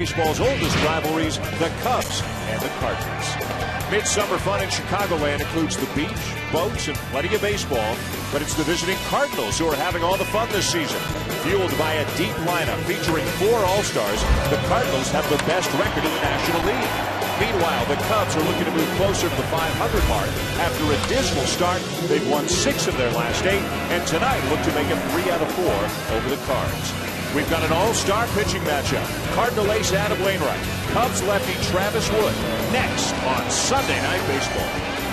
baseball's oldest rivalries, the Cubs and the Cardinals. Midsummer fun in Chicagoland includes the beach, boats, and plenty of baseball. But it's the visiting Cardinals who are having all the fun this season. Fueled by a deep lineup featuring 4 All-Stars, the Cardinals have the best record in the National League. Meanwhile, the Cubs are looking to move closer to the 500 mark. After a dismal start, they've won 6 of their last 8, and tonight look to make it 3 out of 4 over the Cards. We've got an all-star pitching matchup. Cardinal ace Adam Wainwright, Cubs lefty Travis Wood, next on Sunday Night Baseball.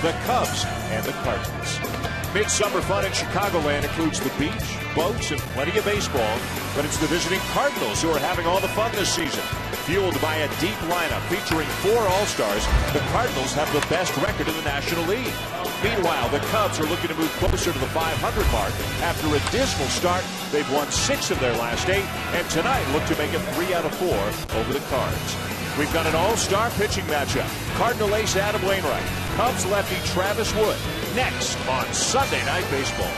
The Cubs and the Cardinals. Midsummer fun in Chicagoland includes the beach, boats, and plenty of baseball. But it's the visiting Cardinals who are having all the fun this season. Fueled by a deep lineup featuring 4 All-Stars, the Cardinals have the best record in the National League. Meanwhile, the Cubs are looking to move closer to the 500 mark. After a dismal start, they've won 6 of their last 8, and tonight look to make it 3 out of 4 over the Cards. We've got an all-star pitching matchup. Cardinal ace Adam Wainwright, Cubs lefty Travis Wood, next on Sunday Night Baseball.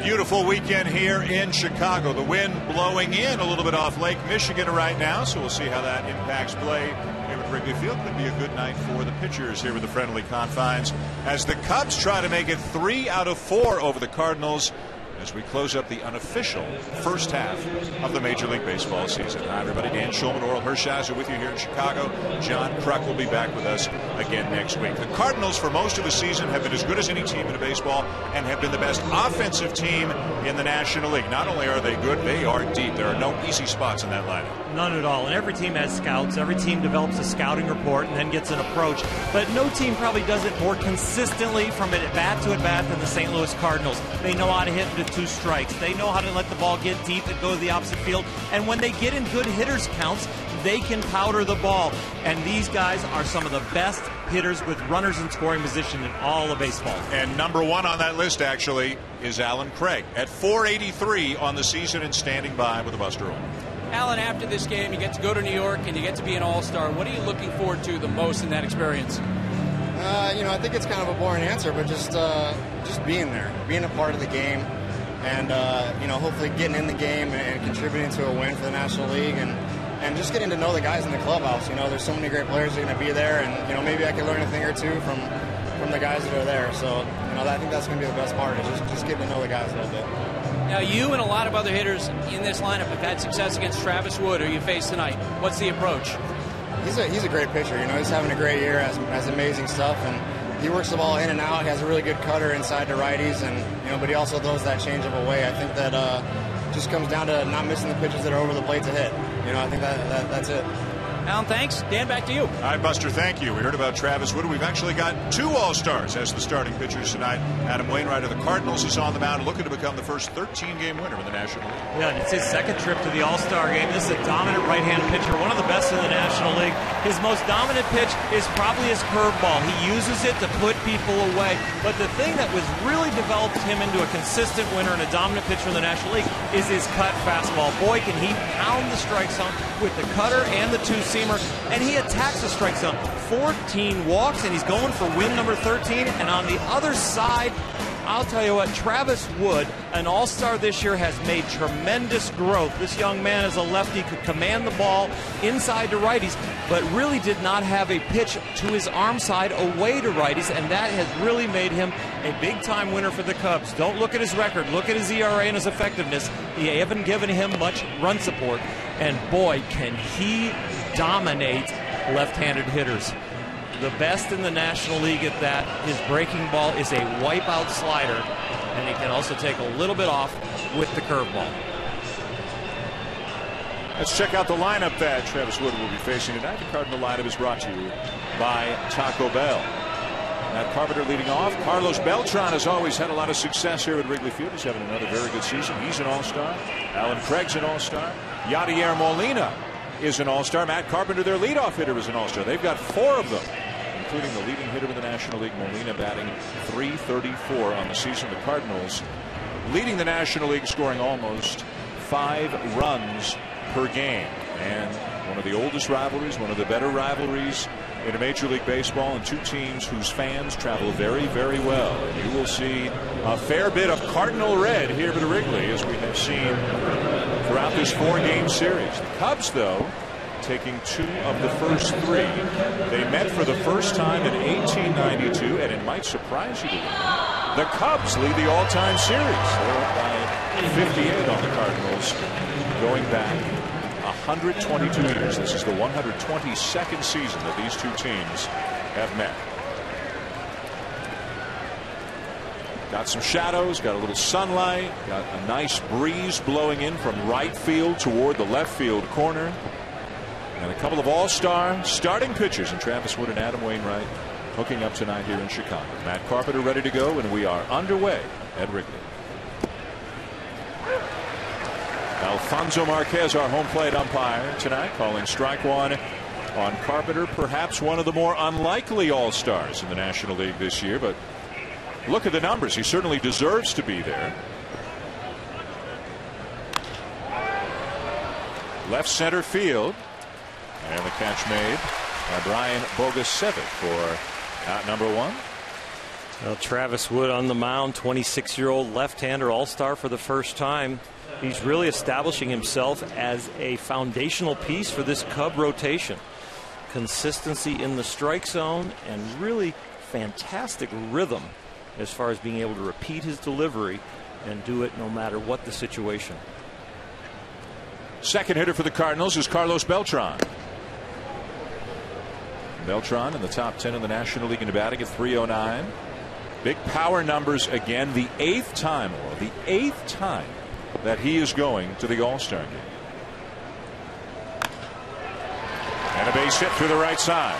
Beautiful weekend here in Chicago. The wind blowing in a little bit off Lake Michigan right now, so we'll see how that impacts play here at Wrigley Field. Could be a good night for the pitchers here with the friendly confines as the Cubs try to make it 3 out of 4 over the Cardinals as we close up the unofficial first half of the Major League Baseball season. Hi, everybody. Dan Shulman, Oral Hershiser with you here in Chicago. John Kruk will be back with us again next week. The Cardinals, for most of the season, have been as good as any team in baseball and have been the best offensive team in the National League. Not only are they good, they are deep. There are no easy spots in that lineup. None at all. And every team has scouts. Every team develops a scouting report and then gets an approach. But no team probably does it more consistently from at bat to at bat than the St. Louis Cardinals. They know how to hit into 2 strikes. They know how to let the ball get deep and go to the opposite field. And when they get in good hitters counts, they can powder the ball. And these guys are some of the best hitters with runners in scoring position in all of baseball. And number 1 on that list, actually, is Alan Craig at .483 on the season and standing by with a buster roll. Alan, after this game, you get to go to New York and you get to be an all-star. What are you looking forward to the most in that experience? I think it's kind of a boring answer, but just being there, being a part of the game, and hopefully getting in the game and contributing to a win for the National League, and just getting to know the guys in the clubhouse. There's so many great players that are going to be there, and maybe I can learn a thing or two from the guys that are there. So I think that's going to be the best part, is just getting to know the guys a little bit. Now, you and a lot of other hitters in this lineup have had success against Travis Wood, who you face tonight. What's the approach? He's a great pitcher. He's having a great year, has amazing stuff, and he works the ball in and out. He has a really good cutter inside to righties, and but he also throws that changeup away. I think that just comes down to not missing the pitches that are over the plate to hit. I think that's it. Alan, thanks. Dan, back to you. All right, Buster, thank you. We heard about Travis Wood. We've actually got 2 All-Stars as the starting pitchers tonight. Adam Wainwright of the Cardinals is on the mound, looking to become the first 13-game winner in the National League. Yeah, and it's his second trip to the All-Star game. This is a dominant right-hand pitcher, one of the best in the National League. His most dominant pitch is probably his curveball. He uses it to put people away. But the thing that was really developed him into a consistent winner and a dominant pitcher in the National League is his cut fastball. Boy, can he pound the strike zone with the cutter and the 2-seamer, and he attacks the strike zone. 14 walks, and he's going for win number 13. And on the other side, I'll tell you what, Travis Wood, an all-star this year, has made tremendous growth. This young man as a lefty could command the ball inside to righties, but really did not have a pitch to his arm side away to righties, and that has really made him a big-time winner for the Cubs. Don't look at his record. Look at his ERA and his effectiveness. They haven't given him much run support, and boy, can he dominate left-handed hitters. The best in the National League at that. His breaking ball is a wipeout slider, and he can also take a little bit off with the curveball. Let's check out the lineup that Travis Wood will be facing tonight. The Cardinal lineup is brought to you by Taco Bell. Matt Carpenter leading off. Carlos Beltran has always had a lot of success here at Wrigley Field. He's having another very good season. He's an all-star. Alan Craig's an all-star. Yadier Molina is an all-star. Matt Carpenter, their leadoff hitter, is an all-star. They've got 4 of them, including the leading hitter in the National League, Molina, batting .334 on the season. The Cardinals leading the National League, scoring almost 5 runs per game. And one of the oldest rivalries, one of the better rivalries in a Major League Baseball, and 2 teams whose fans travel very, very well. And you will see a fair bit of Cardinal red here at Wrigley, as we have seen throughout this 4-game series. The Cubs, though, taking 2 of the first 3. They met for the first time in 1892, and it might surprise you to learn the Cubs lead the all-time series. They're up by 58 on the Cardinals, going back 122 years. This is the 122nd season that these 2 teams have met. Got some shadows, got a little sunlight, got a nice breeze blowing in from right field toward the left field corner. And a couple of all-star starting pitchers in Travis Wood and Adam Wainwright hooking up tonight here in Chicago. Matt Carpenter ready to go, and we are underway at Wrigley. Alfonso Marquez, our home plate umpire tonight, calling strike 1 on Carpenter. Perhaps one of the more unlikely all-stars in the National League this year, but look at the numbers. He certainly deserves to be there. Left center field. And the catch made by Brian Bogusevic for out number 1. Well, Travis Wood on the mound, 26-year-old left-hander all-star for the first time. He's really establishing himself as a foundational piece for this Cub rotation. Consistency in the strike zone and really fantastic rhythm as far as being able to repeat his delivery and do it no matter what the situation. Second hitter for the Cardinals is Carlos Beltran. Beltran in the top 10 in the National League in batting at .309. Big power numbers again. The eighth time that he is going to the All-Star game. And a base hit through the right side.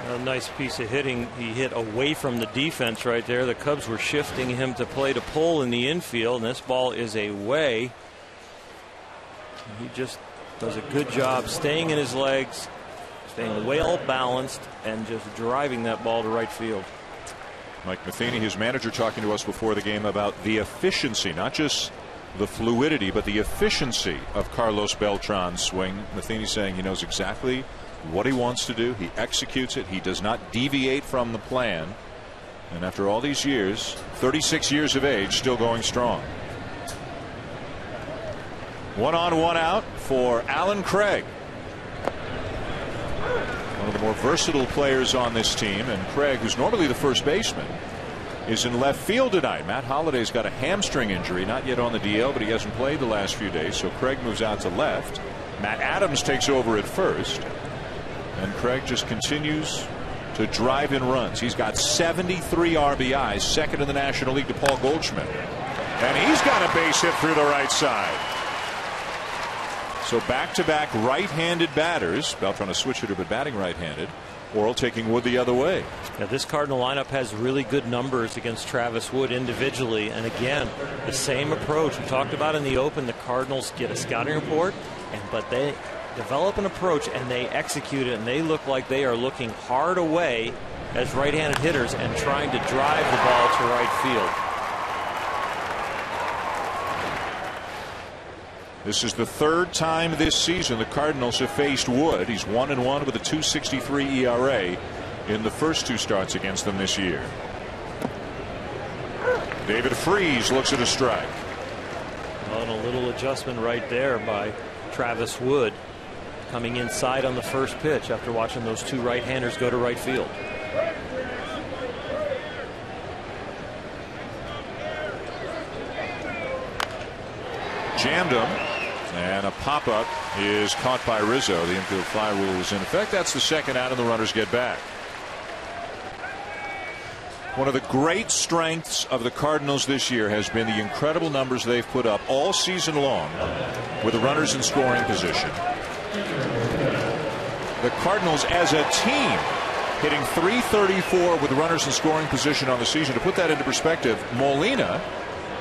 A nice piece of hitting. He hit away from the defense right there. The Cubs were shifting him to play to pull in the infield, and this ball is away. He just does a good job staying in his legs, staying well balanced, and just driving that ball to right field. Mike Matheny, his manager, talking to us before the game about the efficiency, not just the fluidity, but the efficiency of Carlos Beltran's swing. Matheny saying he knows exactly what he wants to do. He executes it. He does not deviate from the plan. And after all these years, 36 years of age, still going strong. 1 on, 1 out for Alan Craig. One of the more versatile players on this team, and Craig, who's normally the first baseman, is in left field tonight. Matt Holliday's got a hamstring injury, not yet on the DL, but he hasn't played the last few days, so Craig moves out to left. Matt Adams takes over at first, and Craig just continues to drive in runs. He's got 73 RBIs, second in the National League to Paul Goldschmidt, and he's got a base hit through the right side. So back-to-back right-handed batters. Beltran a switch hitter but batting right-handed. Worrell taking Wood the other way. Now, this Cardinal lineup has really good numbers against Travis Wood individually, and again the same approach we talked about in the open. The Cardinals get a scouting report, but they develop an approach and they execute it, and they look like they are looking hard away as right-handed hitters and trying to drive the ball to right field. This is the third time this season the Cardinals have faced Wood. He's 1-1 with a .263 ERA in the first two starts against them this year. David Freese looks at a strike. Well, and a little adjustment right there by Travis Wood, coming inside on the first pitch after watching those two right-handers go to right field. Jammed him, and a pop-up is caught by Rizzo. The infield fly rule is in effect. That's the second out, and the runners get back. One of the great strengths of the Cardinals this year has been the incredible numbers they've put up all season long with the runners in scoring position. The Cardinals as a team hitting .334 with runners in scoring position on the season. To put that into perspective, Molina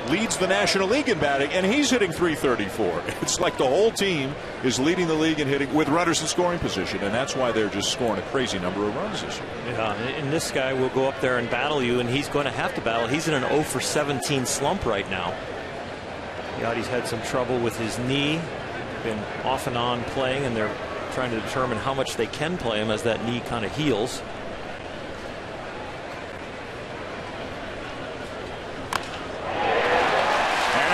leads the National League in batting, and he's hitting .334. It's like the whole team is leading the league in hitting with runners in scoring position, and that's why they're just scoring a crazy number of runs this year. Yeah, and this guy will go up there and battle you, and he's going to have to battle. He's in an 0 for 17 slump right now. Yadi's had some trouble with his knee, been off and on playing, and they're trying to determine how much they can play him as that knee kind of heals.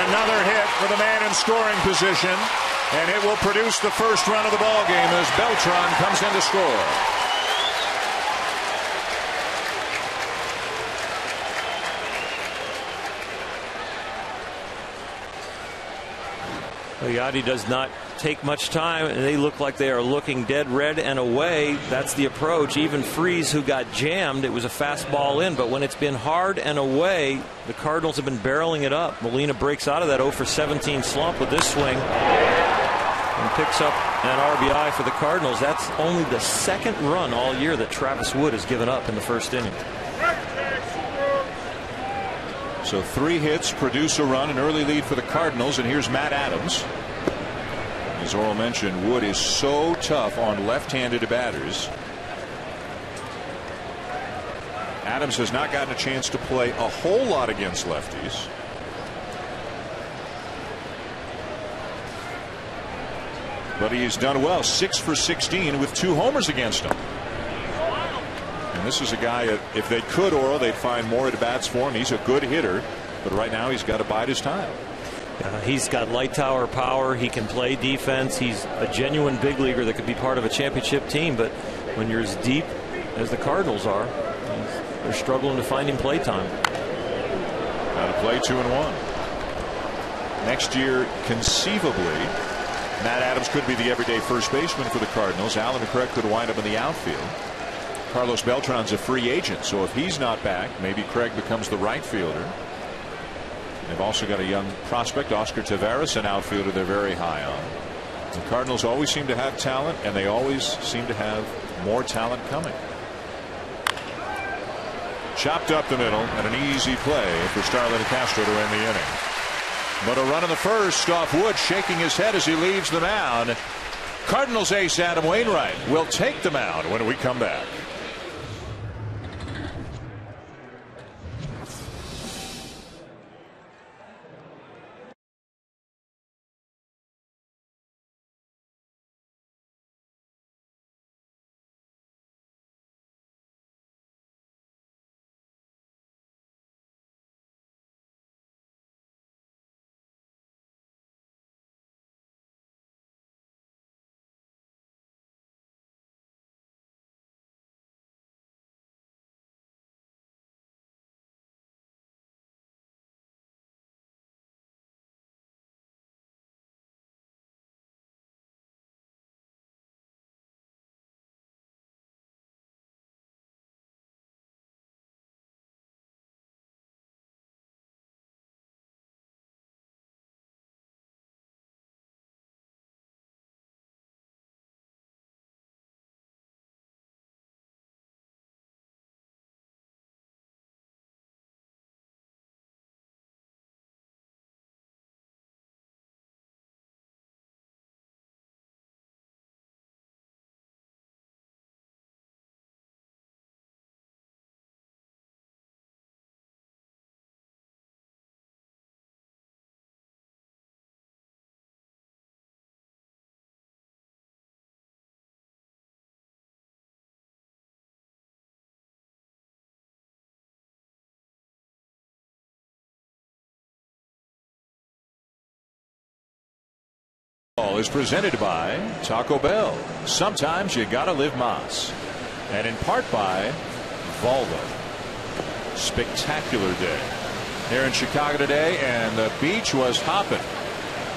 Another hit for the man in scoring position, and it will produce the first run of the ball game as Beltran comes in to score. Yadi does not take much time, and they look like they are looking dead red and away. That's the approach. Even Freese, who got jammed, it was a fastball in, but when it's been hard and away, the Cardinals have been barreling it up. Molina breaks out of that 0 for 17 slump with this swing and picks up an RBI for the Cardinals. That's only the second run all year that Travis Wood has given up in the first inning. So 3 hits produce a run, an early lead for the Cardinals, and here's Matt Adams. As Orel mentioned, Wood is so tough on left-handed batters. Adams has not gotten a chance to play a whole lot against lefties. But he's done well, 6 for 16 with 2 homers against him. And this is a guy, if they could, Oral, they'd find more at bats for him. He's a good hitter, but right now he's got to bide his time. He's got light tower power. He can play defense. He's a genuine big leaguer that could be part of a championship team. But when you're as deep as the Cardinals are, they're struggling to find him play time. Got to play 2-1. Next year, conceivably, Matt Adams could be the everyday first baseman for the Cardinals. Alan McCrae could wind up in the outfield. Carlos Beltran's a free agent, so if he's not back, maybe Craig becomes the right fielder. They've also got a young prospect, Oscar Taveras, an outfielder they're very high on. The Cardinals always seem to have talent, and they always seem to have more talent coming. Chopped up the middle, and an easy play for Starlin Castro to end the inning. But a run in the first off Wood, shaking his head as he leaves the mound. Cardinals ace Adam Wainwright will take the mound when we come back. Is presented by Taco Bell. Sometimes you gotta live Mas. And in part by Volvo. Spectacular day here in Chicago today, and the beach was hopping.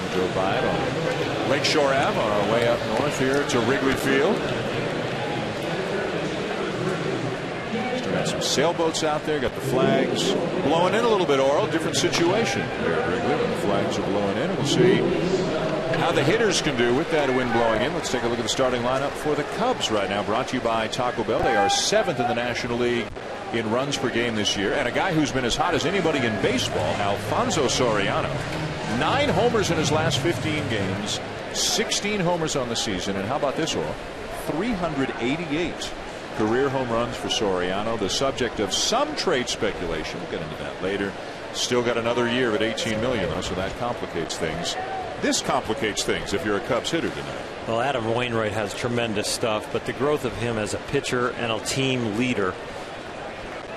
We drove by it on Lakeshore Ave on our way up north here to Wrigley Field. Still got some sailboats out there, got the flags blowing in a little bit, Oral. Different situation there at Wrigley when the flags are blowing in. We'll see how the hitters can do with that wind blowing in. Let's take a look at the starting lineup for the Cubs right now, brought to you by Taco Bell. They are 7th in the National League in runs per game this year, and a guy who's been as hot as anybody in baseball, Alfonso Soriano. 9 homers in his last 15 games, 16 homers on the season, and how about this, Oral? 388 career home runs for Soriano, the subject of some trade speculation. We'll get into that later. Still got another year at $18 million, though, so that complicates things. This complicates things if you're a Cubs hitter tonight. Well, Adam Wainwright has tremendous stuff, but the growth of him as a pitcher and a team leader,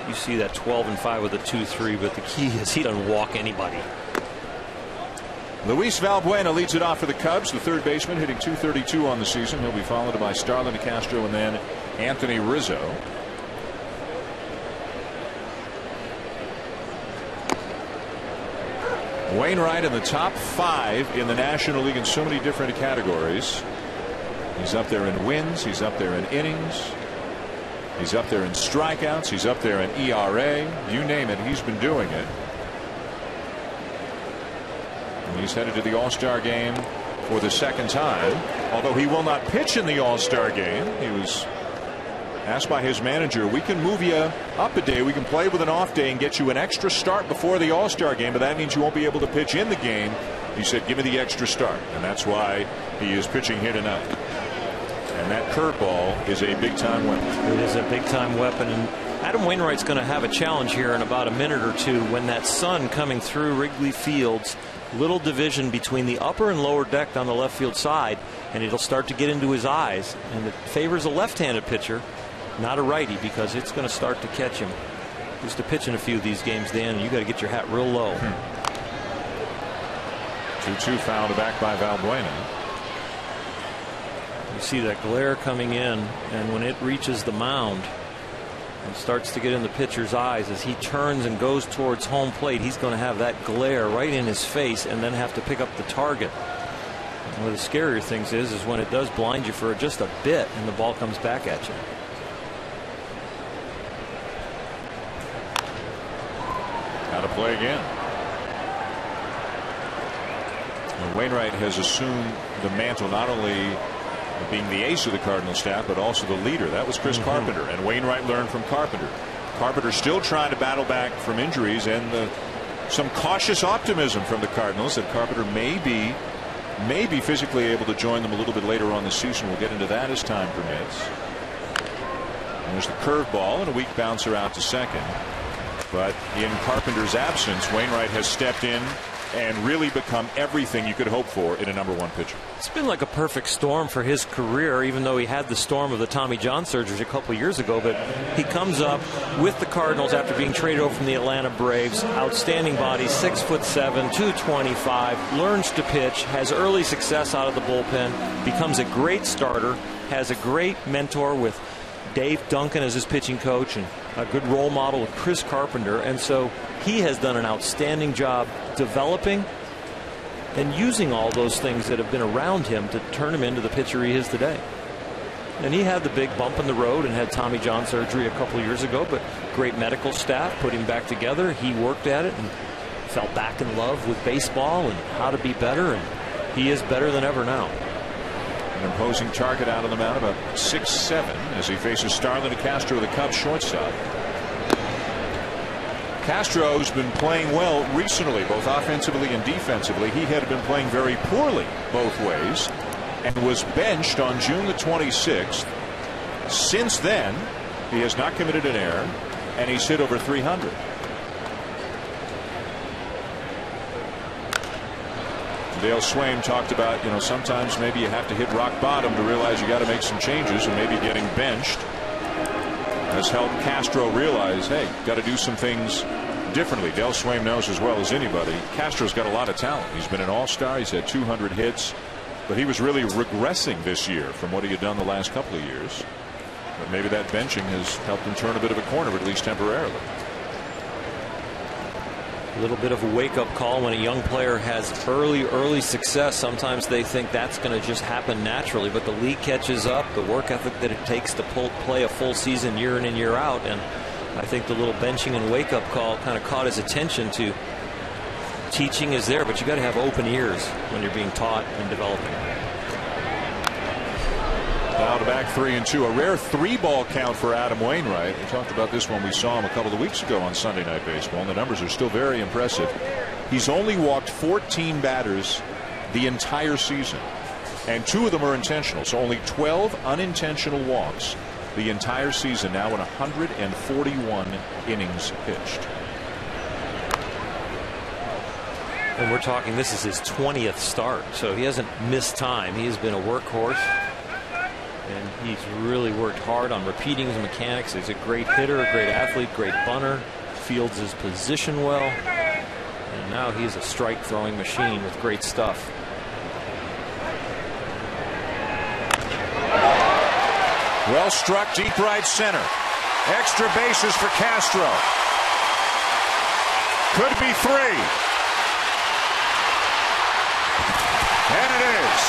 you see that 12-5 with a 2-3, but the key is he doesn't walk anybody. Luis Valbuena leads it off for the Cubs, the third baseman, hitting .232 on the season. He'll be followed by Starlin Castro and then Anthony Rizzo. Wainwright in the top 5 in the National League in so many different categories. He's up there in wins. He's up there in innings. He's up there in strikeouts. He's up there in ERA. You name it, he's been doing it. And he's headed to the All-Star game for the second time. Although he will not pitch in the All-Star game. He was asked by his manager, we can move you up a day, we can play with an off day and get you an extra start before the All-Star game, but that means you won't be able to pitch in the game. He said, give me the extra start, and that's why he is pitching here tonight. And that curveball is a big-time weapon. It is a big-time weapon, and Adam Wainwright's going to have a challenge here in about a minute or two when that sun coming through Wrigley Field's little division between the upper and lower deck on the left field side, and it'll start to get into his eyes, and it favors a left-handed pitcher. not a righty, because it's going to start to catch him. Used to pitch in a few of these games, Dan, and you got to get your hat real low. 2-2 fouled back by Valbuena. You see that glare coming in, and when it reaches the mound and starts to get in the pitcher's eyes as he turns and goes towards home plate, he's going to have that glare right in his face and then have to pick up the target. One of the scarier things is when it does blind you for just a bit and the ball comes back at you. Got to play again. And Wainwright has assumed the mantle not only of being the ace of the Cardinal staff, but also the leader. That was Chris Carpenter, and Wainwright learned from Carpenter. Carpenter still trying to battle back from injuries, and some cautious optimism from the Cardinals that Carpenter may be physically able to join them a little bit later on this season. We'll get into that as time permits. And there's the curveball and a weak bouncer out to second. But in Carpenter's absence, Wainwright has stepped in and really become everything you could hope for in a #1 pitcher. It's been like a perfect storm for his career, even though he had the storm of the Tommy John surgery a couple of years ago. But he comes up with the Cardinals after being traded over from the Atlanta Braves. Outstanding body, 6'7", 225, learns to pitch, has early success out of the bullpen, becomes a great starter, has a great mentor with Dave Duncan as his pitching coach, and a good role model with Chris Carpenter. And so he has done an outstanding job developing and using all those things that have been around him to turn him into the pitcher he is today. And he had the big bump in the road and had Tommy John surgery a couple of years ago, but great medical staff put him back together. He worked at it and fell back in love with baseball and how to be better, and he is better than ever now. An imposing target out on the mound, about 6'7", as he faces Starlin Castro, the Cubs shortstop. Castro's been playing well recently, both offensively and defensively. He had been playing very poorly both ways and was benched on June the 26th. Since then, he has not committed an error, and he's hit over 300. Dale Swaim talked about, sometimes maybe you have to hit rock bottom to realize you got to make some changes, and maybe getting benched has helped Castro realize, hey, got to do some things differently. Dale Swaim knows as well as anybody, Castro's got a lot of talent. He's been an all-star. He's had 200 hits, but he was really regressing this year from what he had done the last couple of years. But maybe that benching has helped him turn a bit of a corner, at least temporarily. A little bit of a wake-up call when a young player has early success. Sometimes they think that's going to just happen naturally, but the league catches up, the work ethic that it takes to play a full season year in and year out. And I think the little benching and wake-up call kind of caught his attention to teaching is there, but you got to have open ears when you're being taught and developing. Fouled back 3-2. A rare 3-ball count for Adam Wainwright. We talked about this when we saw him a couple of weeks ago on Sunday Night Baseball, and the numbers are still very impressive. He's only walked 14 batters the entire season, and 2 of them are intentional, so only 12 unintentional walks the entire season now in 141 innings pitched. And we're talking, this is his 20th start, so he hasn't missed time. He has been a workhorse, and he's really worked hard on repeating his mechanics. He's a great hitter, a great athlete, great bunter, fields his position well, and now he's a strike throwing machine with great stuff. Well struck, deep right center. Extra bases for Castro. Could be 3. And it is.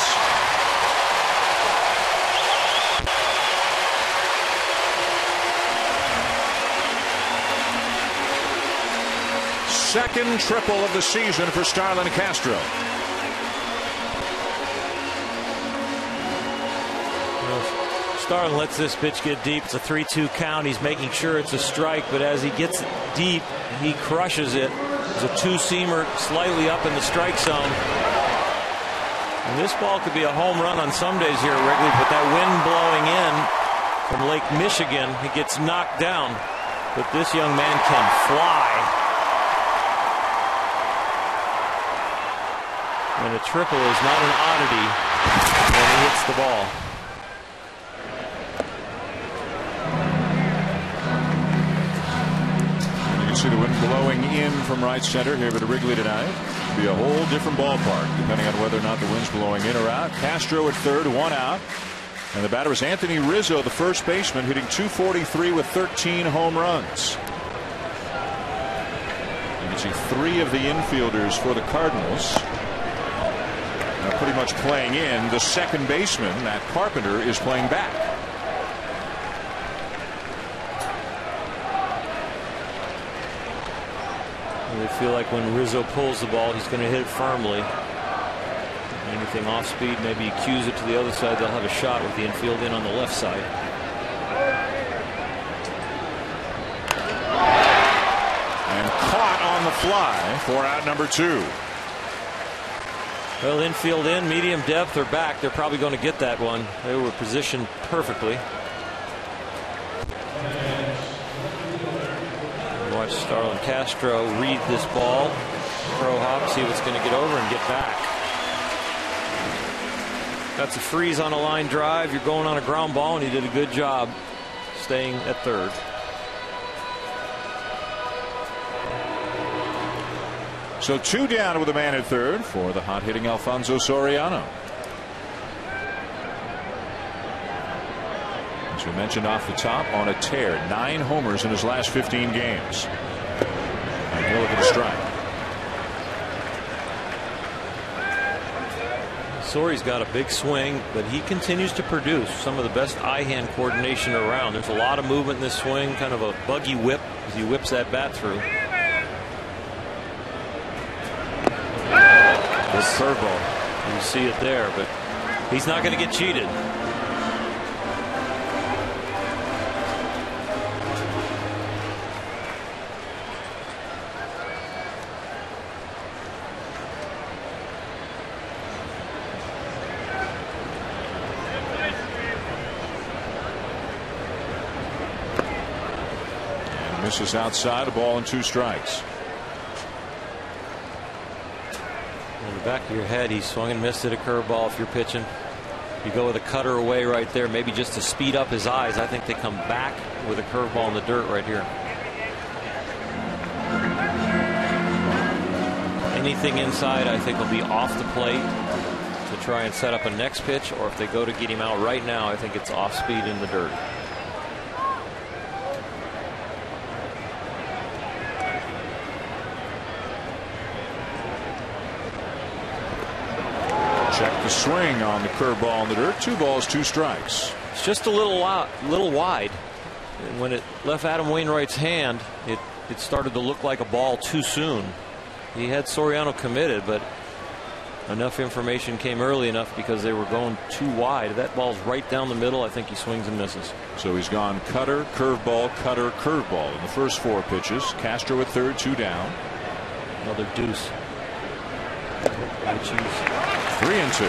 Second triple of the season for Starlin Castro. Starlin lets this pitch get deep. It's a 3-2 count. He's making sure it's a strike, but as he gets deep, he crushes it. It's a 2-seamer slightly up in the strike zone. And this ball could be a home run on some days here at Wrigley, but that wind blowing in from Lake Michigan, it gets knocked down. But this young man can fly. And a triple is not an oddity when he hits the ball. see the wind blowing in from right center here at Wrigley tonight. It'll be a whole different ballpark depending on whether or not the wind's blowing in or out. Castro at third, 1 out. And the batter is Anthony Rizzo, the first baseman, hitting .243 with 13 home runs. You can see 3 of the infielders for the Cardinals are pretty much playing in. The second baseman, Matt Carpenter, is playing back. They feel like when Rizzo pulls the ball, he's going to hit it firmly. Anything off speed, maybe he cues it to the other side, they'll have a shot with the infield in on the left side. And caught on the fly for out number 2. Well, infield in, medium depth or back, they're probably going to get that one. They were positioned perfectly. Watch Starlin Castro read this ball, throw hop, see what's going to get over and get back. That's a freeze on a line drive. You're going on a ground ball, and he did a good job staying at third. So 2 down with a man at third for the hot hitting Alfonso Soriano. As we mentioned off the top, on a tear, 9 homers in his last 15 games. And he'll look at the strike. Sori's got a big swing, but he continues to produce some of the best eye-hand coordination around. There's a lot of movement in this swing, kind of a buggy whip as he whips that bat through. Good curveball. You see it there, but he's not going to get cheated. Misses outside, a ball and 2 strikes. In the back of your head, he swung and missed at a curveball. If you're pitching, you go with a cutter away right there, maybe just to speed up his eyes. I think they come back with a curveball in the dirt right here. Anything inside, I think, will be off the plate to try and set up a next pitch, or if they go to get him out right now, I think it's off speed in the dirt. Check the swing on the curveball in the dirt. 2 balls, 2 strikes. It's just a little wide. And when it left Adam Wainwright's hand, it started to look like a ball too soon. He had Soriano committed, but enough information came early enough because they were going too wide. That ball's right down the middle. I think he swings and misses. So he's gone cutter, curveball in the first 4 pitches. Castro at third, 2 down. Another deuce. 3 and 2.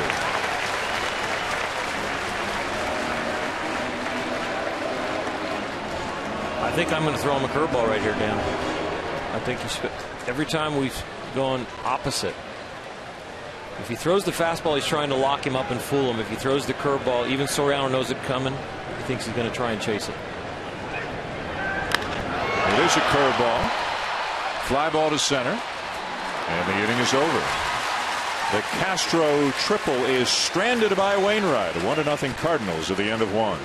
I think I'm going to throw him a curveball right here, Dan. I think every time we've gone opposite. If he throws the fastball, he's trying to lock him up and fool him. If he throws the curveball, even Soriano knows it coming. He thinks he's going to try and chase it. It is a curveball. Fly ball to center. And the inning is over. The Castro triple is stranded by Wainwright. 1-0 Cardinals at the end of 1.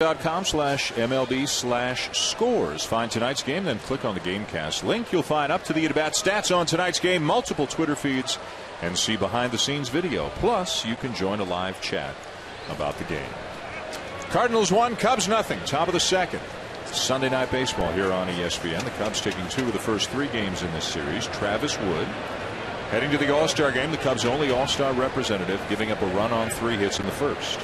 MLB/scores. Find tonight's game, then click on the Gamecast link. You'll find up to the at-bat stats on tonight's game, multiple Twitter feeds, and see behind-the-scenes video. Plus, you can join a live chat about the game. Cardinals 1, Cubs nothing. Top of the second. Sunday Night Baseball here on ESPN. The Cubs taking 2 of the first 3 games in this series. Travis Wood heading to the All-Star game, the Cubs' only All-Star representative, giving up a run on 3 hits in the first.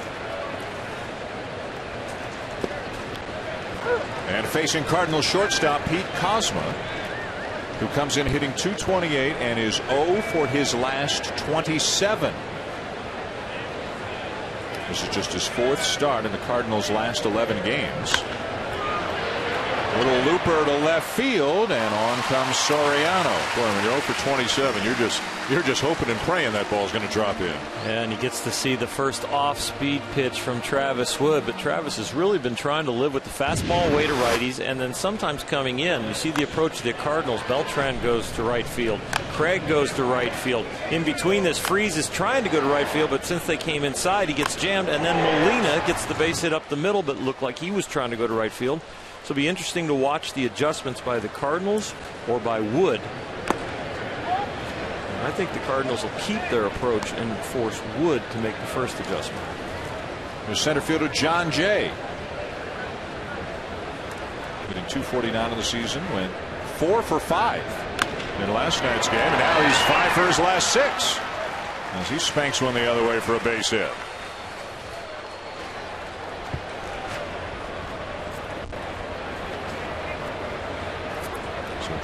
And facing Cardinals shortstop Pete Kozma, who comes in hitting .228 and is 0 for his last 27. This is just his 4th start in the Cardinals' last 11 games. Little looper to left field, and on comes Soriano. Boy, when you're 0 for 27, you're just hoping and praying that ball's going to drop in. And he gets to see the first off-speed pitch from Travis Wood, but Travis has really been trying to live with the fastball away to righties, and then sometimes coming in. You see the approach to the Cardinals. Beltran goes to right field. Craig goes to right field. In between this, Freeze is trying to go to right field, but since they came inside, he gets jammed, and then Molina gets the base hit up the middle, but looked like he was trying to go to right field. So it'll be interesting to watch the adjustments by the Cardinals or by Wood. And I think the Cardinals will keep their approach and force Wood to make the first adjustment. There's center fielder John Jay. Hitting .249 in the season, went 4 for 5 in last night's game, and now he's 5 for his last 6 as he spanks one the other way for a base hit.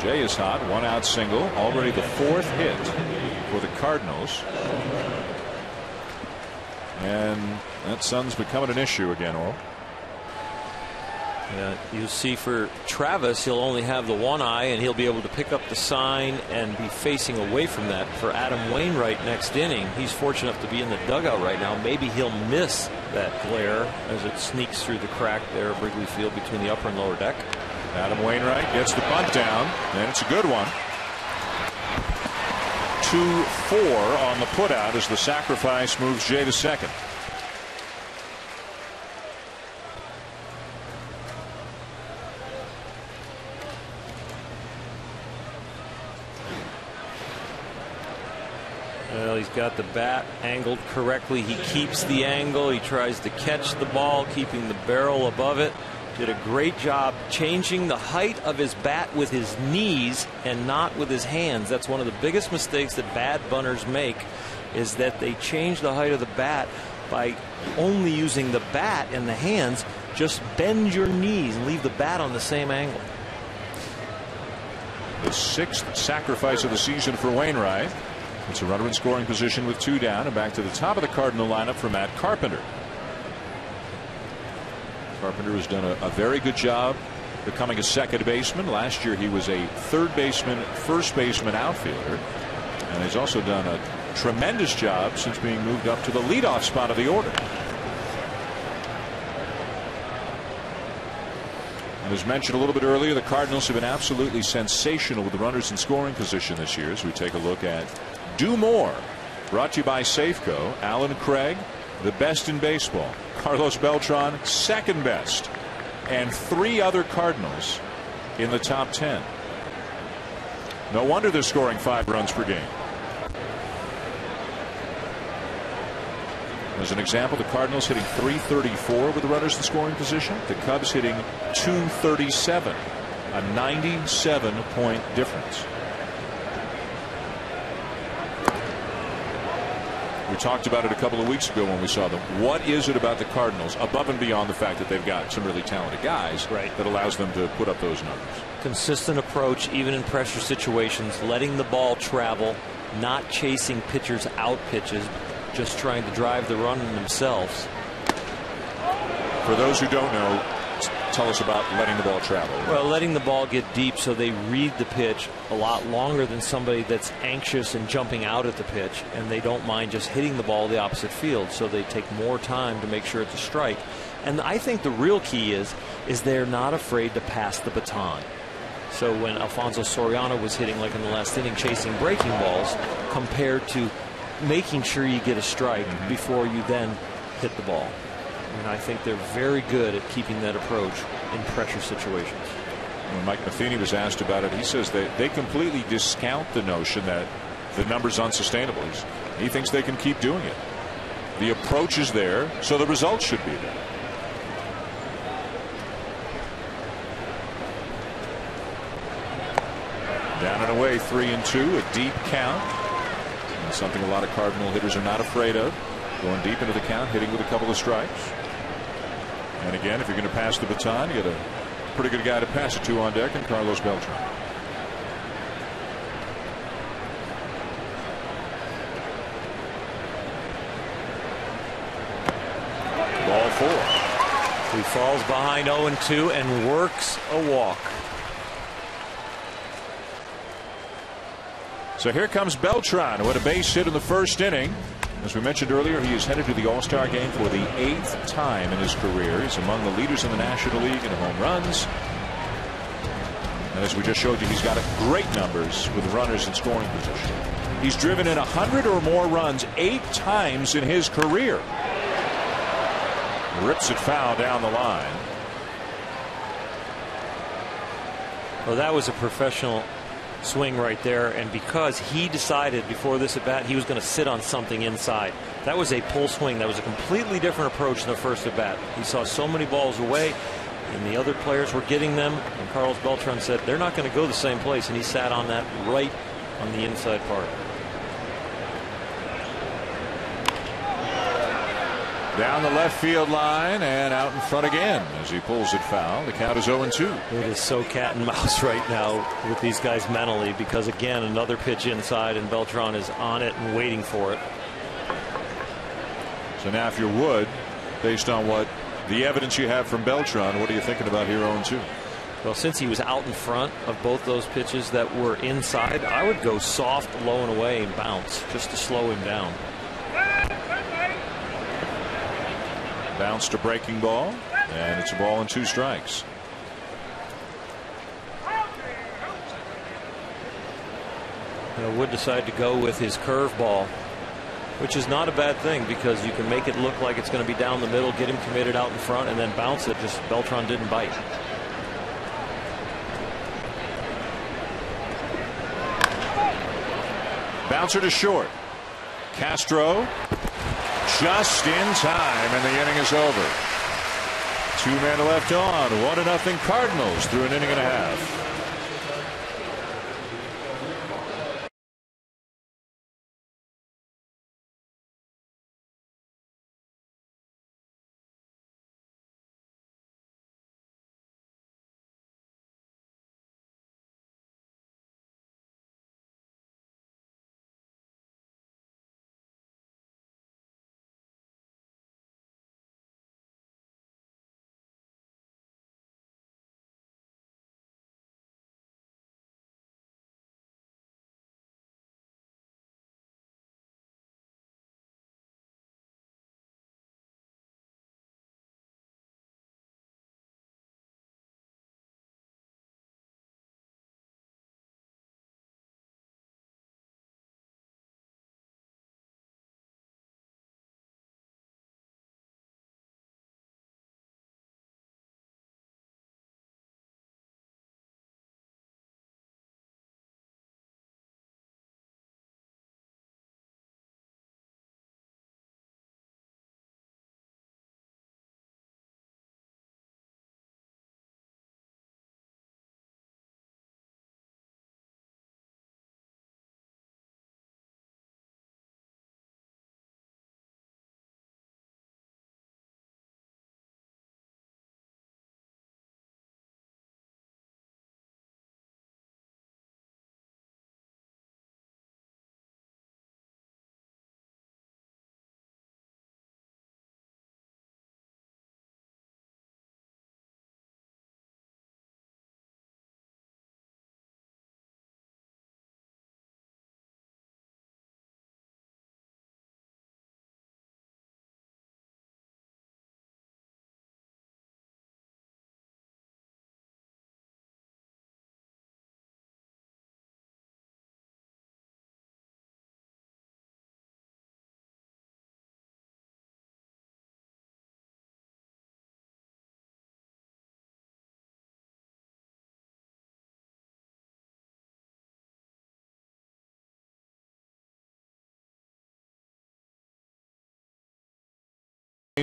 Jay is hot, 1-out single, already the 4th hit for the Cardinals. And that sun's becoming an issue again, Earl. Yeah, you see for Travis, he'll only have the one eye, and he'll be able to pick up the sign and be facing away from that. For Adam Wainwright next inning, he's fortunate enough to be in the dugout right now. Maybe he'll miss that glare as it sneaks through the crack there at Wrigley Field between the upper and lower deck. Adam Wainwright gets the bunt down, and it's a good one. 2-4 on the putout as the sacrifice moves Jay to second. Well, he's got the bat angled correctly. He keeps the angle. He tries to catch the ball, keeping the barrel above it. Did a great job changing the height of his bat with his knees and not with his hands. That's one of the biggest mistakes that bad bunters make, is that they change the height of the bat by only using the bat and the hands. Just bend your knees and leave the bat on the same angle. The 6th sacrifice of the season for Wainwright. It's a runner in scoring position with 2 down, and back to the top of the Cardinal lineup for Matt Carpenter. Carpenter has done a very good job becoming a second baseman. Last year he was a third baseman, first baseman, outfielder, and he's also done a tremendous job since being moved up to the leadoff spot of the order. And as mentioned a little bit earlier, the Cardinals have been absolutely sensational with the runners in scoring position this year. As we take a look at Do More, brought to you by Safeco. Alan Craig, the best in baseball. Carlos Beltran, second best, and 3 other Cardinals in the top 10. No wonder they're scoring 5 runs per game. As an example, the Cardinals hitting .334 with the runners in scoring position. The Cubs hitting .237, a 97-point difference. We talked about it a couple of weeks ago when we saw them. What is it about the Cardinals, above and beyond the fact that they've got some really talented guys, that allows them to put up those numbers? Consistent approach, even in pressure situations, letting the ball travel, not chasing pitchers out pitches, just trying to drive the run themselves. For those who don't know, tell us about letting the ball travel. Well, letting the ball get deep so they read the pitch a lot longer than somebody that's anxious and jumping out at the pitch, and they don't mind just hitting the ball the opposite field, so they take more time to make sure it's a strike. And I think the real key is they're not afraid to pass the baton. So when Alfonso Soriano was hitting, like in the last inning, chasing breaking balls, compared to making sure you get a strike before you then hit the ball. And I think they're very good at keeping that approach in pressure situations. When Mike Matheny was asked about it, he says they completely discount the notion that the number's unsustainable. He thinks they can keep doing it. The approach is there, so the results should be there. Down and away, 3-2, a deep count. And something a lot of Cardinal hitters are not afraid of. Going deep into the count, hitting with a couple of strikes. And again, if you're going to pass the baton, you got a pretty good guy to pass it to on deck, and Carlos Beltran. Ball 4. He falls behind 0-2 and works a walk. So here comes Beltran, who had a base hit in the first inning. As we mentioned earlier, he is headed to the All-Star game for the 8th time in his career. He's among the leaders in the National League in home runs. And as we just showed you, he's got great numbers with runners in scoring position. He's driven in 100 or more runs 8 times in his career. Rips it foul down the line. Well, that was a professional swing right there, and because he decided before this at bat he was going to sit on something inside. That was a pull swing. That was a completely different approach than the first at bat. He saw so many balls away and the other players were getting them, and Carlos Beltran said they're not going to go the same place, and he sat on that right on the inside part. Down the left field line and out in front again as he pulls it foul. The count is 0-2. It is so cat and mouse right now with these guys mentally, because again another pitch inside and Beltran is on it and waiting for it. So now if you're Wood, based on what the evidence you have from Beltran, what are you thinking about here 0-2? Well, since he was out in front of both those pitches that were inside, I would go soft, low and away and bounce just to slow him down. Bounce to breaking ball, and it's a ball and 2 strikes. Wood decided to go with his curveball, which is not a bad thing because you can make it look like it's going to be down the middle, get him committed out in front, and then bounce it. Just Beltran didn't bite. Bouncer to short. Castro just in time, and the inning is over. 2 men left on. 1-0 Cardinals through an inning and a half.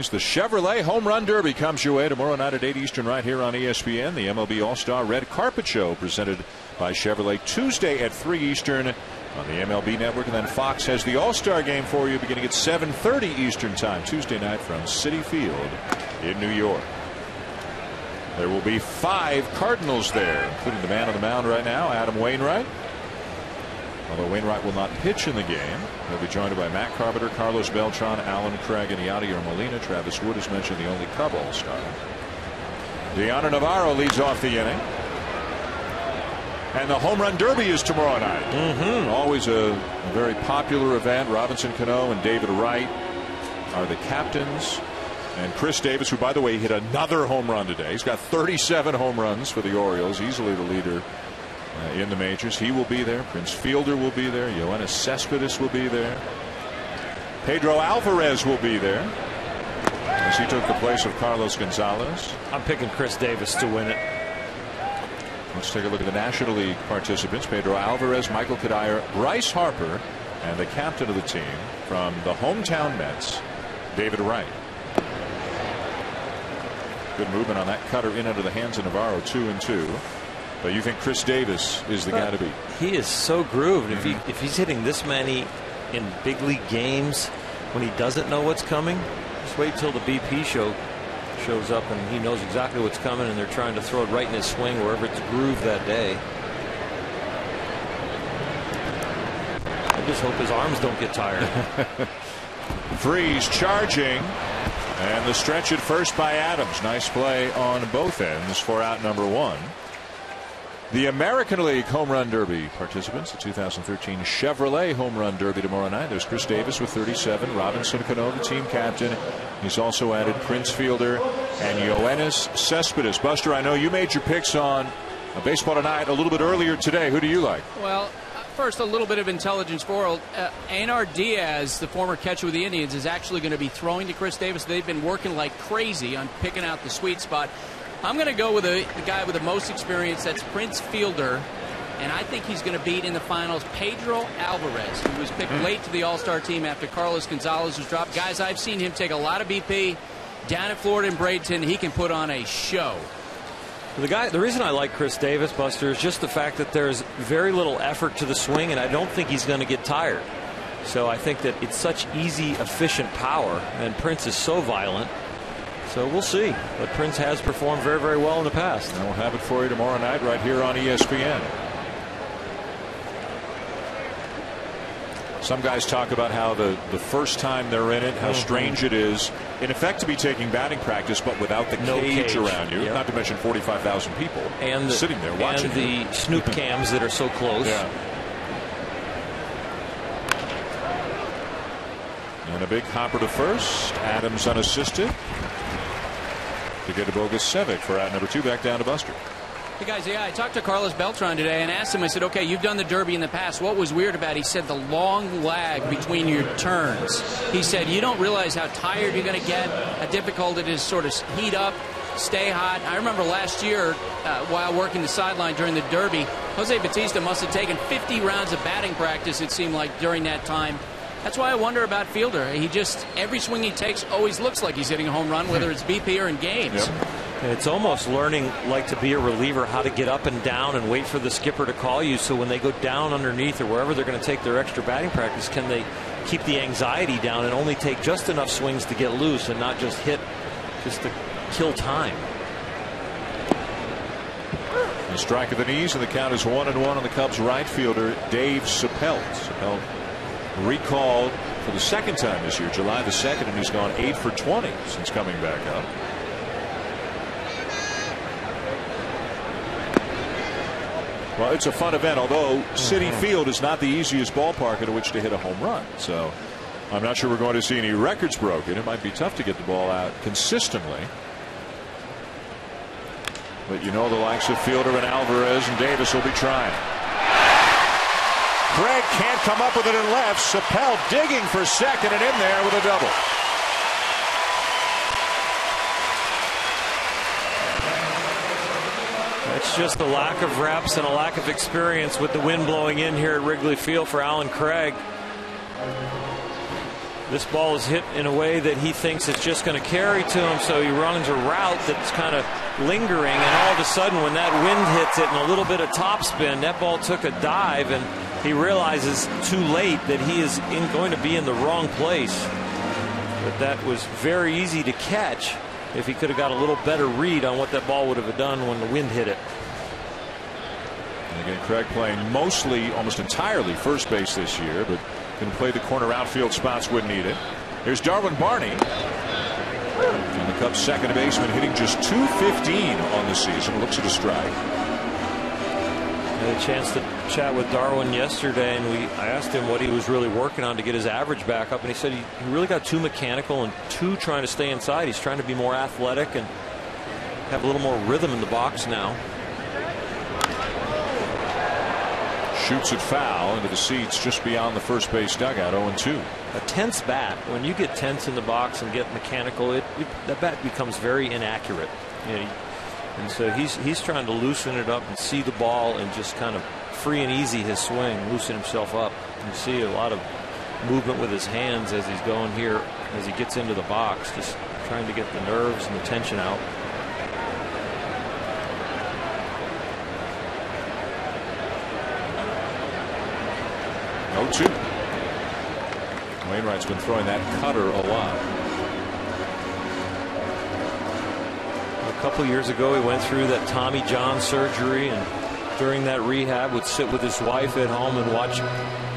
A's. The Chevrolet Home Run Derby comes your way tomorrow night at 8 Eastern right here on ESPN. The MLB All-Star Red Carpet Show presented by Chevrolet Tuesday at 3 Eastern on the MLB Network. And then Fox has the All-Star Game for you beginning at 7:30 Eastern Time Tuesday night from Citi Field in New York. There will be 5 Cardinals there, including the man on the mound right now, Adam Wainwright. Although Wainwright will not pitch in the game, he'll be joined by Matt Carpenter, Carlos Beltran, Alan Craig, and Yadier Molina. Travis Wood is mentioned, the only Cub All-Star. Deanna Navarro leads off the inning. And the Home Run Derby is tomorrow night. Always a very popular event. Robinson Cano and David Wright are the captains. And Chris Davis, who, by the way, hit another home run today. He's got 37 home runs for the Orioles, easily the leader in the majors. He will be there. Prince Fielder will be there. Yoenis Cespedes will be there. Pedro Alvarez will be there, as he took the place of Carlos Gonzalez. I'm picking Chris Davis to win it. Let's take a look at the National League participants. Pedro Alvarez, Michael Kadire, Bryce Harper, and the captain of the team from the hometown Mets, David Wright. Good movement on that cutter in under the hands of Navarro, 2-2. But you think Chris Davis is the guy to beat? He is so grooved. If he's hitting this many in big league games when he doesn't know what's coming, just wait till the BP shows up and he knows exactly what's coming, and they're trying to throw it right in his swing wherever it's grooved that day. I just hope his arms don't get tired. Freeze charging, and the stretch at first by Adams. Nice play on both ends for out number 1. The American League Home Run Derby participants, the 2013 Chevrolet Home Run Derby tomorrow night. There's Chris Davis with 37, Robinson Cano, the team captain. He's also added Prince Fielder and Yoenis Cespedes. Buster, I know you made your picks on Baseball Tonight a little bit earlier today. Who do you like? Well, first, a little bit of intelligence for Anar Diaz, the former catcher with the Indians, is actually going to be throwing to Chris Davis. They've been working like crazy on picking out the sweet spot. I'm going to go with the guy with the most experience. That's Prince Fielder, and I think he's going to beat in the finals Pedro Alvarez, who was picked late to the All-Star team after Carlos Gonzalez was dropped. Guys, I've seen him take a lot of BP down in Florida and Bradenton. He can put on a show. The reason I like Chris Davis, Buster, is just the fact that there's very little effort to the swing, and I don't think he's going to get tired. So I think that it's such easy, efficient power, and Prince is so violent. So we'll see. But Prince has performed very, very well in the past. And we'll have it for you tomorrow night right here on ESPN. Some guys talk about how the first time they're in it, how strange it is, in effect, to be taking batting practice, but without the cage around you. Yep. Not to mention 45,000 people and sitting there watching. And the snoop cams that are so close. Yeah. And a big hopper to first. Adams unassisted to get to Bogusevic for out number 2. Back down to Buster. Hey guys, yeah, I talked to Carlos Beltran today and asked him, I said, okay, you've done the Derby in the past. What was weird about it? He said the long lag between your turns. He said you don't realize how tired you're going to get, how difficult it is to sort of heat up, stay hot. I remember last year while working the sideline during the Derby, Jose Bautista must have taken 50 rounds of batting practice, it seemed like, during that time. That's why I wonder about Fielder. He just, every swing he takes always looks like he's hitting a home run, whether it's BP or in games. Yep. It's almost learning, like to be a reliever, how to get up and down and wait for the skipper to call you, so when they go down underneath or wherever they're going to take their extra batting practice, can they keep the anxiety down and only take just enough swings to get loose and not just hit just to kill time. A strike at the knees, and the count is 1-1 on the Cubs right fielder Dave Chappelle. Chappelle recalled for the second time this year, July the 2nd, and he's gone 8 for 20 since coming back up. Well, it's a fun event, although Citi Field is not the easiest ballpark in which to hit a home run. So I'm not sure we're going to see any records broken. It might be tough to get the ball out consistently. But you know the likes of Fielder and Alvarez and Davis will be trying. Craig can't come up with it in left. Chappelle digging for second and in there with a double. It's just the lack of reps and a lack of experience with the wind blowing in here at Wrigley Field for Alan Craig. This ball is hit in a way that he thinks it's just going to carry to him, so he runs a route that's kind of lingering, and all of a sudden when that wind hits it and a little bit of topspin, that ball took a dive, and he realizes too late that he is going to be in the wrong place. But that was very easy to catch if he could have got a little better read on what that ball would have done when the wind hit it. And again, Craig playing mostly, almost entirely first base this year, but can play the corner outfield spots when needed. Here's Darwin Barney. And the Cubs' second baseman hitting just .215 on the season. Looks at a strike. I had a chance to chat with Darwin yesterday, and I asked him what he was really working on to get his average back up, and he said he really got too mechanical and too trying to stay inside. He's trying to be more athletic and have a little more rhythm in the box now. Shoots it foul into the seats just beyond the first base dugout. 0-2. A tense bat, when you get tense in the box and get mechanical, that bat becomes very inaccurate. You know, and so he's trying to loosen it up and see the ball and just kind of free and easy his swing, loosen himself up. You see a lot of movement with his hands as he's going here, as he gets into the box, just trying to get the nerves and the tension out. Wainwright's been throwing that cutter a lot. A couple years ago, he went through that Tommy John surgery, and during that rehab would sit with his wife at home and watch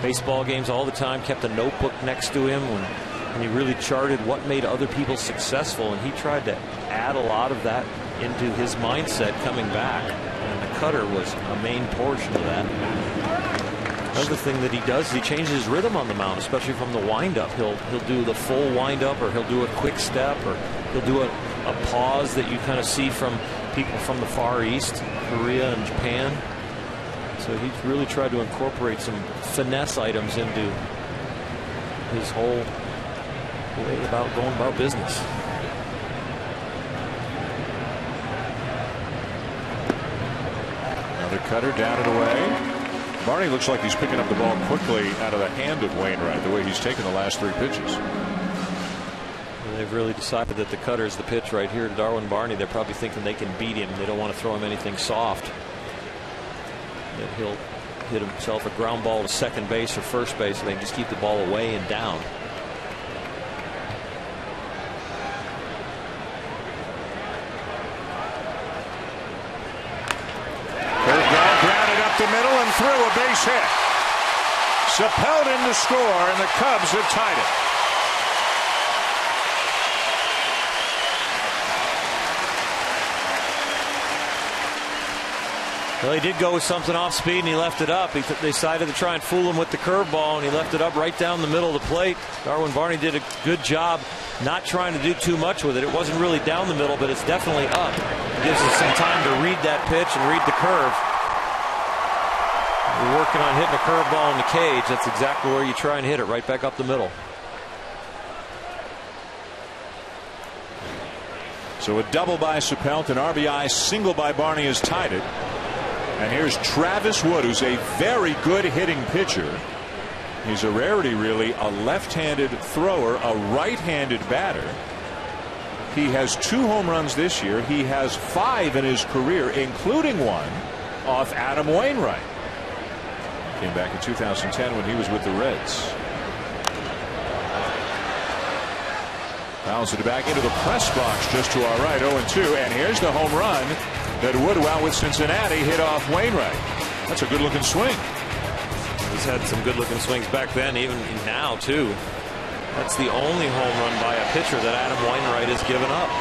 baseball games all the time, kept a notebook next to him, and he really charted what made other people successful, and he tried to add a lot of that into his mindset coming back, and the cutter was a main portion of that. Another thing that he does, he changes his rhythm on the mound, especially from the windup. He'll do the full windup, or he'll do a quick step, or he'll do a pause that you kind of see from people from the Far East, Korea and Japan. So he's really tried to incorporate some finesse items into his whole way about going about business. Another cutter down and away. Barney looks like he's picking up the ball quickly out of the hand of Wainwright, the way he's taken the last 3 pitches. And they've really decided that the cutter is the pitch right here to Darwin Barney. They're probably thinking they can beat him. They don't want to throw him anything soft. That he'll hit himself a ground ball to second base or first base, and they can just keep the ball away and down. The middle and through, a base hit. Sapelton to score, and the Cubs have tied it. Well, he did go with something off speed, and he left it up. They decided to try and fool him with the curveball, and he left it up right down the middle of the plate. Darwin Barney did a good job not trying to do too much with it. It wasn't really down the middle, but it's definitely up. It gives us some time to read that pitch and read the curve. You're working on hitting a curveball in the cage. That's exactly where you try and hit it, right back up the middle. So a double by Sapelton, an RBI single by Barney has tied it. And here's Travis Wood, who's a very good hitting pitcher. He's a rarity, really, a left-handed thrower, a right-handed batter. He has 2 home runs this year. He has 5 in his career, including 1 off Adam Wainwright. Came back in 2010 when he was with the Reds. Fouls it back into the press box just to our right, 0-2. And here's the home run that Woodwell with Cincinnati hit off Wainwright. That's a good-looking swing. He's had some good-looking swings back then, even now, too. That's the only home run by a pitcher that Adam Wainwright has given up.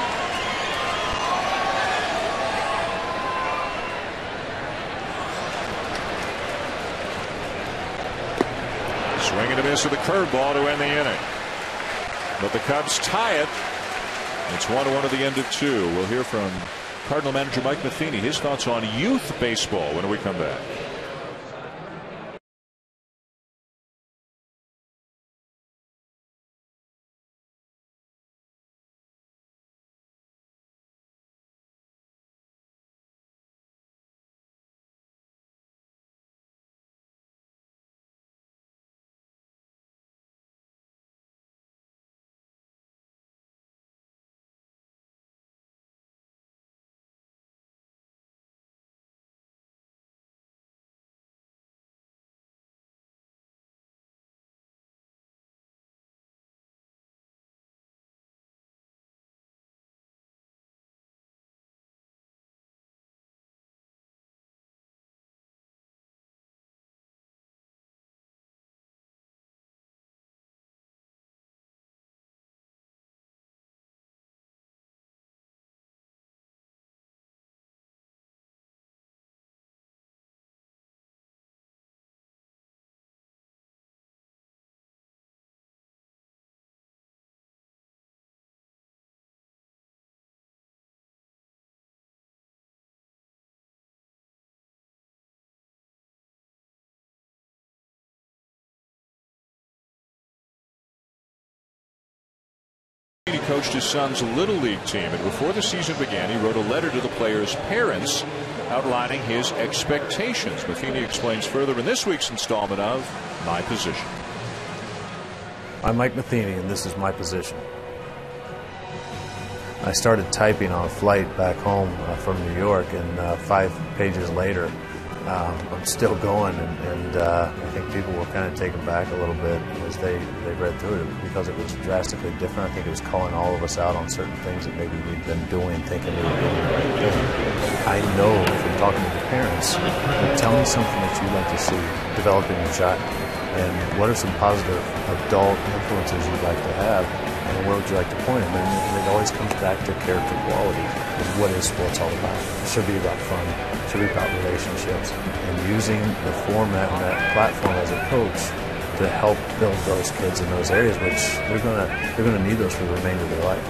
Swing and a miss with the curveball to end the inning. But the Cubs tie it. It's 1-1 at the end of 2. We'll hear from Cardinal manager Mike Matheny, his thoughts on youth baseball when we come back. He coached his son's Little League team, and before the season began, he wrote a letter to the players' parents outlining his expectations. Matheny explains further in this week's installment of My Position. I'm Mike Matheny, and this is My Position. I started typing on a flight back home from New York, and 5 pages later, I'm still going, and I think people were kind of taken back a little bit as they read through it because it was drastically different. I think it was calling all of us out on certain things that maybe we'd been doing, thinking we were doing the right thing. I know from talking to the parents, tell me something that you'd like to see developing your child, and what are some positive adult influences you'd like to have, and where would you like to point them? And it always comes back to character quality. What is sports all about? It should be about fun. It should be about relationships. And using the format and that platform as a coach to help build those kids in those areas, which they're gonna need those for the remainder of their life.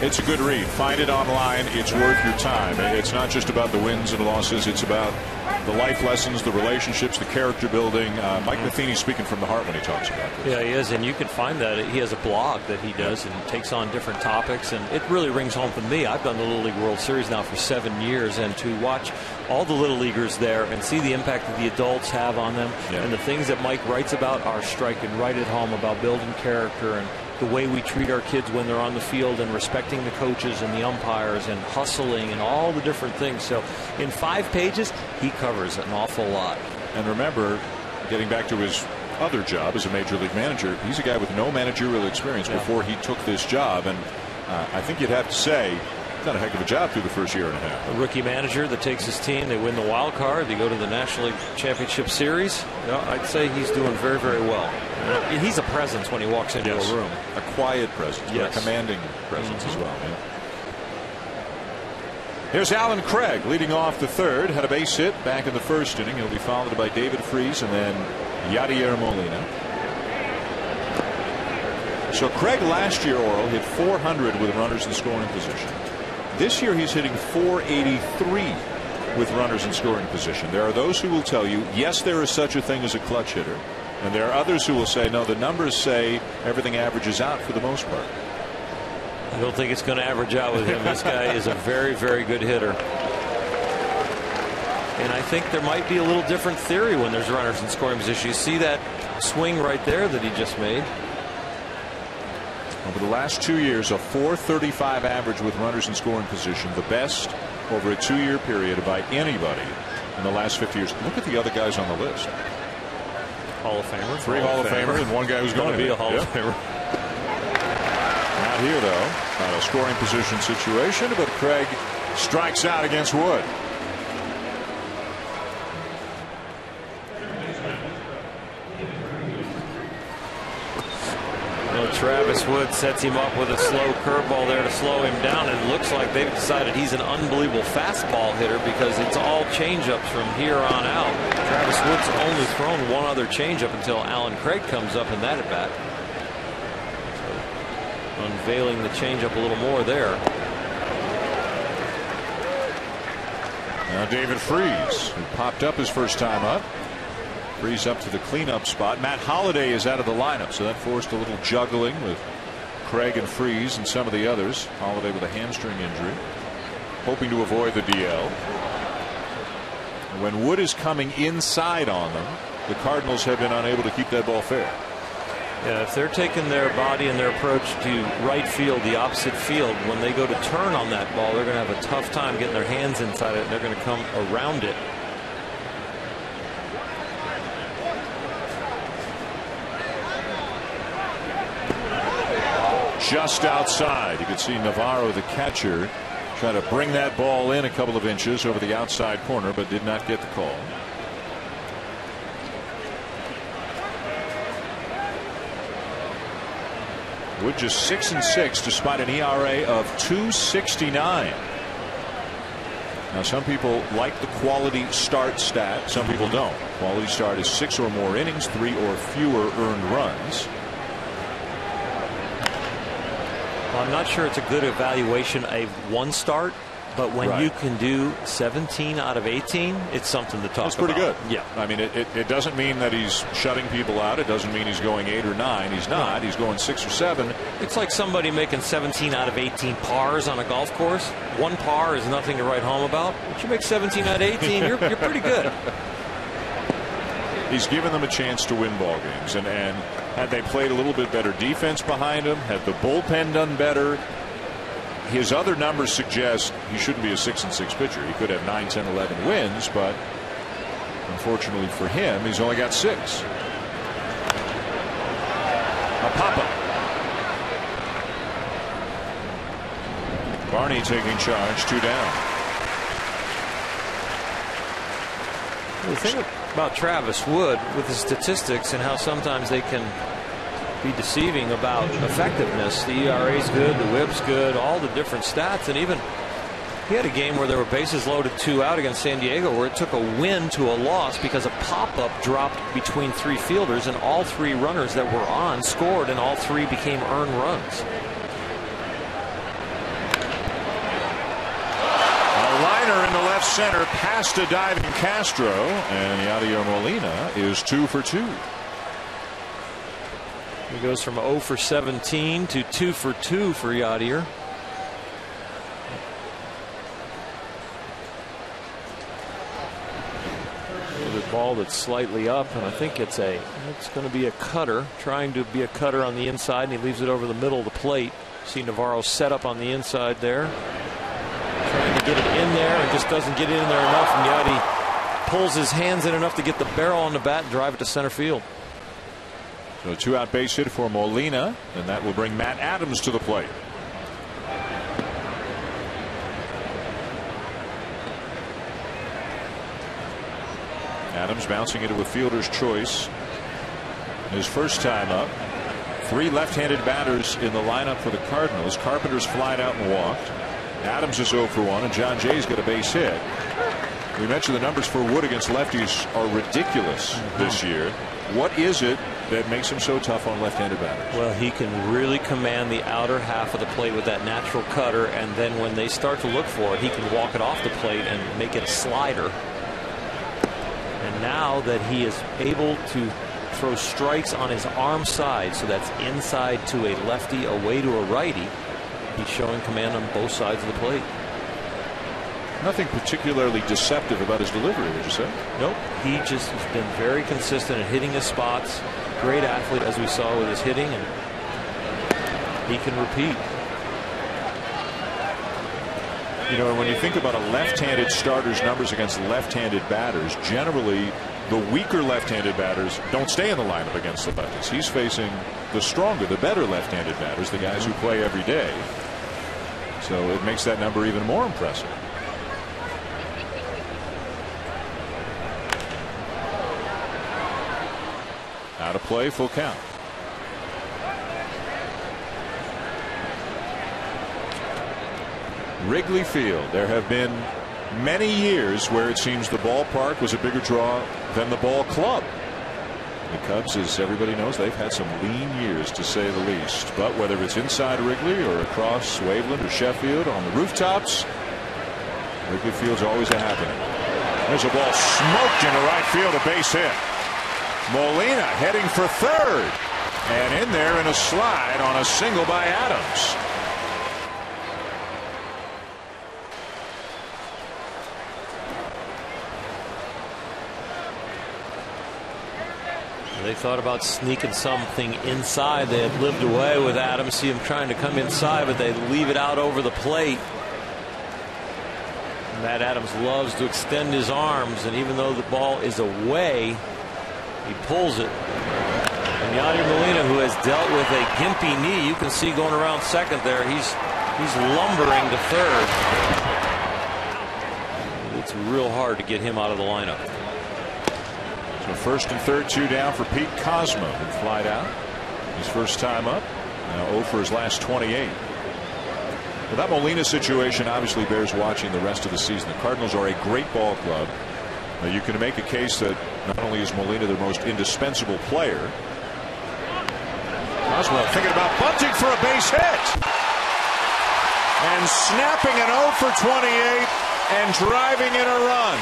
It's a good read. Find it online. It's worth your time. It's not just about the wins and losses. It's about the life lessons, the relationships, the character building. Mike Matheny speaking from the heart when he talks about this. Yeah, he is, and you can find that. He has a blog that he does and takes on different topics, and it really rings home for me. I've done the Little League World Series now for 7 years, and to watch all the Little Leaguers there and see the impact that the adults have on them, and the things that Mike writes about are striking right at home about building character and the way we treat our kids when they're on the field and respecting the coaches and the umpires and hustling and all the different things. So in 5 pages, he covers an awful lot. And remember, getting back to his other job as a major league manager, he's a guy with no managerial experience before he took this job. And I think you'd have to say, done a heck of a job through the first year and a half. A rookie manager that takes his team, they win the wild card, they go to the National League Championship Series. I'd say he's doing very, very well. He's a presence when he walks into a room. A quiet presence, but a commanding presence as well. Here's Alan Craig leading off the third. Had a base hit back in the first inning. He'll be followed by David Freese and then Yadier Molina. So Craig last year, Oral, hit 400 with runners in scoring position. This year he's hitting 483 with runners in scoring position. There are those who will tell you, yes, there is such a thing as a clutch hitter. And there are others who will say, no, the numbers say everything averages out for the most part. I don't think it's going to average out with him. This guy is a very, very good hitter. And I think there might be a little different theory when there's runners in scoring position. You see that swing right there that he just made. Over the last 2 years, a 435 average with runners in scoring position, the best over a 2-year period by anybody in the last 50 years. Look at the other guys on the list. Hall of Famer. 3 Hall of Famers and 1 guy who's going to be a Hall of Famer. Not here, though. Not a scoring position situation, but Craig strikes out against Wood. Travis Wood sets him up with a slow curveball there to slow him down, and it looks like they've decided he's an unbelievable fastball hitter because it's all changeups from here on out. Travis Wood's only thrown 1 other changeup until Alan Craig comes up in that at bat. So, unveiling the changeup a little more there. Now David Freese, who popped up his first time up. Freeze up to the cleanup spot. Matt Holliday is out of the lineup, so that forced a little juggling with Craig and Freeze and some of the others. Holliday with a hamstring injury, hoping to avoid the DL. When Wood is coming inside on them, the Cardinals have been unable to keep that ball fair. Yeah, if they're taking their body and their approach to right field, the opposite field, when they go to turn on that ball, they're going to have a tough time getting their hands inside it, and they're going to come around it. Just outside. You can see Navarro, the catcher, try to bring that ball in a couple of inches over the outside corner, but did not get the call. Wood just 6-6 despite an ERA of 2.69. Now some people like the quality start stat, some people don't. Quality start is 6 or more innings, 3 or fewer earned runs. I'm not sure it's a good evaluation of 1 start, But when Right. you can do 17 out of 18, it's something to talk about. That's pretty good. Yeah. I mean, it doesn't mean that he's shutting people out. It doesn't mean he's going 8 or 9. He's not. He's going 6 or 7. It's like somebody making 17 out of 18 pars on a golf course. One par is nothing to write home about. But you make 17 out of 18, you're pretty good. He's given them a chance to win ball games. And had they played a little bit better defense behind him, had the bullpen done better, his other numbers suggest he shouldn't be a 6-6 pitcher. He could have 9, 10, 11 wins, but unfortunately for him, he's only got 6. A pop-up. Barney taking charge, 2 down. The thing about Travis Wood with his statistics and how sometimes they can be deceiving about effectiveness. The ERA's good, the WHIP's good, all the different stats, and even he had a game where there were bases loaded 2 out against San Diego where it took a win to a loss because a pop-up dropped between 3 fielders and all 3 runners that were on scored and all 3 became earned runs. A liner in the left center past a diving Castro, and Yadier Molina is 2 for 2. He goes from 0 for 17 to 2 for 2 for Yadier. A ball that's slightly up, and I think it's going to be a cutter, trying to be a cutter on the inside, and he leaves it over the middle of the plate. See Navarro set up on the inside there, trying to get it in there, and just doesn't get in there enough, and Yadi pulls his hands in enough to get the barrel on the bat and drive it to center field. So a 2-out base hit for Molina, and that will bring Matt Adams to the plate. Adams bouncing into a fielder's choice. His first time up. 3 left-handed batters in the lineup for the Cardinals. Carpenter's flied out and walked. Adams is 0 for 1, and John Jay's got a base hit. We mentioned the numbers for Wood against lefties are ridiculous this year. What is it that makes him so tough on left-handed batters? Well, he can really command the outer half of the plate with that natural cutter, and then when they start to look for it, he can walk it off the plate and make it a slider. And now that he is able to throw strikes on his arm side, so that's inside to a lefty, away to a righty, he's showing command on both sides of the plate. Nothing particularly deceptive about his delivery, would you say? Nope. He just has been very consistent at hitting his spots. Great athlete, as we saw with his hitting, and he can repeat. You know, when you think about a left-handed starter's numbers against left-handed batters, generally the weaker left-handed batters don't stay in the lineup against the lefties. He's facing the stronger, the better left-handed batters, the guys who play every day. So it makes that number even more impressive. Out of play, full count. Wrigley Field. There have been many years where it seems the ballpark was a bigger draw than the ball club. The Cubs, as everybody knows, they've had some lean years, to say the least. But whether it's inside Wrigley or across Waveland or Sheffield, on the rooftops, Wrigley Field's always a happening. There's a ball smoked into right field, a base hit. Molina heading for third, and in there in a slide on a single by Adams. They thought about sneaking something inside. They had lived away with Adams. See him trying to come inside, but they leave it out over the plate. Matt Adams loves to extend his arms, and even though the ball is away, he pulls it. And Yadier Molina, who has dealt with a gimpy knee, you can see going around second there. He's lumbering to third. It's real hard to get him out of the lineup. So first and third, 2 down for Pete Cosmo, who flied out his first time up. Now 0 for his last 28. Well, that Molina situation obviously bears watching the rest of the season. The Cardinals are a great ball club. Now you can make a case that not only is Molina their most indispensable player. Cosmo thinking about bunting for a base hit. and snapping an 0 for 28 and driving in a run.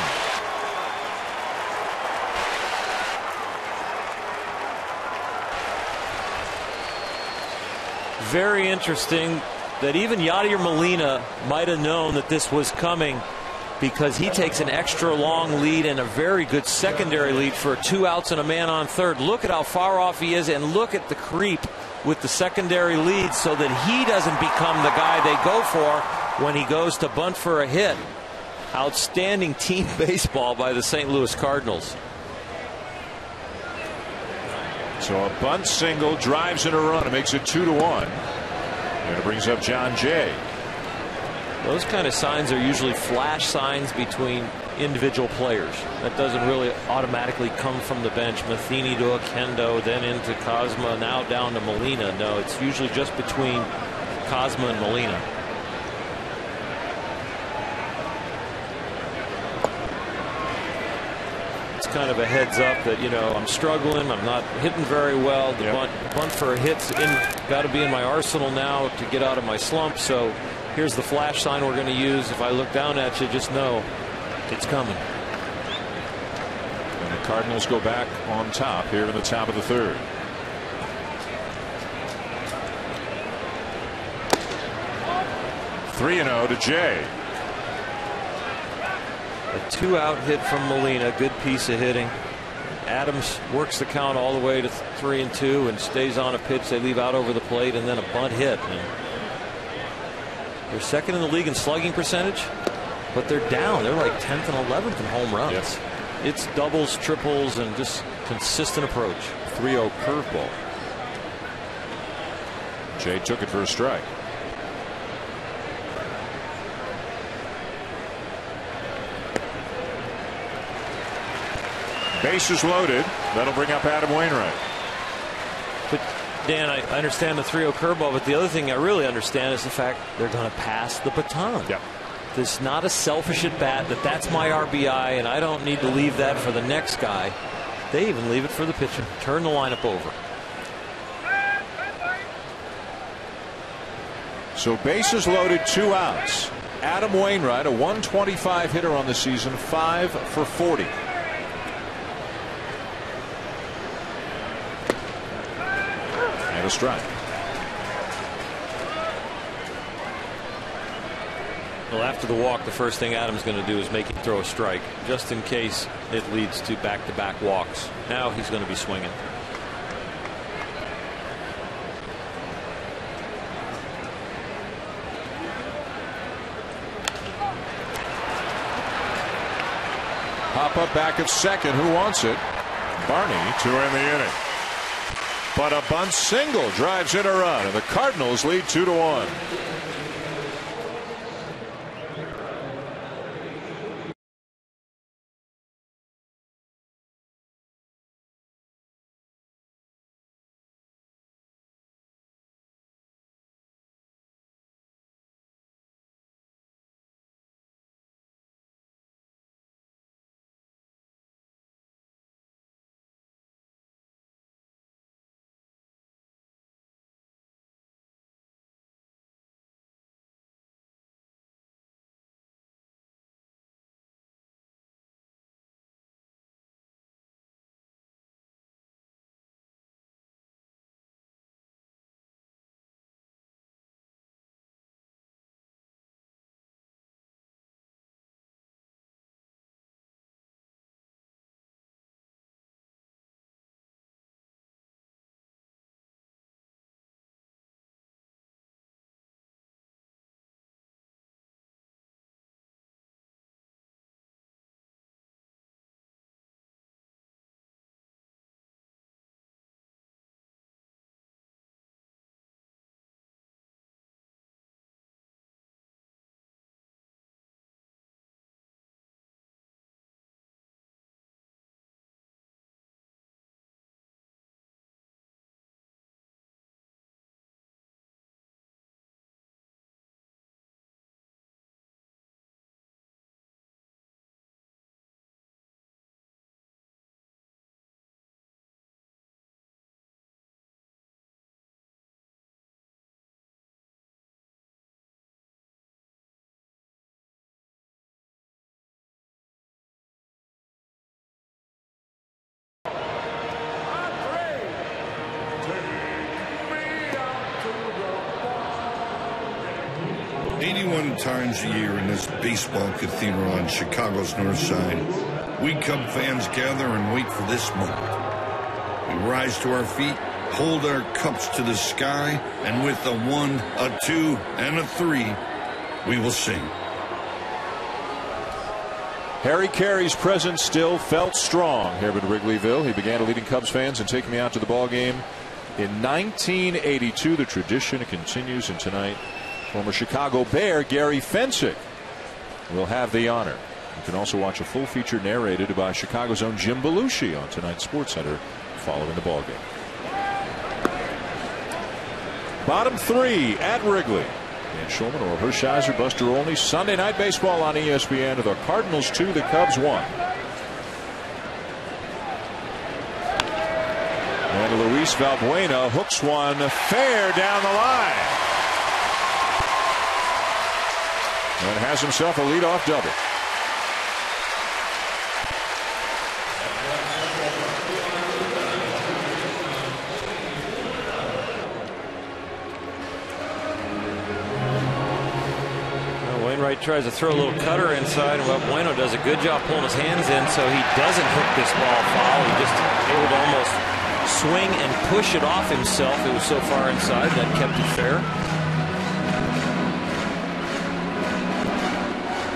Very interesting that even Yadier Molina might have known that this was coming, because he takes an extra long lead and a very good secondary lead for 2 outs and a man on third. Look at how far off he is, and look at the creep with the secondary lead so that he doesn't become the guy they go for when he goes to bunt for a hit. Outstanding team baseball by the St. Louis Cardinals. So a bunt single drives in a run. It makes it 2-1. And it brings up John Jay. Those kind of signs are usually flash signs between individual players. That doesn't really automatically come from the bench. Matheny to Oquendo, then into Cosma, now down to Molina. No, it's usually just between Cosma and Molina. It's kind of a heads up that, you know, I'm struggling, I'm not hitting very well. The bunt for a hit's got to be in my arsenal now to get out of my slump. So here's the flash sign we're going to use. If I look down at you, just know it's coming. And the Cardinals go back on top here in the top of the third. Three and 0 to Jay. A 2-out hit from Molina, good piece of hitting. Adams works the count all the way to 3-2 and stays on a pitch they leave out over the plate, and then a bunt hit. And they're second in the league in slugging percentage, but they're down. They're like 10th and 11th in home runs. Yes. It's doubles, triples, and just consistent approach. 3-0 curveball. Jay took it for a strike. Bases loaded. That'll bring up Adam Wainwright. But Dan, I understand the 3-0 curveball, but the other thing I really understand is the fact they're going to pass the baton. Yep. This is not a selfish at bat that's my RBI and I don't need to leave that for the next guy. They even leave it for the pitcher. Turn the lineup over. So bases loaded, 2 outs. Adam Wainwright, a 125 hitter on the season, 5 for 40. A strike. Well, after the walk, the first thing Adam's going to do is make him throw a strike, just in case it leads to back-to-back walks. Now he's going to be swinging. Pop up back at second. Who wants it? Barney to end the inning. But a bunt single drives in a run, and the Cardinals lead 2-1. 81 times a year in this baseball cathedral on Chicago's North Side, we Cub fans gather and wait for this moment. We rise to our feet, hold our cups to the sky, and with a 1, a 2, and a 3, we will sing. Harry Carey's presence still felt strong here at Wrigleyville. He began leading Cubs fans and taking me out to the ball game in 1982. The tradition continues, and tonight, former Chicago Bear Gary Fensick will have the honor. You can also watch a full feature narrated by Chicago's own Jim Belushi on tonight's SportsCenter following the ball game. Bottom 3 at Wrigley. Dan Shulman, Orel Hershiser, Buster Olney. Sunday Night Baseball on ESPN. The Cardinals 2, the Cubs 1. And Luis Valbuena hooks one fair down the line. And has himself a leadoff double. Wainwright tries to throw a little cutter inside, and Valbuena does a good job pulling his hands in so he doesn't hook this ball foul. He just able to almost swing and push it off himself. It was so far inside that kept it fair.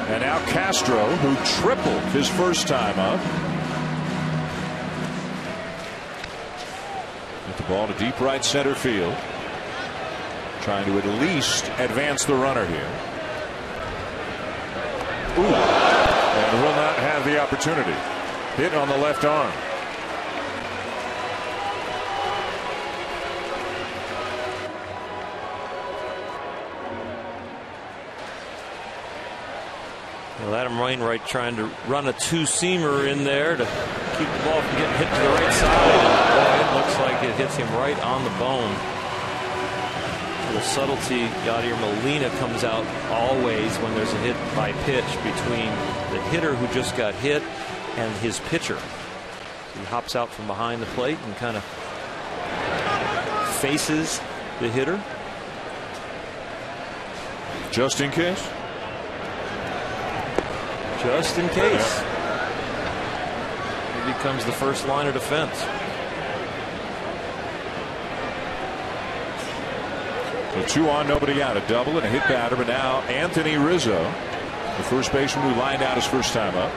And now Castro, who tripled his first time up. Get the ball to deep right center field. Trying to at least advance the runner here. Ooh. And will not have the opportunity. Hit on the left arm. Well, Adam Wainwright trying to run a two-seamer in there to keep the ball from getting hit to the right side. And boy, it looks like it hits him right on the bone. The subtlety, Yadier Molina comes out always when there's a hit by pitch between the hitter who just got hit and his pitcher. So he hops out from behind the plate and kind of faces the hitter. Just in case. Just in case. He becomes the first line of defense. So 2 on, nobody out. A double and a hit batter. But now Anthony Rizzo, the first baseman who lined out his first time up.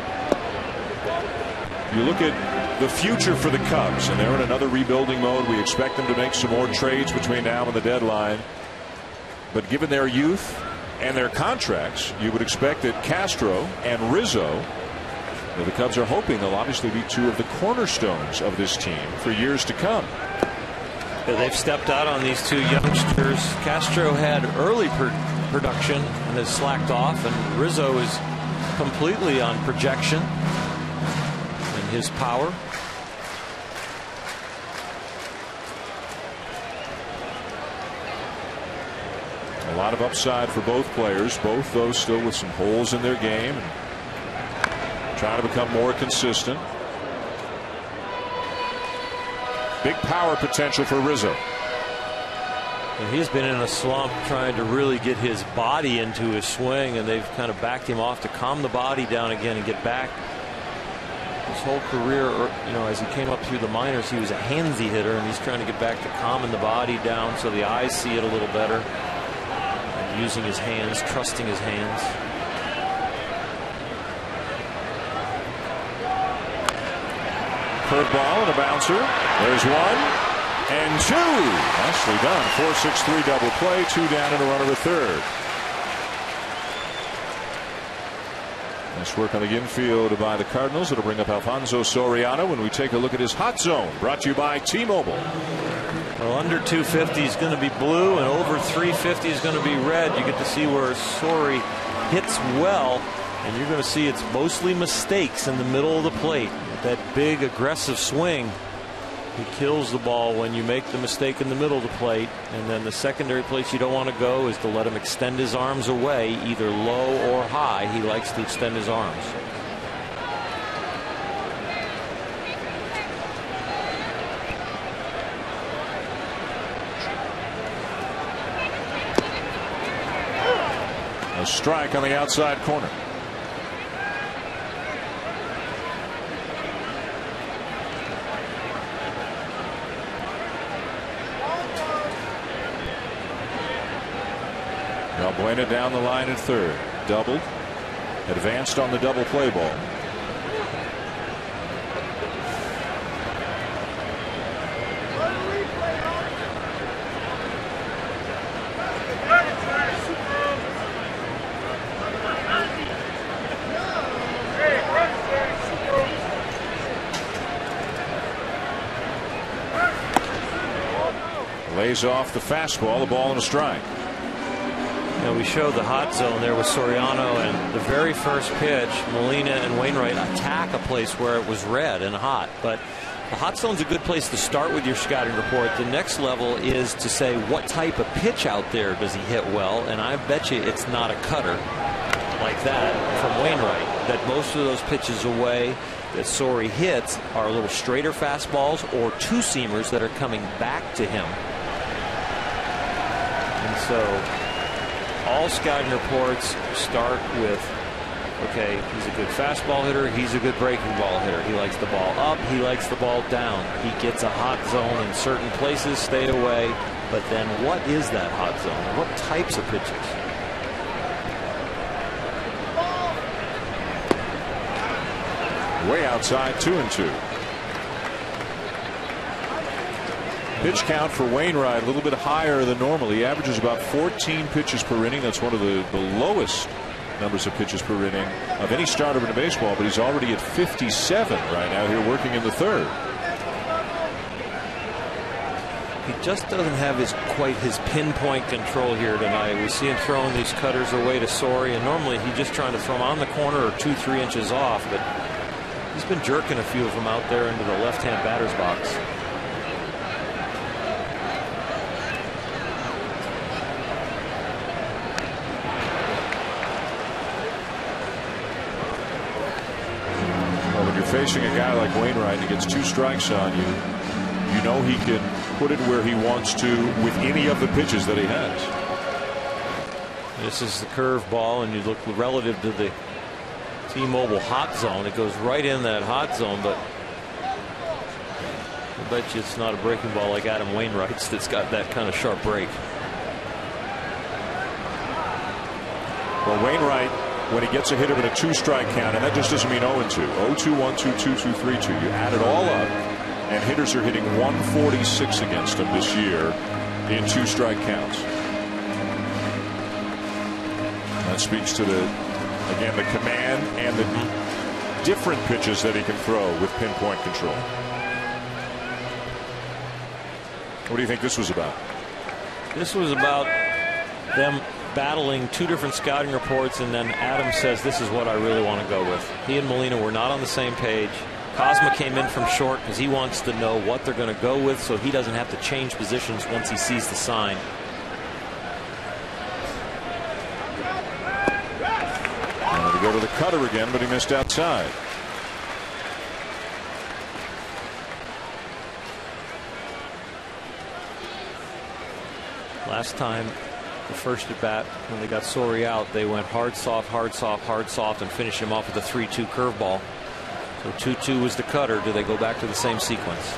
You look at the future for the Cubs, and they're in another rebuilding mode. We expect them to make some more trades between now and the deadline. But given their youth and their contracts, you would expect that Castro and Rizzo, well, the Cubs are hoping they'll obviously be 2 of the cornerstones of this team for years to come. They've stepped out on these 2 youngsters. Castro had early production and has slacked off, and Rizzo is completely on projection and his power. A lot of upside for both players, both those still with some holes in their game and trying to become more consistent. Big power potential for Rizzo. And he's been in a slump trying to really get his body into his swing, and they've kind of backed him off to calm the body down again and get back. His whole career, you know, as he came up through the minors, he was a handsy hitter, and he's trying to get back to calming the body down so the eyes see it a little better. And using his hands, trusting his hands. Curveball and a bouncer. There's 1 and 2. Nicely done. 4-6-3 double play. 2 down and a runner at third. Nice work on the infield by the Cardinals. It'll bring up Alfonso Soriano when we take a look at his hot zone. Brought to you by T-Mobile. Well, under 250 is going to be blue, and over 350 is going to be red. You get to see where Sori hits well, and you're going to see it's mostly mistakes in the middle of the plate. That big aggressive swing, he kills the ball when you make the mistake in the middle of the plate. And then the secondary place you don't want to go is to let him extend his arms away, either low or high. He likes to extend his arms. A strike on the outside corner. Valbuena down the line at third. Doubled. Advanced on the double play ball. Lays off the fastball, the ball and a strike. Now we showed the hot zone there with Soriano, and the very first pitch, Molina and Wainwright attack a place where it was red and hot. But the hot zone's a good place to start with your scouting report. The next level is to say what type of pitch out there does he hit well, and I bet you it's not a cutter like that from Wainwright. That most of those pitches away that Sori hits are a little straighter fastballs or two-seamers that are coming back to him. And so all scouting reports start with, okay, he's a good fastball hitter, he's a good breaking ball hitter. He likes the ball up, he likes the ball down. He gets a hot zone in certain places, stay away. But then what is that hot zone? What types of pitches? Way outside, 2-2. Pitch count for Wainwright a little bit higher than normal. He averages about 14 pitches per inning. That's one of the lowest numbers of pitches per inning of any starter in baseball, but he's already at 57 right now here working in the third. He just doesn't have quite his pinpoint control here tonight. We see him throwing these cutters away to Sori, and normally he's just trying to throw them on the corner or 2-3 inches off, but he's been jerking a few of them out there into the left-hand batter's box. Facing a guy like Wainwright, he gets 2 strikes on you. You know he can put it where he wants to with any of the pitches that he has. This is the curve ball, and you look relative to the T-Mobile hot zone. It goes right in that hot zone, but I bet you it's not a breaking ball like Adam Wainwright's that's got that kind of sharp break. Well, Wainwright, when he gets a hitter with a 2-strike count, and that just doesn't mean 0-2. 0-2, 1-2, 2-2, 3-2. You add it all up, and hitters are hitting 146 against him this year in 2-strike counts. That speaks to again, the command and the different pitches that he can throw with pinpoint control. What do you think this was about? This was about them battling 2 different scouting reports, and then Adam says, this is what I really want to go with. He and Molina were not on the same page. Cosma came in from short because he wants to know what they're going to go with so he doesn't have to change positions once he sees the sign. Wanted to go to the cutter again, but he missed outside. Last time, the first at bat, when they got Sori out, they went hard, soft, hard, soft, hard, soft, and finished him off with a 3-2 curveball. So 2-2 was the cutter. Do they go back to the same sequence?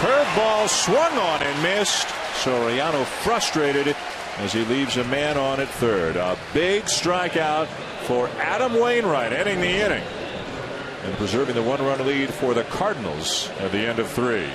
Curveball swung on and missed. Soriano frustrated as he leaves a man on at third. A big strikeout for Adam Wainwright, ending the inning and preserving the 1-run lead for the Cardinals at the end of 3.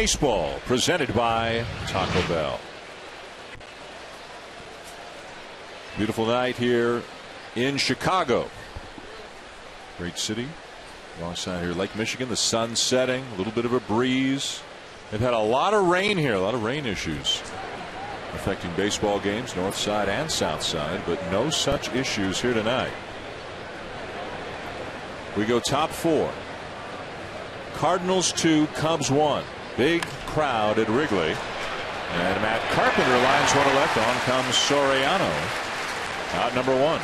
Baseball presented by Taco Bell. Beautiful night here in Chicago. Great city. Alongside here, Lake Michigan, the sun setting, a little bit of a breeze. They've had a lot of rain here, a lot of rain issues affecting baseball games, north side and south side, but no such issues here tonight. We go top four. Cardinals 2, Cubs 1. Big crowd at Wrigley. And Matt Carpenter lines one to left. On comes Soriano. Out number 1.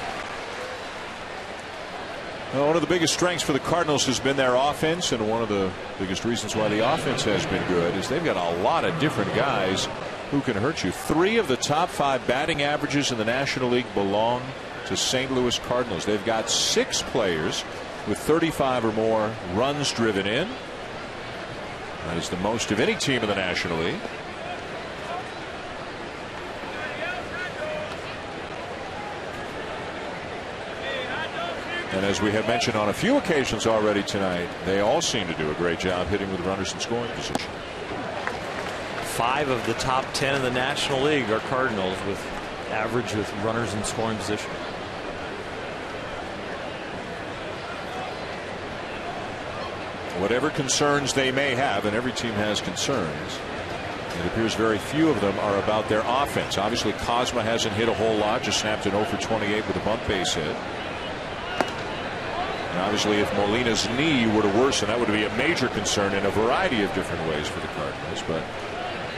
Well, one of the biggest strengths for the Cardinals has been their offense, and one of the biggest reasons why the offense has been good is they've got a lot of different guys who can hurt you. 3 of the top 5 batting averages in the National League belong to St. Louis Cardinals. They've got 6 players with 35 or more runs driven in. That is the most of any team in the National League. And as we have mentioned on a few occasions already tonight, they all seem to do a great job hitting with runners in scoring position. 5 of the top 10 in the National League are Cardinals with average with runners in scoring position. Whatever concerns they may have, and every team has concerns, it appears very few of them are about their offense. Obviously, Cosma hasn't hit a whole lot, just snapped an 0 for 28 with a bunt base hit. And obviously, if Molina's knee were to worsen, that would be a major concern in a variety of different ways for the Cardinals. But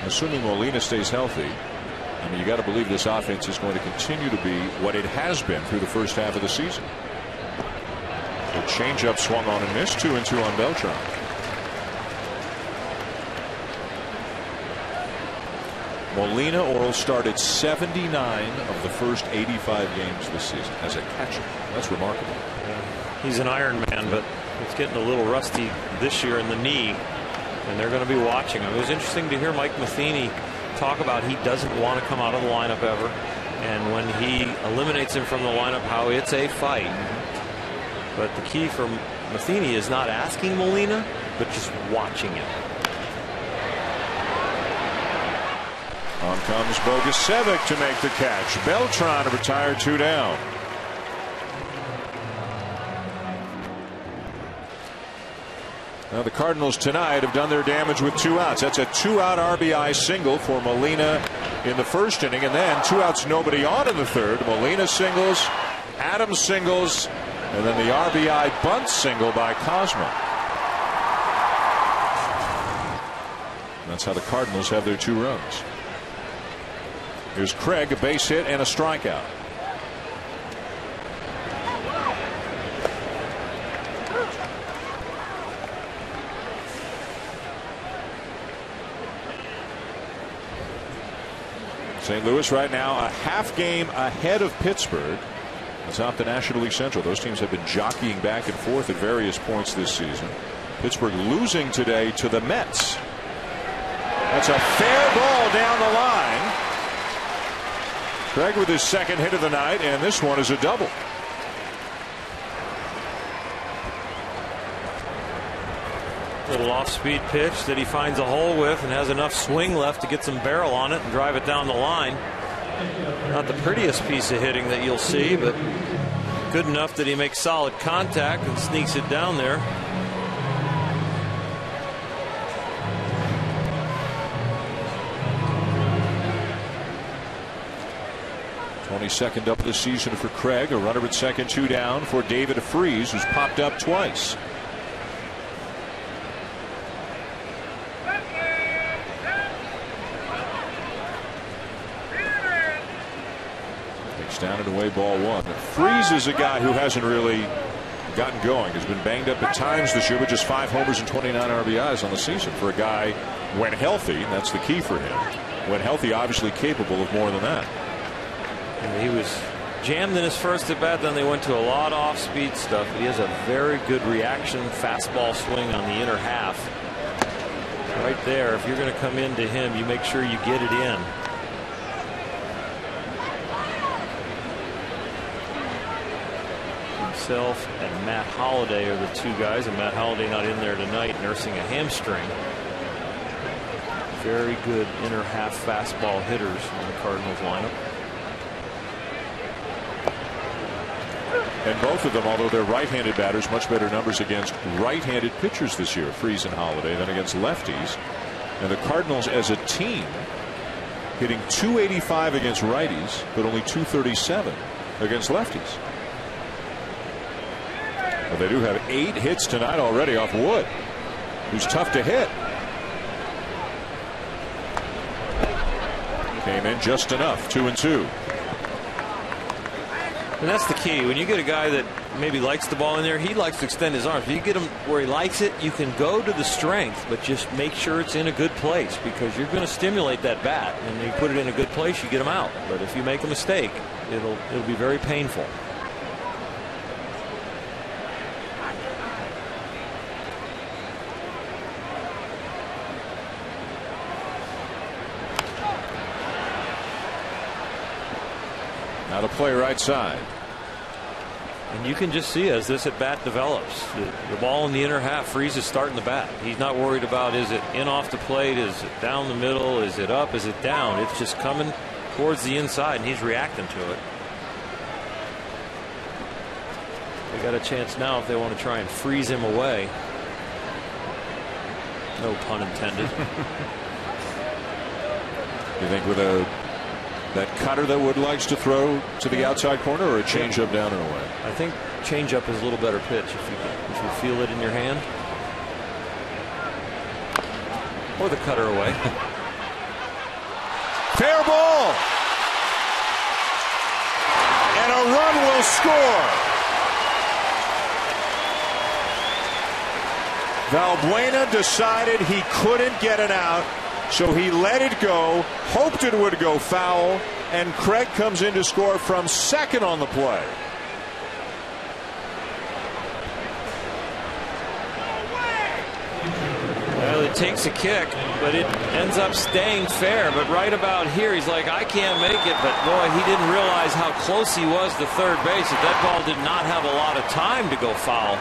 assuming Molina stays healthy, I mean, you got to believe this offense is going to continue to be what it has been through the first half of the season. The changeup swung on and missed. 2-2 on Beltran. Molina Oral started 79 of the first 85 games this season as a catcher. That's remarkable. Yeah. He's an Iron Man, but it's getting a little rusty this year in the knee, and they're going to be watching him. It was interesting to hear Mike Matheny talk about he doesn't want to come out of the lineup ever, and when he eliminates him from the lineup, how it's a fight. But the key for Matheny is not asking Molina, but just watching him. On comes Bogusevic to make the catch. Beltran to retire 2 down. Now the Cardinals tonight have done their damage with 2 outs. That's a 2-out RBI single for Molina in the first inning, and then 2 outs, nobody on in the third. Molina singles, Adams singles, and then the RBI bunt single by Cosma. That's how the Cardinals have their 2 runs. Here's Craig, a base hit and a strikeout. St. Louis right now a half game ahead of Pittsburgh atop the National League Central. Those teams have been jockeying back and forth at various points this season. Pittsburgh losing today to the Mets. That's a fair ball down the line. Craig with his second hit of the night, and this one is a double. Little off-speed pitch that he finds a hole with and has enough swing left to get some barrel on it and drive it down the line. Not the prettiest piece of hitting that you'll see, but good enough that he makes solid contact and sneaks it down there. Second up of the season for Craig. A runner at second, 2 down for David Freese, who's popped up twice. Takes down and away, ball 1. Freese is a guy who hasn't really gotten going. Has been banged up at times this year, but just 5 homers and 29 RBIs on the season for a guy when healthy. That's the key for him. When healthy, obviously capable of more than that. He was jammed in his first at bat, then they went to a lot of off-speed stuff. He has a very good reaction fastball swing on the inner half. Right there, if you're going to come into him, you make sure you get it in. Himself and Matt Holliday are the 2 guys, and Matt Holliday not in there tonight, nursing a hamstring. very good inner half fastball hitters in the Cardinals lineup. And both of them, although they're right-handed batters, much better numbers against right-handed pitchers this year, Freese and Holiday, than against lefties. And the Cardinals as a team hitting .285 against righties, but only .237 against lefties. But they do have 8 hits tonight already off Wood, who's tough to hit. Came in just enough, 2-2. And that's the key. When you get a guy that maybe likes the ball in there, he likes to extend his arms. If you get him where he likes it, you can go to the strength, but just make sure it's in a good place, because you're going to stimulate that bat. And when you put it in a good place, you get him out. But if you make a mistake, it'll be very painful. Now to play right side. And you can just see as this at bat develops, the ball in the inner half, Freese is starting the bat. He's not worried about, is it in off the plate, is it down the middle, is it up, is it down. It's just coming towards the inside, and he's reacting to it. They got a chance now if they want to try and freeze him away. No pun intended. You think with that cutter that Wood likes to throw to the outside corner, or a changeup down and away? I think changeup is a little better pitch if you feel it in your hand. Or the cutter away. Fair ball. And a run will score. Valbuena decided he couldn't get it out, so he let it go, hoped it would go foul, and Craig comes in to score from second on the play. Well, it takes a kick, but it ends up staying fair. But right about here, he's like, I can't make it. But boy, he didn't realize how close he was to third base. That ball did not have a lot of time to go foul.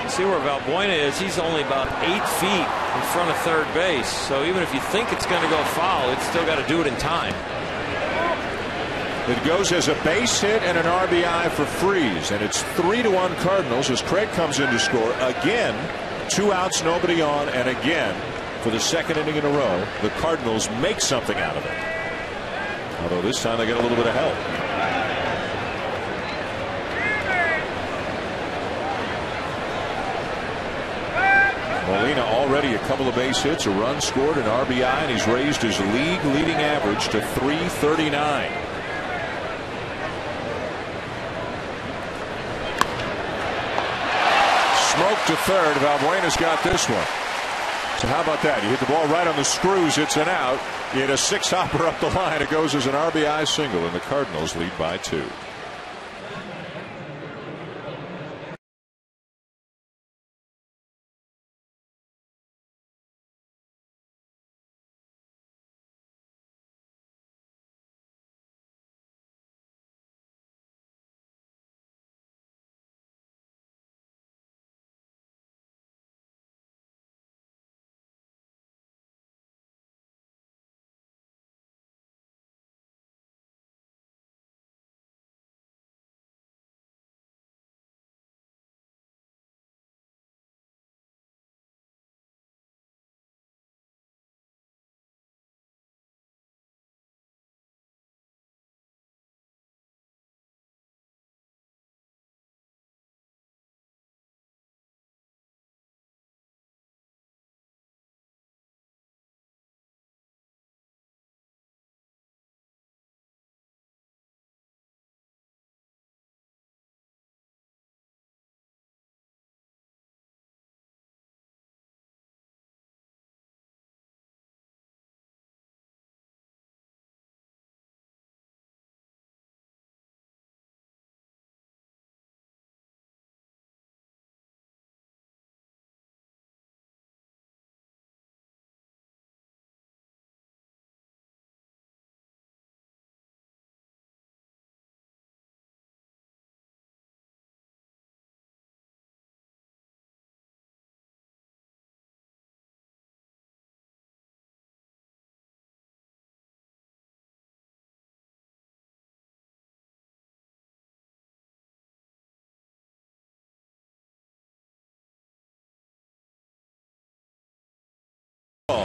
See where Valbuena is? He's only about 8 feet in front of third base. So even if you think it's going to go foul, it's still got to do it in time. It goes as a base hit and an RBI for Freese, and it's 3-1 Cardinals as Craig comes in to score again. 2 outs, nobody on, and again for the second inning in a row, the Cardinals make something out of it. Although this time they get a little bit of help. Molina already a couple of base hits, a run scored, an RBI, and he's raised his league leading average to .339. Smoke to third. Valbuena's got this one. So how about that? You hit the ball right on the screws, it's an out. You hit a 6-hopper up the line. It goes as an RBI single, and the Cardinals lead by 2.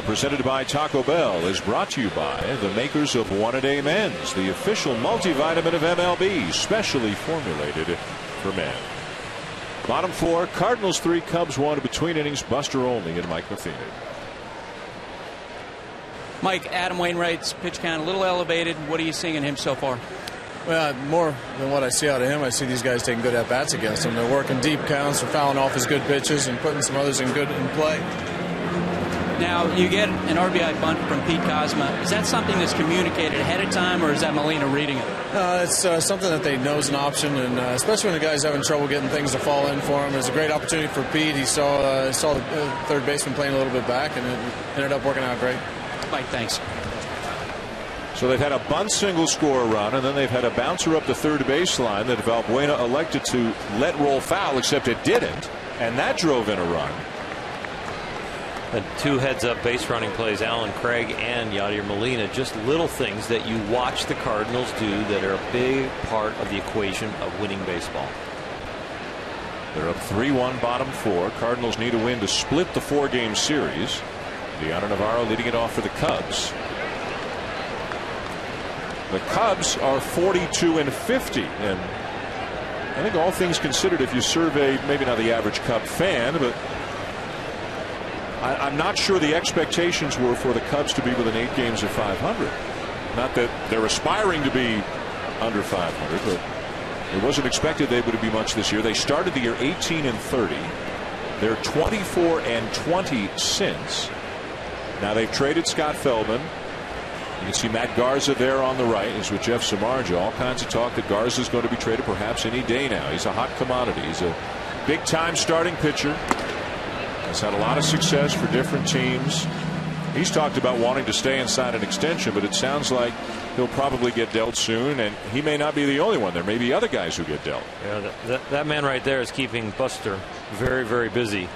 Presented by Taco Bell is brought to you by the makers of One-A-Day Men's, the official multivitamin of MLB, specially formulated for men. Bottom 4, Cardinals 3, Cubs 1, between innings, Buster Olney and Mike Matheny. Mike, Adam Wainwright's pitch count a little elevated. What are you seeing in him so far? Well, more than what I see out of him, I see these guys taking good at-bats against him. They're working deep counts, they're fouling off his good pitches and putting some others in play. Now, you get an RBI bunt from Pete Kozma. Is that something that's communicated ahead of time, or is that Molina reading it? It's something that they know is an option, and especially when the guy's having trouble getting things to fall in for him. It's a great opportunity for Pete. He saw the third baseman playing a little bit back, and it ended up working out great. Mike, thanks. So they've had a bunt single score run, and then they've had a bouncer up the third baseline that Valbuena elected to let roll foul, except it didn't, and that drove in a run. And 2 heads-up base running plays, Alan Craig and Yadier Molina, just little things that you watch the Cardinals do that are a big part of the equation of winning baseball. They're up 3-1, bottom 4. Cardinals need a win to split the 4-game series. Deanna Navarro leading it off for the Cubs. The Cubs are 42-50, and I think all things considered, if you survey maybe not the average Cub fan, but I'm not sure the expectations were for the Cubs to be within 8 games of 500. Not that they're aspiring to be under 500, but it wasn't expected they would be much this year. They started the year 18-30. They're 24-20 since. Now they've traded Scott Feldman. You can see Matt Garza there on the right. He's with Jeff Samardzija. All kinds of talk that Garza is going to be traded perhaps any day now. He's a hot commodity. He's a big-time starting pitcher. Has had a lot of success for different teams. He's talked about wanting to stay inside an extension, but it sounds like he'll probably get dealt soon, and he may not be the only one. There may be other guys who get dealt. Yeah, that man right there is keeping Buster very, very busy.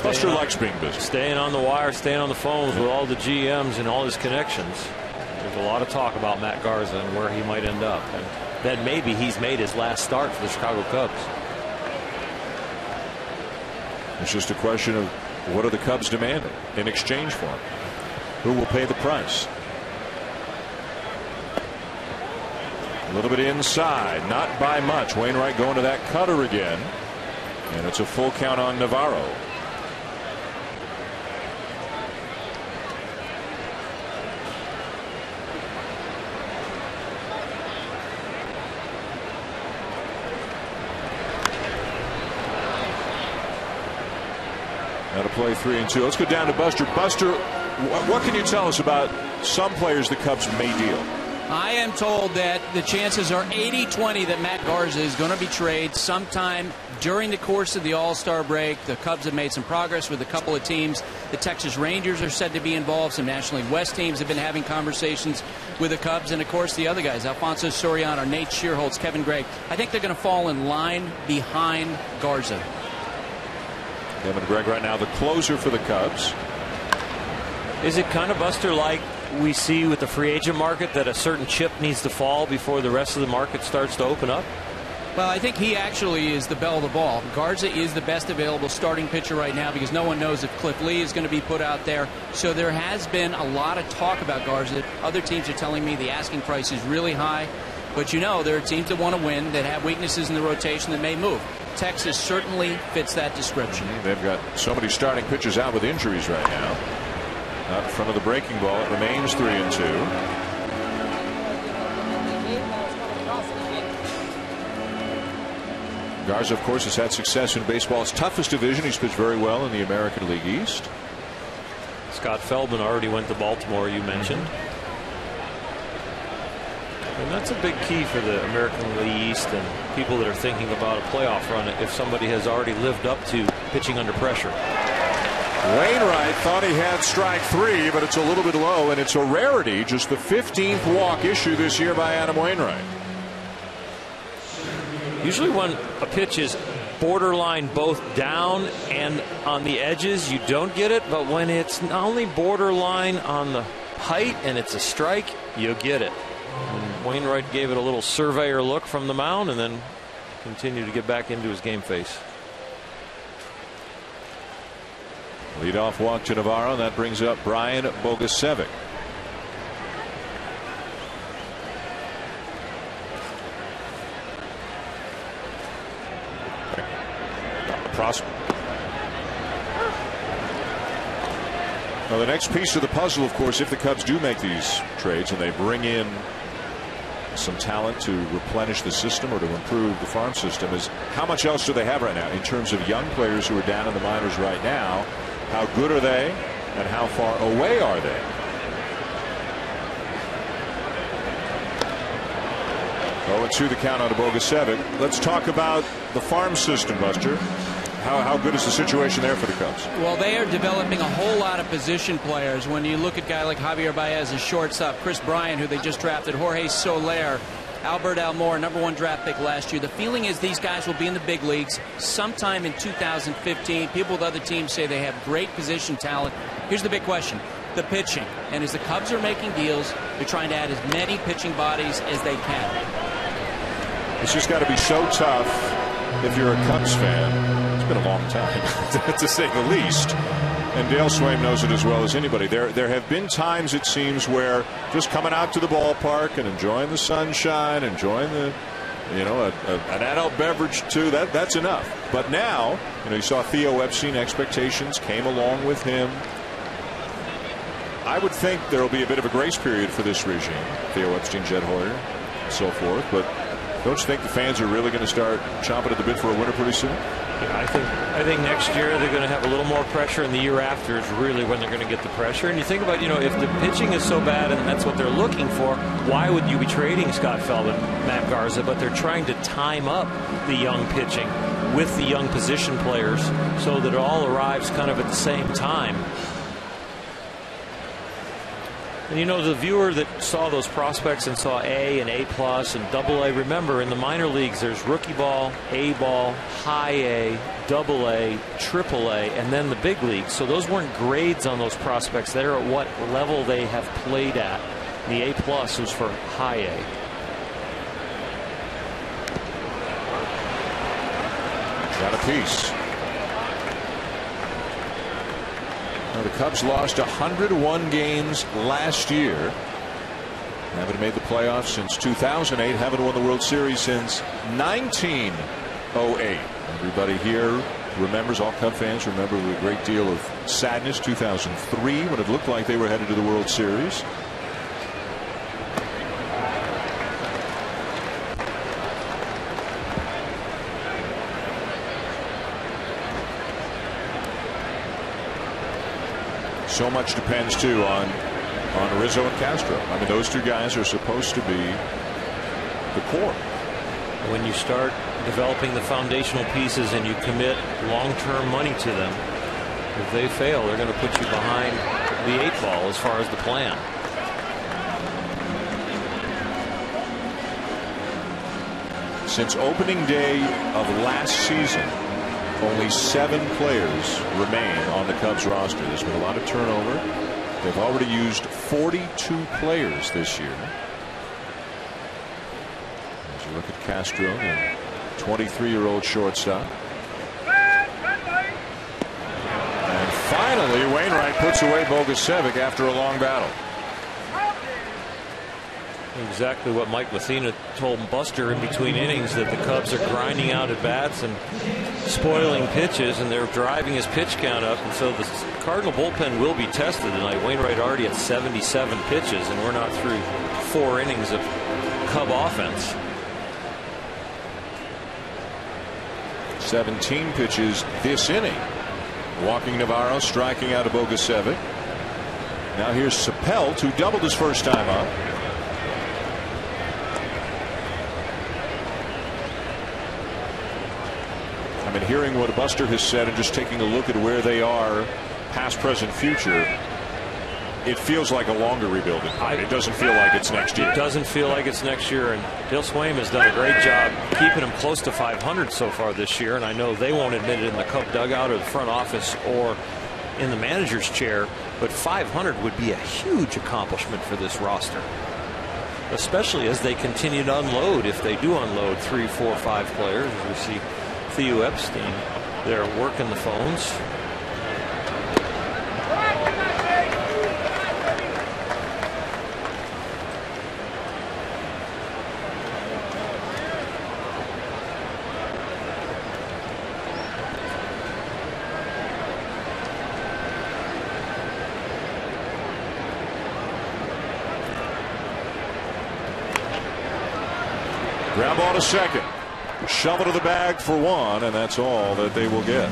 Buster likes being busy. Staying on the wire, staying on the phones with all the GMs and all his connections. There's a lot of talk about Matt Garza and where he might end up, and that maybe he's made his last start for the Chicago Cubs. It's just a question of what are the Cubs demanding in exchange for him? Who will pay the price? A little bit inside, not by much. Wainwright going to that cutter again, and it's a full count on Navarro. Now to play 3-2. Let's go down to Buster. Buster, what can you tell us about some players the Cubs may deal? I am told that the chances are 80-20 that Matt Garza is going to be traded sometime during the course of the All-Star break. The Cubs have made some progress with a couple of teams. The Texas Rangers are said to be involved. Some National League West teams have been having conversations with the Cubs. And, of course, the other guys, Alfonso Soriano, Nate Shearholtz, Kevin Gregg. I think they're going to fall in line behind Garza. Kevin Gregg right now the closer for the Cubs. Is it kind of, Buster, like we see with the free agent market, that a certain chip needs to fall before the rest of the market starts to open up? Well, I think he actually is the belle of the ball. Garza is the best available starting pitcher right now because no one knows if Cliff Lee is going to be put out there. So there has been a lot of talk about Garza. Other teams are telling me the asking price is really high. But you know, there are teams that want to win, that have weaknesses in the rotation that may move. Texas certainly fits that description. They've got so many starting pitchers out with injuries right now. Out in front of the breaking ball, it remains 3-2. Garza, of course, has had success in baseball's toughest division. He's pitched very well in the American League East. Scott Feldman already went to Baltimore, you mentioned. And that's a big key for the American League East and people that are thinking about a playoff run, if somebody has already lived up to pitching under pressure. Wainwright thought he had strike 3, but it's a little bit low, and it's a rarity. Just the 15th walk issue this year by Adam Wainwright. Usually when a pitch is borderline both down and on the edges, you don't get it. But when it's not only borderline on the height and it's a strike, you get it. And Wainwright gave it a little surveyor look from the mound and then continued to get back into his game face. Leadoff walk to Navarro, and that brings up Brian Bogusevic. Now the next piece of the puzzle, of course, if the Cubs do make these trades and they bring in some talent to replenish the system or to improve the farm system, is how much else do they have right now in terms of young players who are down in the minors right now? How good are they and how far away are they? Oh, and 2 the count on to Bogusevic. Let's talk about the farm system, Buster. How good is the situation there for the Cubs? Well, they are developing a whole lot of position players. When you look at a guy like Javier Baez as shortstop, Chris Bryant, who they just drafted, Jorge Soler, Albert Almora, #1 draft pick last year. The feeling is these guys will be in the big leagues sometime in 2015. People with other teams say they have great position talent. Here's the big question: the pitching. And as the Cubs are making deals, they're trying to add as many pitching bodies as they can. It's just got to be so tough if you're a Cubs fan. Been a long time to say the least, and Dale Swaim knows it as well as anybody. There have been times, it seems, where just coming out to the ballpark and enjoying the sunshine, enjoying the an adult beverage too, that's enough. But now, you saw Theo Epstein, expectations came along with him. I would think there will be a bit of a grace period for this regime, Theo Epstein, Jed Hoyer, and so forth, but don't you think the fans are really going to start chomping at the bit for a winner pretty soon? I think next year they're going to have a little more pressure, and the year after is really when they're going to get the pressure. And you think about, if the pitching is so bad and that's what they're looking for, why would you be trading Scott Feldman, Matt Garza? But they're trying to time up the young pitching with the young position players so that it all arrives kind of at the same time. And the viewer that saw those prospects and saw A and A+ and AA, remember in the minor leagues there's rookie ball, A ball, high A, AA, AAA, and then the big leagues. So those weren't grades on those prospects. They're at what level they have played at. The A+ was for high A. Got a piece. Now, the Cubs lost 101 games last year. Haven't made the playoffs since 2008. Haven't won the World Series since 1908. Everybody here remembers, all Cub fans remember with a great deal of sadness 2003 when it looked like they were headed to the World Series. So much depends too on Rizzo and Castro. I mean, those two guys are supposed to be the core. When you start developing the foundational pieces and you commit long-term money to them, if they fail, they're going to put you behind the 8 ball as far as the plan. Since opening day of last season, only 7 players remain on the Cubs roster. There's been a lot of turnover. They've already used 42 players this year. As you look at Castro, the 23-year-old shortstop. And finally, Wainwright puts away Bogusevic after a long battle. Exactly what Mike Mathena told Buster in between innings, that the Cubs are grinding out at bats and spoiling pitches, and they're driving his pitch count up, and so the Cardinal bullpen will be tested tonight. Wainwright already at 77 pitches, and we're not through 4 innings of Cub offense. 17 pitches this inning. Walking Navarro, striking out of Bogusevic. Now here's Sapelt, who doubled his first time up. I mean, hearing what Buster has said and just taking a look at where they are, past, present, future, it feels like a longer rebuilding. It doesn't feel like it's next year. It doesn't feel like it's next year, and Dale Swaim has done a great job keeping them close to 500 so far this year, and I know they won't admit it in the Cub dugout or the front office or in the manager's chair, but 500 would be a huge accomplishment for this roster, especially as they continue to unload. If they do unload 3, 4, 5 players, as we see Theo Epstein, they're working the phones. Ground ball to second. Shove it to the bag for one, and that's all that they will get.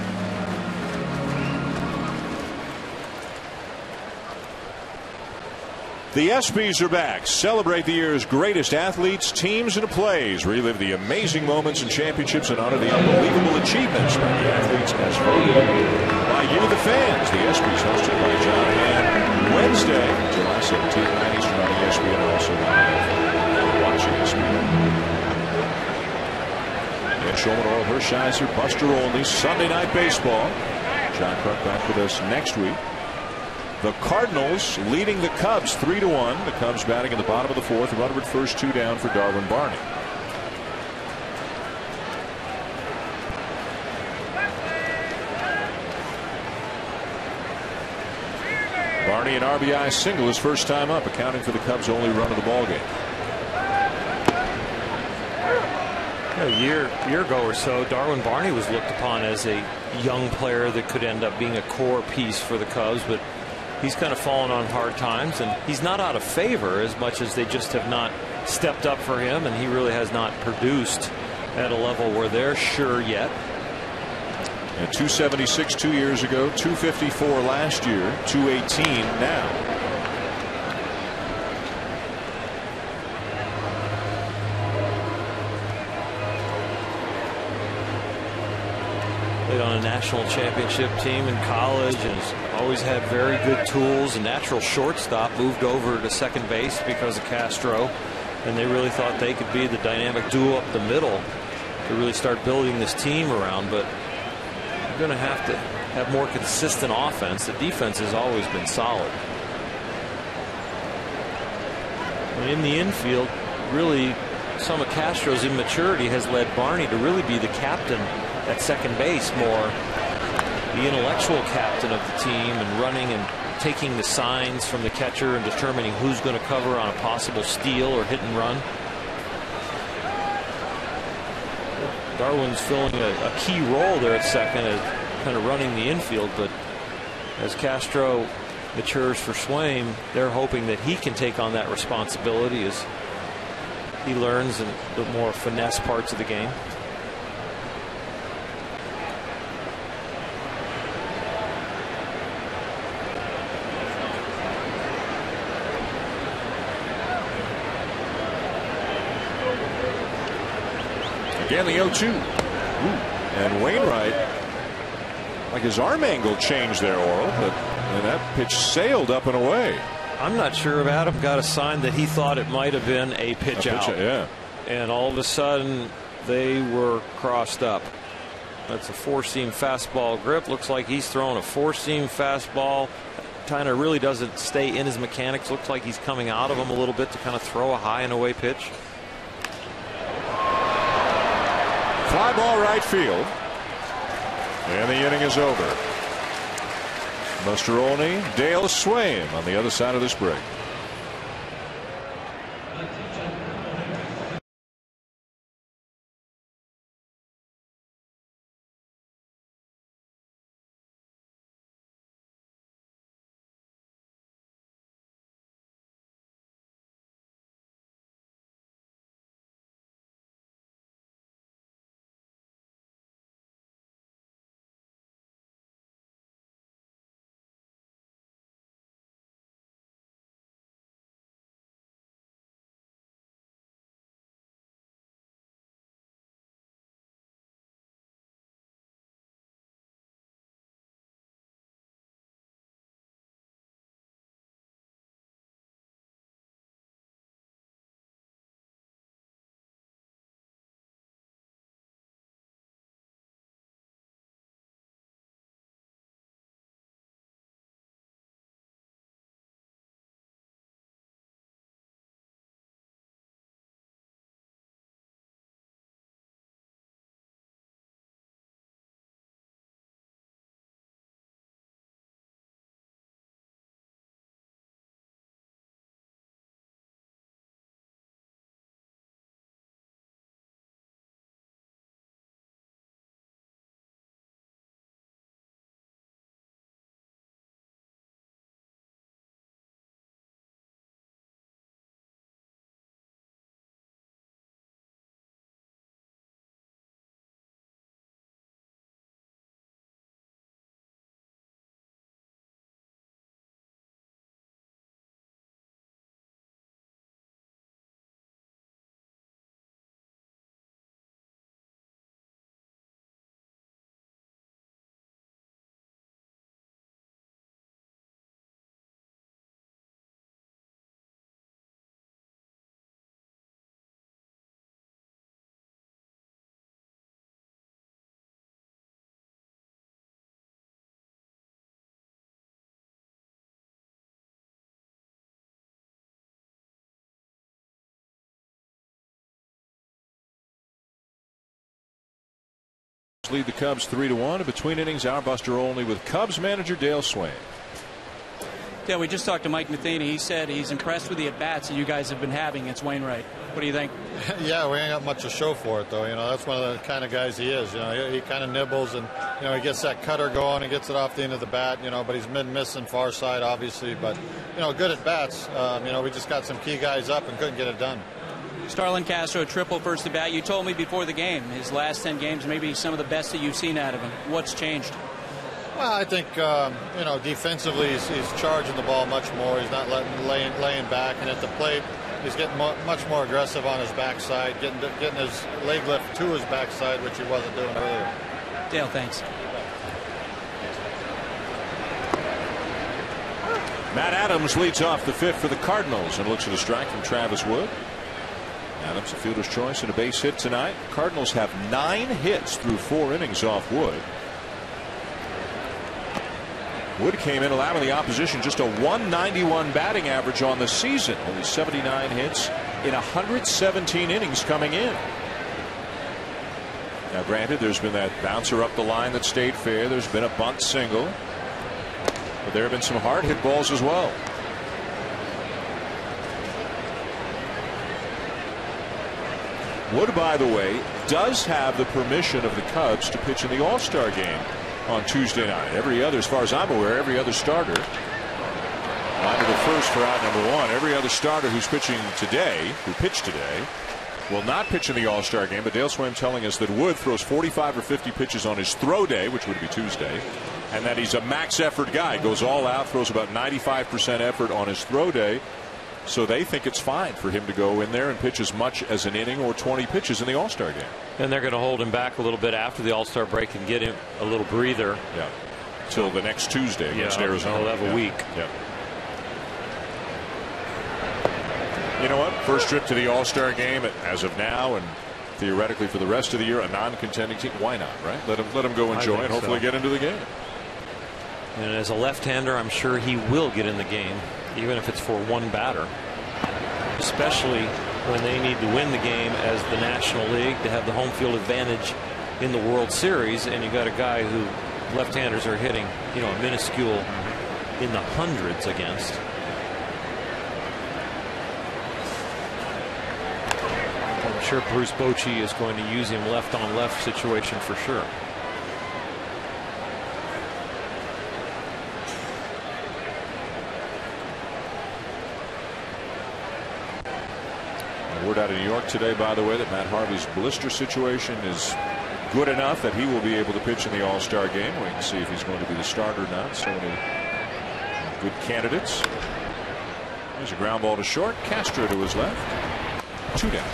The ESPYs are back. Celebrate the year's greatest athletes, teams, and plays. Relive the amazing moments and championships and honor the unbelievable achievements by the athletes as voted by you, the fans. The ESPYs hosted by John Hand Wednesday, July 17th, 9 Eastern on ESPN, and also watching ESPN. Dan Shulman, Oral Hershiser, Buster Olney, Sunday Night Baseball. John Kruk back with us next week. The Cardinals leading the Cubs 3-1. The Cubs batting in the bottom of the fourth. Runner at first, 2 down for Darwin Barney. Barney an RBI single his first time up, accounting for the Cubs' only run of the ballgame. A year ago or so, Darwin Barney was looked upon as a young player that could end up being a core piece for the Cubs, but he's kind of fallen on hard times, and he's not out of favor as much as they just have not stepped up for him, and he really has not produced at a level where they're sure yet. And 276 2 years ago, 254 last year, 218 now. Played on a national championship team in college and has always had very good tools. A natural shortstop, moved over to second base because of Castro, and they really thought they could be the dynamic duo up the middle to really start building this team around. But you're going to have more consistent offense. The defense has always been solid. And in the infield, really, some of Castro's immaturity has led Barney to really be the captain at second base, more the intellectual captain of the team, and running and taking the signs from the catcher and determining who's going to cover on a possible steal or hit and run. Darwin's filling a key role there at second, as kind of running the infield, but as Castro matures for Swaim, they're hoping that he can take on that responsibility as he learns the more finesse parts of the game. Again, the 0-2. And Wainwright, like his arm angle changed there, Oral, and that pitch sailed up and away. I'm not sure if Adam got a sign that he thought it might have been a pitch out. Yeah. And all of a sudden, they were crossed up. That's a four-seam fastball grip. Looks like he's throwing a four-seam fastball. Kind of really doesn't stay in his mechanics. Looks like he's coming out of him a little bit to kind of throw a high and away pitch. Fly ball right field. And the inning is over. Buster Olney, Dale Swaim on the other side of this break. lead the Cubs 3-1. Between innings, our Buster Olney with Cubs manager Dale Swain. Yeah, we just talked to Mike Matheny. He said he's impressed with the at-bats that you guys have been having against Wainwright. What do you think? Yeah, we ain't got much to show for it, though. You know, that's one of the kind of guys he is. You know, he kind of nibbles and, you know, he gets that cutter going and gets it off the end of the bat, you know, but he's mid-missing far side, obviously. But, you know, good at bats. You know, we just got some key guys up and couldn't get it done. Starlin Castro, triple first at bat. You told me before the game, his last 10 games, maybe some of the best that you've seen out of him. What's changed? Well, I think, you know, defensively he's charging the ball much more. He's not laying back. And at the plate, he's getting much more aggressive on his backside, getting his leg lift to his backside, which he wasn't doing earlier. Dale, thanks. Matt Adams leads off the fifth for the Cardinals and looks at a strike from Travis Wood. Adams, a fielder's choice and a base hit tonight. Cardinals have 9 hits through 4 innings off Wood. Wood came in allowing the opposition just a 191 batting average on the season. Only 79 hits in 117 innings coming in. Now granted, there's been that bouncer up the line that stayed fair. There's been a bunt single. But there have been some hard hit balls as well. Wood, by the way, does have the permission of the Cubs to pitch in the All-Star game on Tuesday night. Every other, as far as I'm aware, every other starter, line to the first for out number 1. Every other starter who's pitching today, who pitched today, will not pitch in the All-Star game. But Dale Swain telling us that Wood throws 45 or 50 pitches on his throw day, which would be Tuesday, and that he's a max effort guy. Goes all out, throws about 95% effort on his throw day. So they think it's fine for him to go in there and pitch as much as an inning or 20 pitches in the All-Star game. And they're going to hold him back a little bit after the All-Star break and get him a little breather. Yeah. Till the next Tuesday against Arizona. He'll have a week. Yeah. You know what? First trip to the All-Star game as of now, and theoretically for the rest of the year, a non-contending team. Why not, right? Let him go enjoy and hopefully get into the game. And as a left-hander, I'm sure he will get in the game, even if it's for one batter. Especially when they need to win the game as the National League to have the home field advantage in the World Series, and you got a guy who left-handers are hitting, you know, a minuscule in the hundreds against. I'm sure Bruce Bochy is going to use him left-on-left situation for sure. Word out of New York today, by the way, that Matt Harvey's blister situation is good enough that he will be able to pitch in the All-Star game. We can see if he's going to be the starter or not. So many good candidates. There's a ground ball to short. Castro to his left. 2 down.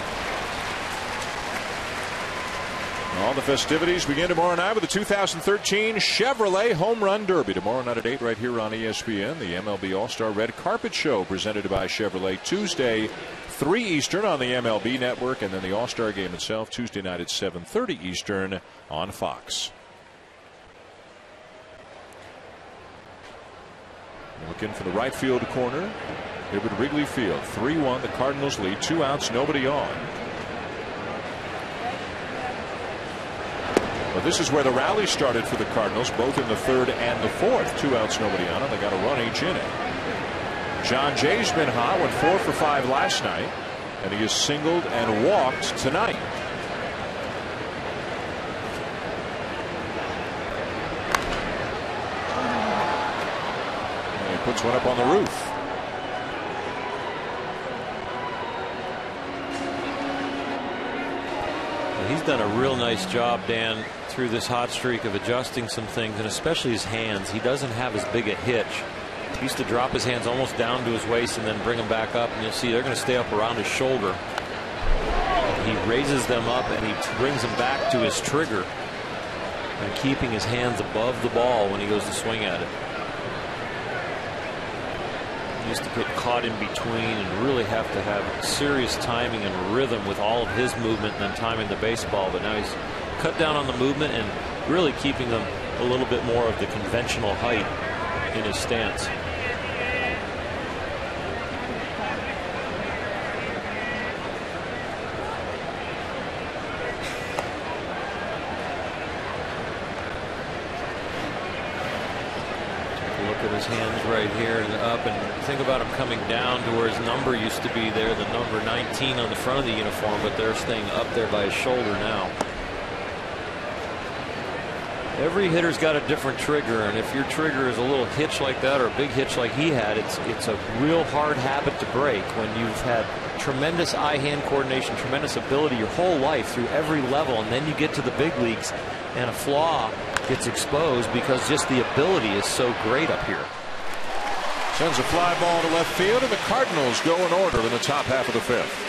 All the festivities begin tomorrow night with the 2013 Chevrolet Home Run Derby. Tomorrow night at 8 right here on ESPN. The MLB All-Star Red Carpet Show presented by Chevrolet. Tuesday, 3 Eastern on the MLB Network, and then the All-Star Game itself Tuesday night at 7:30 Eastern on Fox. Looking for the right field corner. Hibbert Wrigley Field. 3-1. The Cardinals lead. 2 outs, nobody on. But this is where the rally started for the Cardinals, both in the 3rd and the 4th. 2 outs, nobody on, and they got a run each inning. John Jay's been hot, went 4 for 5 last night, and he has singled and walked tonight. And he puts one up on the roof. He's done a real nice job, Dan, through this hot streak of adjusting some things, and especially his hands. He doesn't have as big a hitch. He used to drop his hands almost down to his waist and then bring them back up, and you'll see they're going to stay up around his shoulder. He raises them up and he brings them back to his trigger, and keeping his hands above the ball when he goes to swing at it. He used to get caught in between and really have to have serious timing and rhythm with all of his movement and then timing the baseball, but now he's cut down on the movement and really keeping them a little bit more of the conventional height in his stance. right here and up, and think about him coming down to where his number used to be there, the number 19 on the front of the uniform, but they're staying up there by his shoulder now. Every hitter's got a different trigger, and if your trigger is a little hitch like that or a big hitch like he had, it's a real hard habit to break when you've had tremendous eye-hand coordination, tremendous ability your whole life through every level, and then you get to the big leagues and a flaw gets exposed because just the ability is so great up here. Sends a fly ball to left field, and the Cardinals go in order in the top half of the fifth.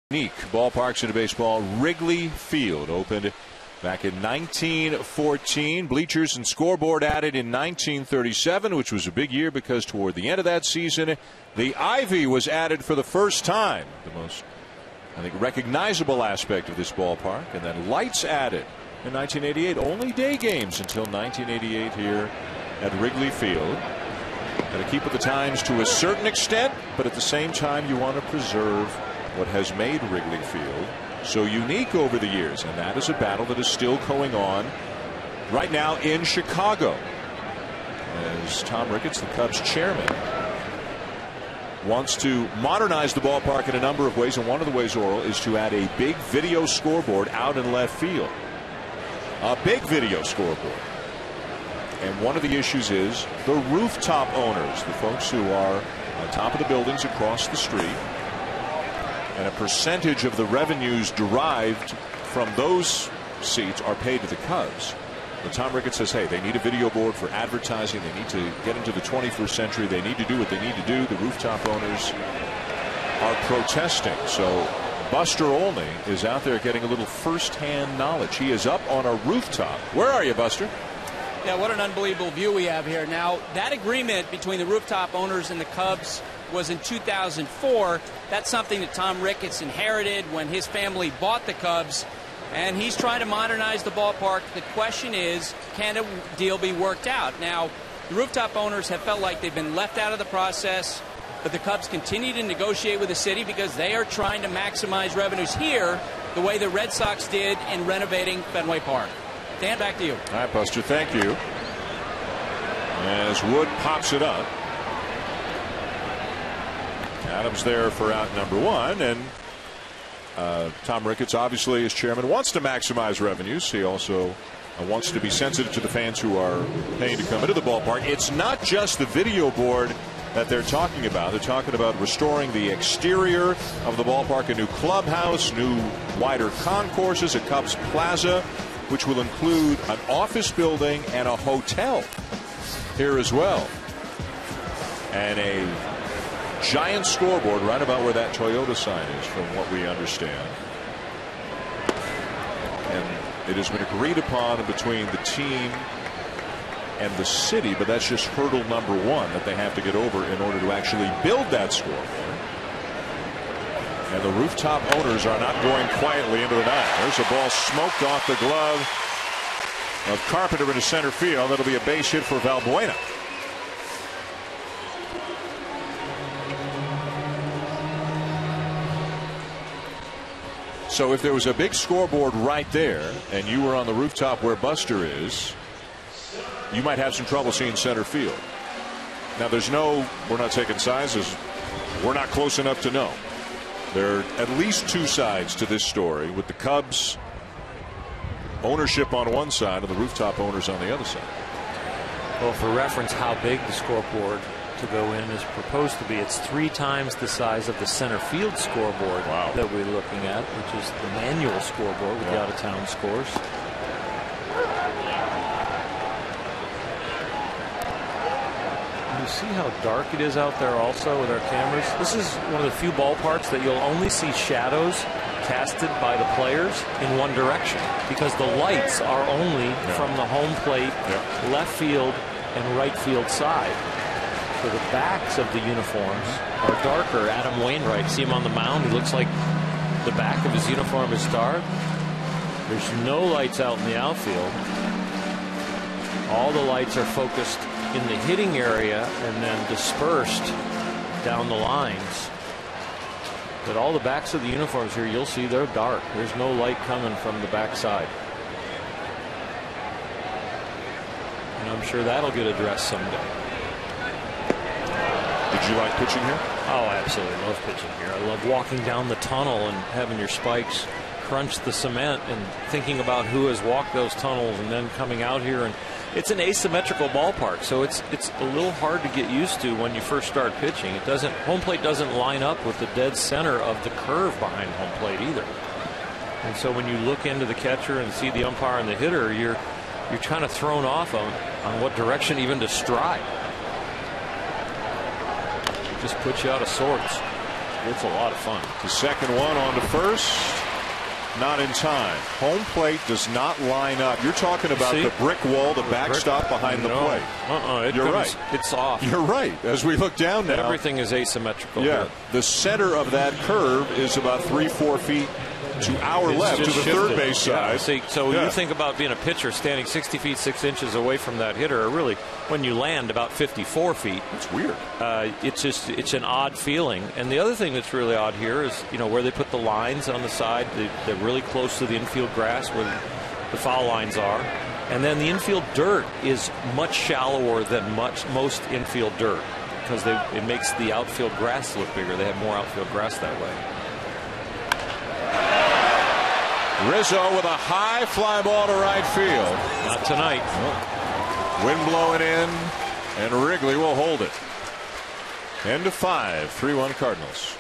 Unique ballparks in baseball. Wrigley Field opened back in 1914. Bleachers and scoreboard added in 1937, which was a big year because toward the end of that season, the ivy was added for the first time. The most, I think, recognizable aspect of this ballpark. And then lights added in 1988. Only day games until 1988 here at Wrigley Field. Got to keep with the times to a certain extent, but at the same time, you want to preserve what has made Wrigley Field so unique over the years, and that is a battle that is still going on right now in Chicago, as Tom Ricketts, the Cubs chairman, wants to modernize the ballpark in a number of ways, and one of the ways, Oral, is to add a big video scoreboard out in left field. A big video scoreboard. And one of the issues is the rooftop owners, the folks who are on top of the buildings across the street, and a percentage of the revenues derived from those seats are paid to the Cubs. But Tom Ricketts says, hey, they need a video board for advertising. They need to get into the 21st century. They need to do what they need to do. The rooftop owners are protesting. So Buster Olney is out there getting a little firsthand knowledge. He is up on a rooftop. Where are you, Buster? Yeah, what an unbelievable view we have here. Now, that agreement between the rooftop owners and the Cubs was in 2004. That's something that Tom Ricketts inherited when his family bought the Cubs, and he's trying to modernize the ballpark. The question is, can a deal be worked out? Now, the rooftop owners have felt like they've been left out of the process, but the Cubs continue to negotiate with the city because they are trying to maximize revenues here the way the Red Sox did in renovating Fenway Park. Dan, back to you. All right, Buster, thank you. As Wood pops it up. Adams there for out number one, and Tom Ricketts, obviously, as chairman, wants to maximize revenues. He also and wants to be sensitive to the fans who are paying to come into the ballpark. It's not just the video board that they're talking about. They're talking about restoring the exterior of the ballpark, a new clubhouse, new wider concourses, a Cubs Plaza, which will include an office building and a hotel here as well. And a giant scoreboard right about where that Toyota sign is, from what we understand. And it has been agreed upon between the team and the city, but that's just hurdle number one that they have to get over in order to actually build that scoreboard. And the rooftop owners are not going quietly into the night. There's a ball smoked off the glove of Carpenter into center field. That'll be a base hit for Valbuena. So if there was a big scoreboard right there and you were on the rooftop where Buster is, you might have some trouble seeing center field. Now we're not taking sizes. We're not close enough to know. There are at least two sides to this story, with the Cubs ownership on one side and the rooftop owners on the other side. Well, for reference, how big the scoreboard to go in is proposed to be, it's 3 times the size of the center field scoreboard that we're looking at, which is the manual scoreboard with the out-of-town scores. You see how dark it is out there also with our cameras. This is one of the few ballparks that you'll only see shadows casted by the players in one direction, because the lights are only from the home plate, left field, and right field side. So the backs of the uniforms are darker. Adam Wainwright, see him on the mound, he looks like the back of his uniform is dark. There's no lights out in the outfield. All the lights are focused in the hitting area and then dispersed down the lines. But all the backs of the uniforms here, you'll see they're dark. There's no light coming from the backside. And I'm sure that'll get addressed someday. Did you like pitching here? Oh, absolutely love pitching here. I love walking down the tunnel and having your spikes crunch the cement and thinking about who has walked those tunnels and then coming out here. And it's an asymmetrical ballpark, so it's a little hard to get used to when you first start pitching. Home plate doesn't line up with the dead center of the curve behind home plate either. And so when you look into the catcher and see the umpire and the hitter, you're kind of thrown off on what direction even to strike. It just puts you out of sorts. It's a lot of fun. The second one on to first. Not in time. Home plate does not line up. You're talking about the brick wall, the backstop behind the plate. You're right. It's off. You're right. As we look down now, everything is asymmetrical. Yeah. Here. The center of that curve is about 3-4 feet to our left, to the third base side. So you think about being a pitcher standing 60 feet 6 inches away from that hitter, or really when you land about 54 feet. It's weird. It's an odd feeling. And the other thing that's really odd here is, where they put the lines on the side. They're really close to the infield grass where the foul lines are. And then the infield dirt is much shallower than most infield dirt, because it makes the outfield grass look bigger. They have more outfield grass that way. Rizzo with a high fly ball to right field. Not tonight. Wind blowing in, and Wrigley will hold it. 10-5, 3-1 Cardinals.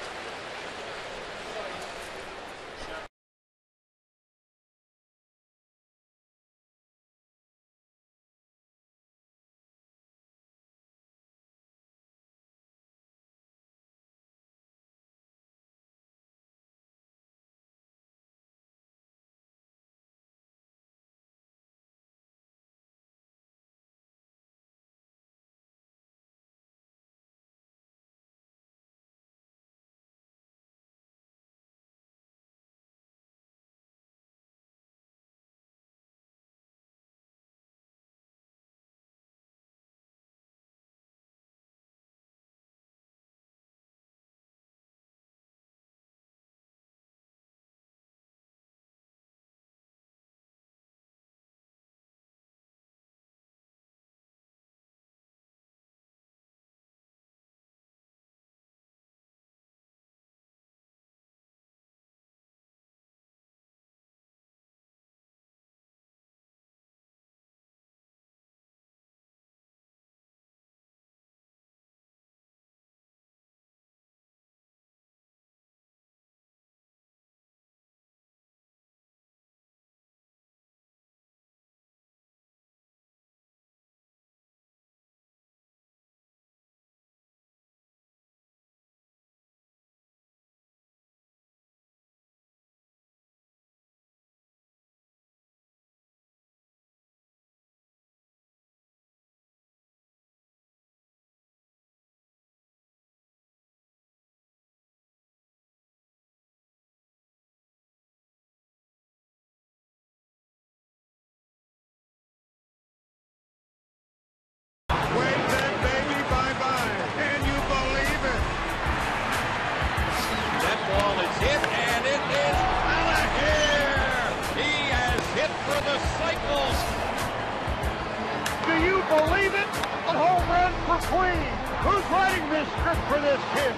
you believe it? A home run for Queen. Who's writing this script for this kid?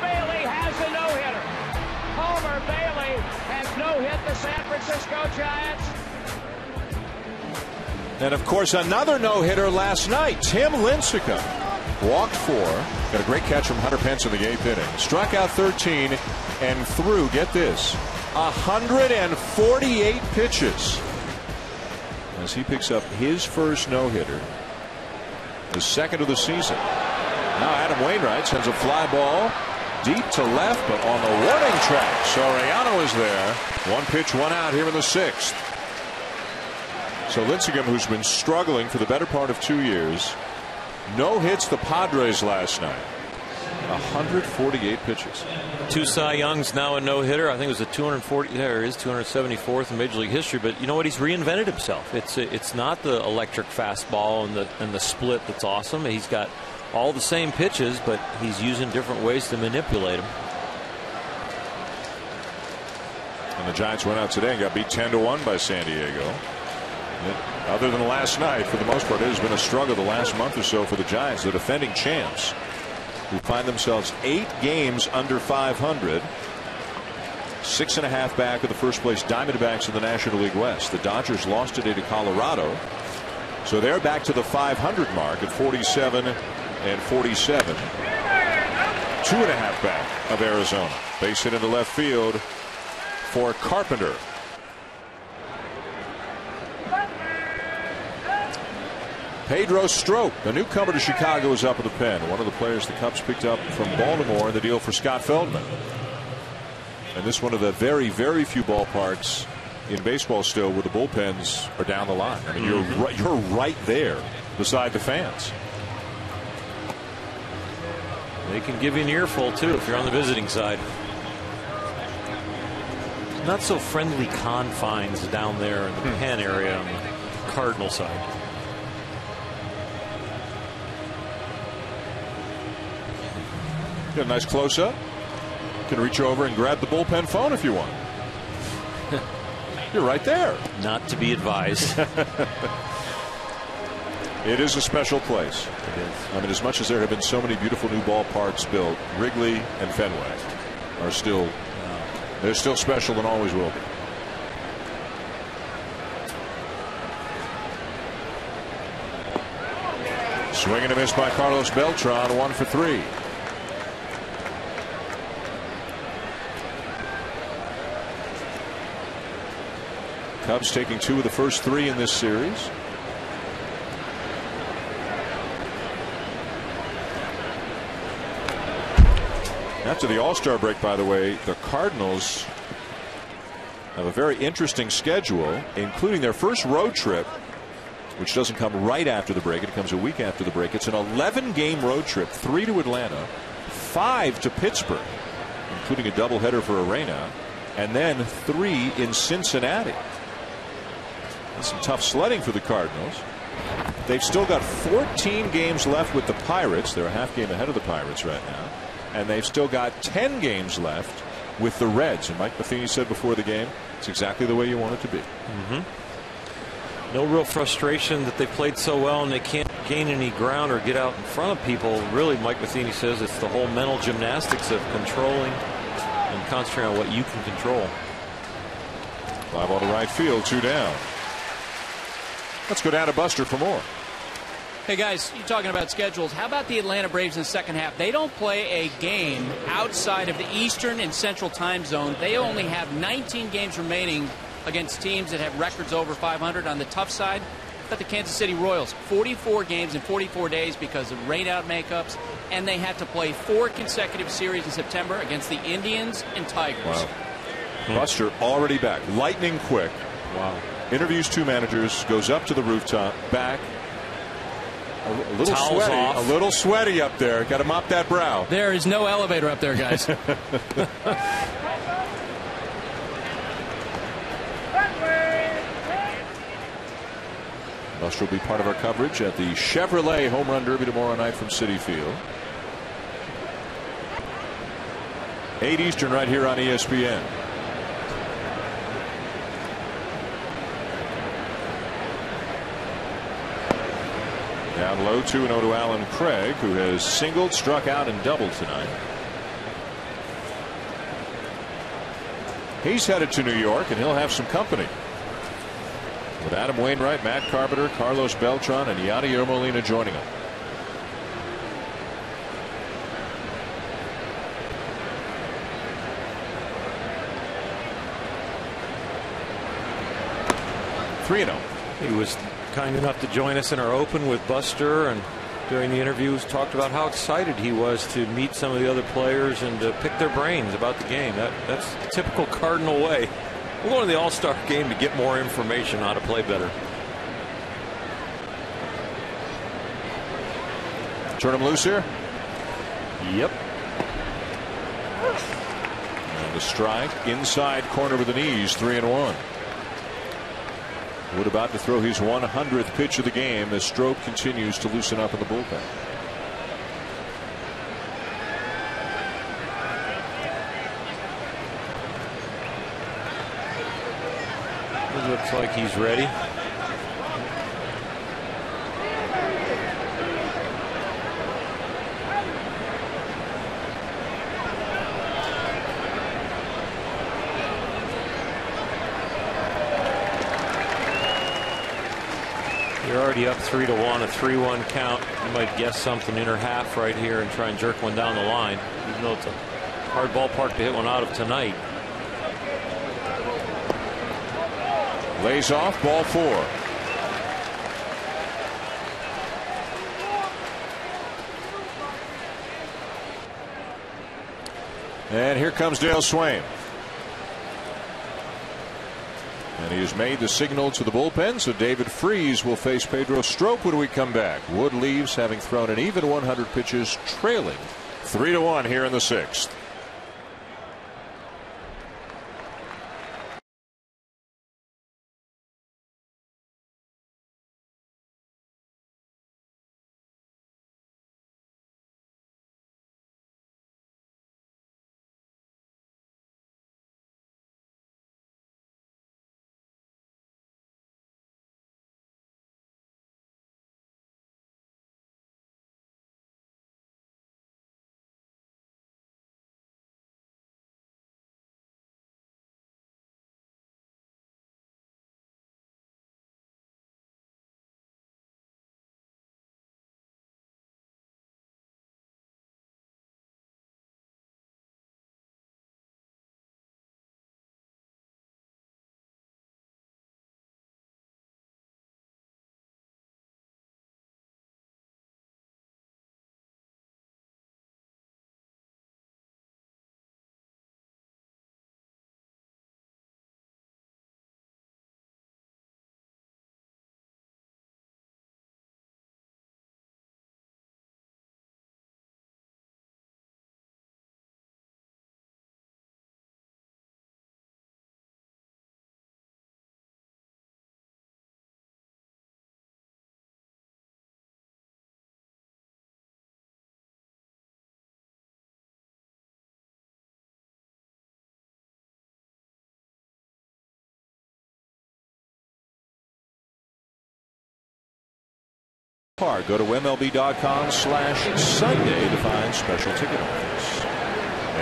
Bailey has a no-hitter. Homer Bailey has no-hit the San Francisco Giants. And, of course, another no-hitter last night. Tim Lincecum walked 4. Got a great catch from Hunter Pence in the 8th inning. Struck out 13 and threw, get this, 148 pitches. As he picks up his first no-hitter, the second of the season. Now Adam Wainwright sends a fly ball deep to left, but on the warning track. Soriano is there. 1 pitch, 1 out here in the 6th. So Lincecum, who's been struggling for the better part of 2 years, no hits the Padres last night. 148 pitches. 2 Cy Youngs, now a no-hitter. I think it was a 274th in Major League history. But you know what? He's reinvented himself. It's not the electric fastball and the split that's awesome. He's got all the same pitches, but he's using different ways to manipulate them. And the Giants went out today and got beat 10-1 by San Diego. Other than last night, for the most part, it has been a struggle the last month or so for the Giants, the defending champs, who find themselves 8 games under 500, 6.5 back of the first place Diamondbacks in the National League West. The Dodgers lost today to Colorado, so they're back to the 500 mark at 47 and 47. 2.5 back of Arizona. Base hit into left field for Carpenter. Pedro Strop, the newcomer to Chicago, is up at the pen. One of the players the Cubs picked up from Baltimore in the deal for Scott Feldman. And this one of the very, very few ballparks in baseball still where the bullpens are down the line. I mean, you're right there beside the fans. They can give you an earful too if you're on the visiting side. Not so friendly confines down there in the pen area on the Cardinal side. Got a nice close-up. Can reach over and grab the bullpen phone if you want. You're right there. Not to be advised. It is a special place. It is. I mean, as much as there have been so many beautiful new ballparks built, Wrigley and Fenway are still they're still special and always will be. Swing and a miss by Carlos Beltran, 1 for 3. Cubs taking 2 of the first 3 in this series. After the All-Star break, by the way, the Cardinals have a very interesting schedule, including their first road trip, which doesn't come right after the break. It comes a week after the break. It's an 11-game road trip, 3 to Atlanta, 5 to Pittsburgh, including a doubleheader for Arena, and then 3 in Cincinnati. That's some tough sledding for the Cardinals. They've still got 14 games left with the Pirates. They're a half game ahead of the Pirates right now. And they've still got 10 games left with the Reds. And Mike Matheny said before the game, it's exactly the way you want it to be. No real frustration that they played so well and they can't gain any ground or get out in front of people. Really, Mike Matheny says it's the whole mental gymnastics of controlling and concentrating on what you can control. Fly ball to right field, 2 down. Let's go down to Buster for more. Hey guys, you're talking about schedules. How about the Atlanta Braves in the second half? They don't play a game outside of the Eastern and Central time zone. They only have 19 games remaining against teams that have records over 500 on the tough side. But the Kansas City Royals, 44 games in 44 days because of rain-out makeups, and they had to play 4 consecutive series in September against the Indians and Tigers. Wow. Buster already back, lightning quick. Wow. Interviews 2 managers, goes up to the rooftop, back. A little Towels sweaty, off. a little sweaty up there. Got to mop that brow. There is no elevator up there, guys. Buster will be part of our coverage at the Chevrolet Home Run Derby tomorrow night from Citi Field. 8 Eastern right here on ESPN. Down low 2-0 to Alan Craig, who has singled, struck out, and doubled tonight. He's headed to New York, and he'll have some company with Adam Wainwright, Matt Carpenter, Carlos Beltran, and Yadier Molina joining him. He was kind enough to join us in our open with Buster, and during the interviews talked about how excited he was to meet some of the other players and to pick their brains about the game. That's the typical Cardinal way. We're going to the All-Star game to get more information on how to play better. Turn him loose here. Yep. And the strike inside corner with the knees, 3-1. Wood about to throw his 100th pitch of the game as Strop continues to loosen up in the bullpen. It looks like he's ready. You're already up 3-1, a 3-1 count. You might guess something inner half right here and try and jerk one down the line, even though it's a hard ballpark to hit one out of tonight. Lays off, ball 4. And here comes Dale Swain. And he has made the signal to the bullpen, so David Freese will face Pedro Strop when we come back. Wood leaves having thrown an even 100 pitches, trailing 3-1 here in the 6th. Go to MLB.com/Sunday to find special ticket offers.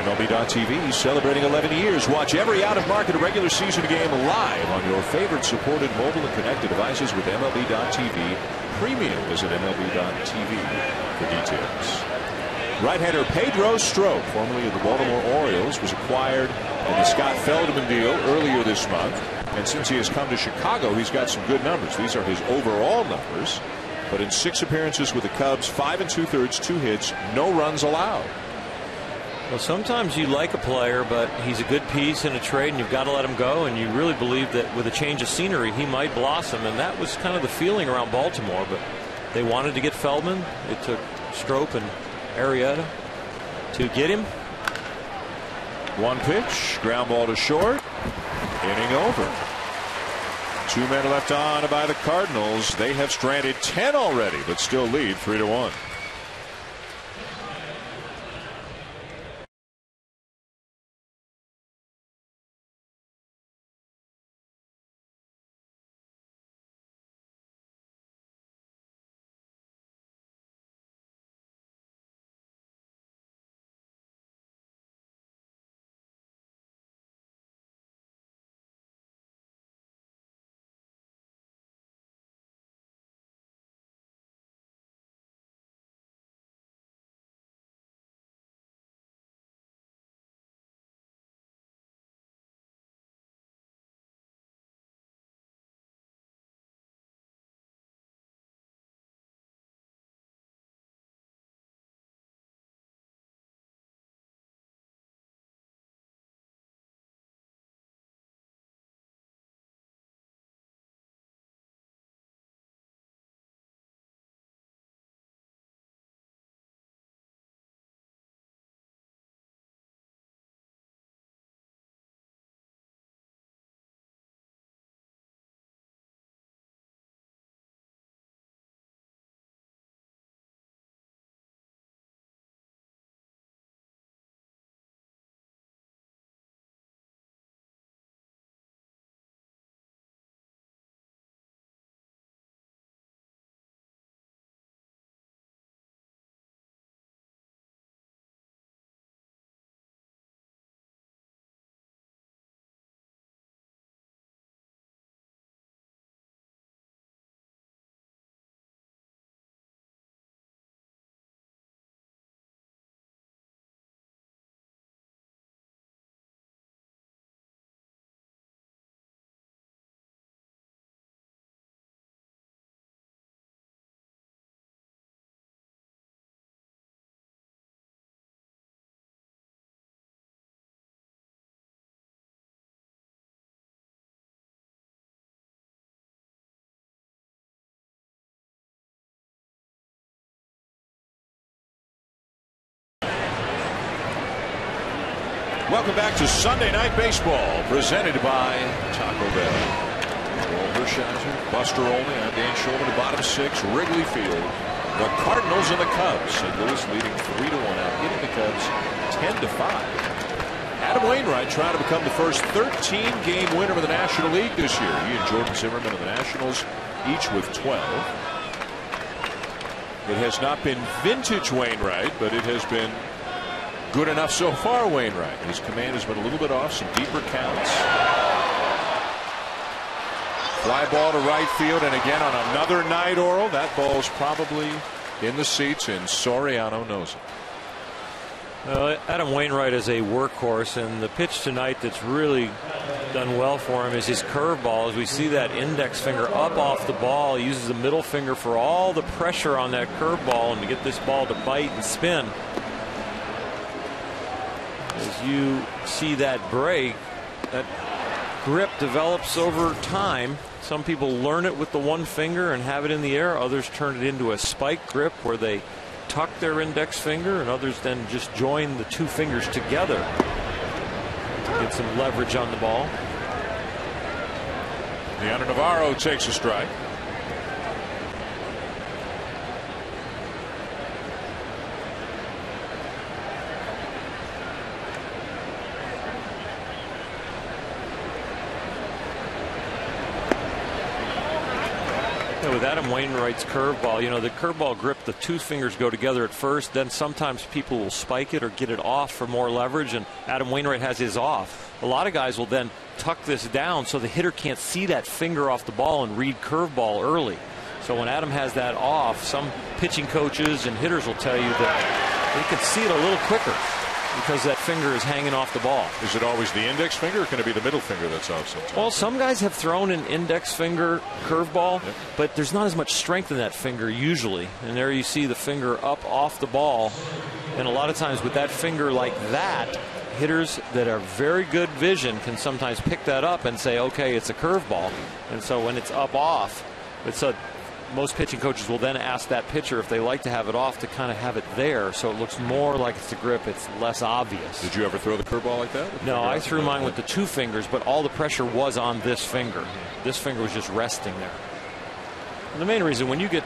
MLB.TV celebrating 11 years. Watch every out-of-market regular season game live on your favorite supported mobile and connected devices with MLB.TV Premium. Visit MLB.TV for details. Right-hander Pedro Strop, formerly of the Baltimore Orioles, was acquired in the Scott Feldman deal earlier this month. And since he has come to Chicago, he's got some good numbers. These are his overall numbers. But in 6 appearances with the Cubs, 5 2/3, 2 hits, no runs allowed. Well, sometimes you like a player, but he's a good piece in a trade, and you've got to let him go. And you really believe that with a change of scenery, he might blossom. And that was kind of the feeling around Baltimore. But they wanted to get Feldman. It took Strop and Arrieta to get him. 1 pitch, ground ball to short, inning over. 2 men left on by the Cardinals. They have stranded 10 already, but still lead 3-1. Welcome back to Sunday Night Baseball, presented by Taco Bell. Walt Hershiser, Buster Olney, I'm Dan Shulman. The bottom six, Wrigley Field. The Cardinals and the Cubs. St. Louis leading 3-1 out, hitting the Cubs 10-5. Adam Wainwright trying to become the first 13-game winner of the National League this year. He and Jordan Zimmerman of the Nationals, each with 12. It has not been vintage Wainwright, but it has been good enough so far, Wainwright. His command has been a little bit off, some deeper counts. Fly ball to right field, and again on another night, Oral, that ball's probably in the seats, and Soriano knows it. Adam Wainwright is a workhorse, and the pitch tonight that's really done well for him is his curveball. As we see that index finger up off the ball, he uses the middle finger for all the pressure on that curveball and to get this ball to bite and spin. As you see that break, that grip develops over time. Some people learn it with the one finger and have it in the air. Others turn it into a spike grip where they tuck their index finger, and others then just join the two fingers together to get some leverage on the ball. Leandro Navarro takes a strike. With Adam Wainwright's curveball, you know, the curveball grip, the two fingers go together at first, then sometimes people will spike it or get it off for more leverage, and Adam Wainwright has his off. A lot of guys will then tuck this down so the hitter can't see that finger off the ball and read curveball early. So when Adam has that off, some pitching coaches and hitters will tell you that they can see it a little quicker because that finger is hanging off the ball. Is it always the index finger, or can it be the middle finger that's off sometimes? Well, some guys have thrown an index finger curveball, but there's not as much strength in that finger usually. And there you see the finger up off the ball. And a lot of times with that finger like that, hitters that are very good vision can sometimes pick that up and say, okay, it's a curveball. And so when it's up off, most pitching coaches will then ask that pitcher if they like to have it off to kind of have it there so it looks more like it's a grip. It's less obvious. Did you ever throw the curveball like that? No, I threw mine with the two fingers, but all the pressure was on this finger. This finger was just resting there. And the main reason, when you get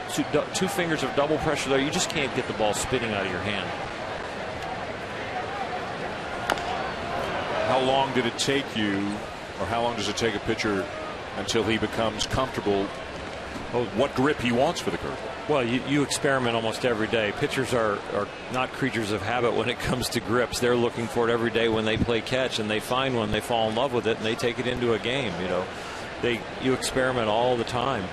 two fingers of double pressure there, you just can't get the ball spitting out of your hand. How long did it take you, or how long does it take a pitcher until he becomes comfortable what grip he wants for the curveball? Well, you experiment almost every day. Pitchers are not creatures of habit when it comes to grips. They're looking for it every day when they play catch, and they find one, they fall in love with it, and they take it into a game. You know, you experiment all the time,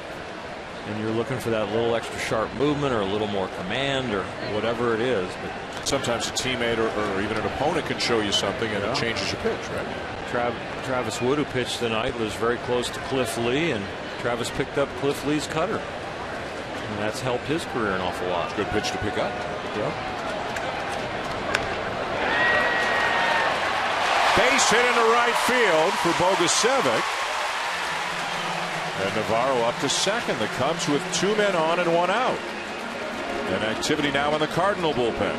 and you're looking for that little extra sharp movement or a little more command or whatever it is. But sometimes a teammate or even an opponent can show you something, and it changes your pitch, right? Travis Wood, who pitched tonight, was very close to Cliff Lee, and Travis picked up Cliff Lee's cutter, and that's helped his career an awful lot. Good pitch to pick up. Yep. Base hit into right field for Bogusevic. And Navarro up to second. The Cubs with two men on and one out. And activity now in the Cardinal bullpen.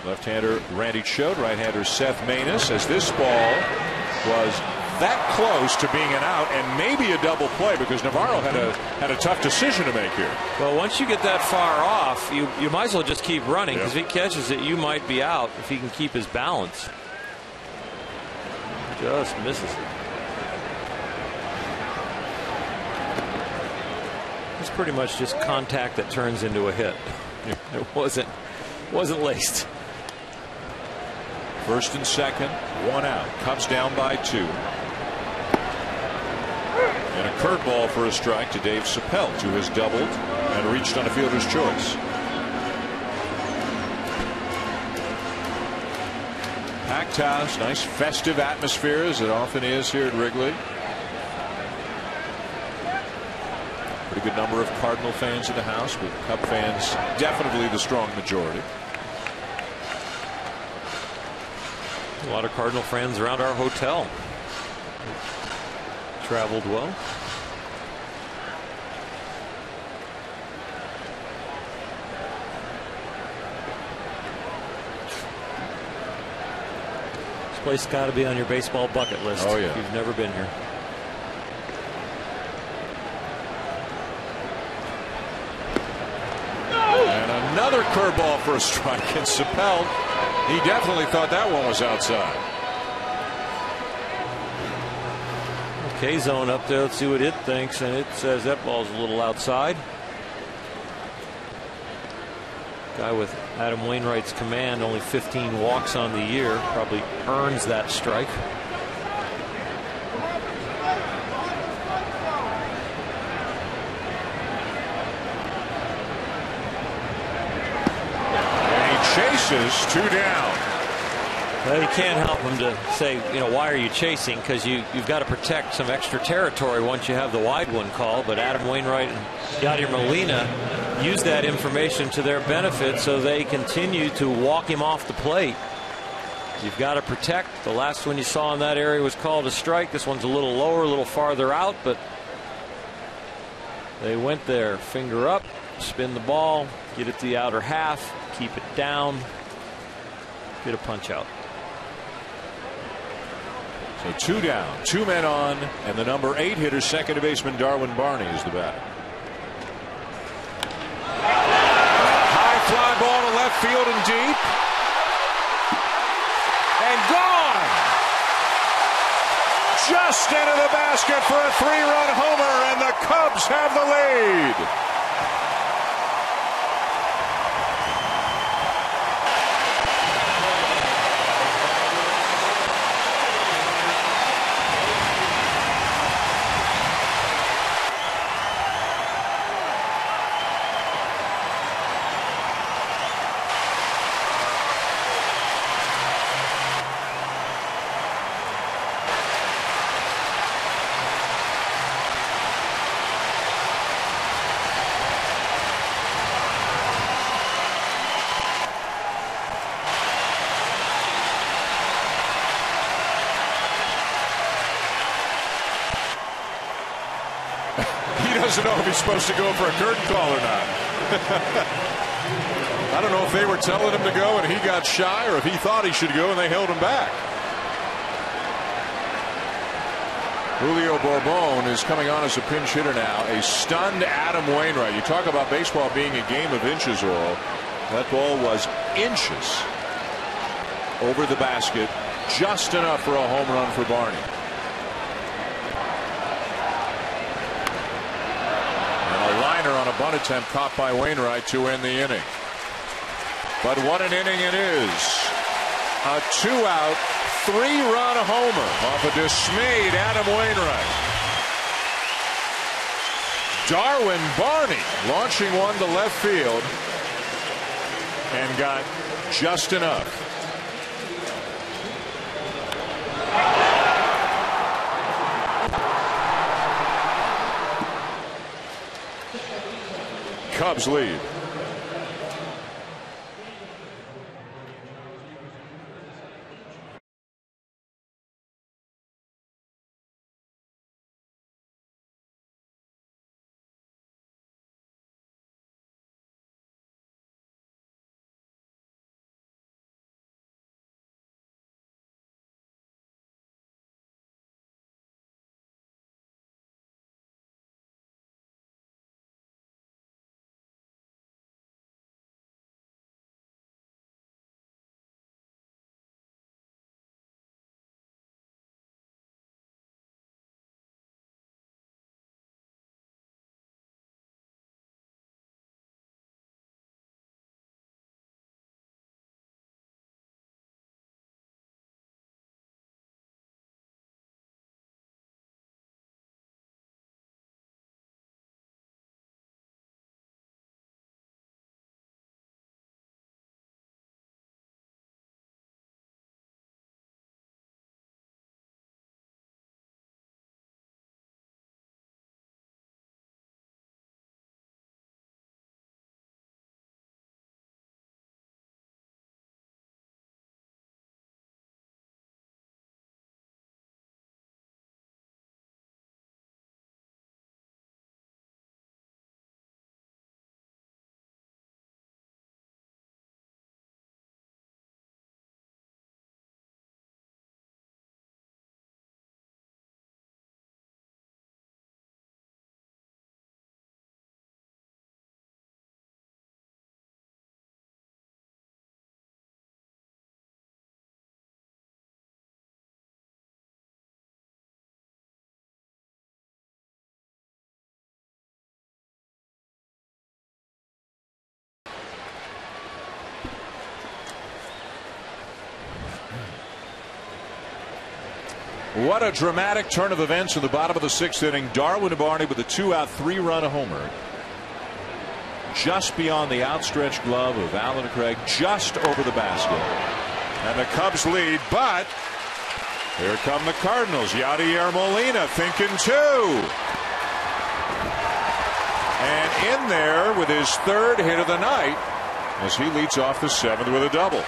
Left-hander Randy Choate, right-hander Seth Maness, as this ball was that close to being an out and maybe a double play, because Navarro had a tough decision to make here. Well, once you get that far off, you might as well just keep running, because if he catches it, you might be out if he can keep his balance. Just misses it. It's pretty much just contact that turns into a hit. It wasn't laced. First and second, one out. Cubs down by two. And a curveball for a strike to Dave Chappelle, who has doubled and reached on a fielder's choice. Packed house, nice festive atmosphere, as it often is here at Wrigley. Pretty good number of Cardinal fans in the house, with Cub fans definitely the strong majority. A lot of Cardinal fans around our hotel. Traveled well. Place got to be on your baseball bucket list. Oh, yeah. If you've never been here. And another curveball for a strike. And Chappelle, he definitely thought that one was outside. K-zone up there. Let's see what it thinks. And it says that ball's a little outside. Guy with Adam Wainwright's command, only 15 walks on the year, probably earns that strike. And he chases, 2 down. Well, you can't help him to say, why are you chasing? Because you've got to protect some extra territory once you have the wide one called. But Adam Wainwright and Yadier Molina use that information to their benefit, so they continue to walk him off the plate. You've got to protect. The last one you saw in that area was called a strike. This one's a little lower, a little farther out, but they went there. Finger up, spin the ball, get it to the outer half, keep it down, get a punch out. So 2 down, 2 men on, and the number 8 hitter, second baseman Darwin Barney, is the batter. High fly ball to left field and deep. And gone! Just into the basket for a 3-run homer, and the Cubs have the lead. Doesn't know if he's supposed to go for a curtain call or not. I don't know if they were telling him to go and he got shy, or if he thought he should go and they held him back. Julio Bourbon is coming on as a pinch hitter now. A stunned Adam Wainwright. You talk about baseball being a game of inches, Earl. That ball was inches over the basket, just enough for a home run for Barney. On a bunt attempt caught by Wainwright to end the inning. But what an inning it is. A 2-out, 3-run homer off a dismayed Adam Wainwright. Darwin Barney launching one to left field and got just enough. Cubs lead. What a dramatic turn of events in the bottom of the 6th inning. Darwin Barney with a 2-out, 3-run homer. Just beyond the outstretched glove of Allen Craig, just over the basket. And the Cubs lead, but here come the Cardinals. Yadier Molina thinking too. And in there with his 3rd hit of the night as he leads off the 7th with a double.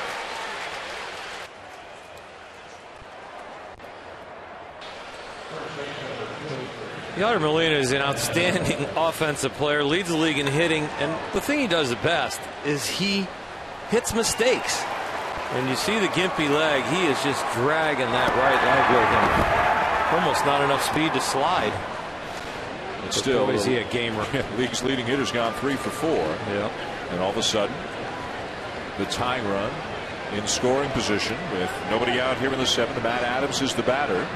Yadier Molina is an outstanding offensive player, leads the league in hitting, and the thing he does the best is he hits mistakes. And you see the gimpy leg, he is just dragging that right leg with him. Almost not enough speed to slide. But still, is he a gamer? League's leading hitter's gone 3 for 4. Yeah. And all of a sudden, the tying run in scoring position with nobody out here in the 7th. Matt Adams is the batter.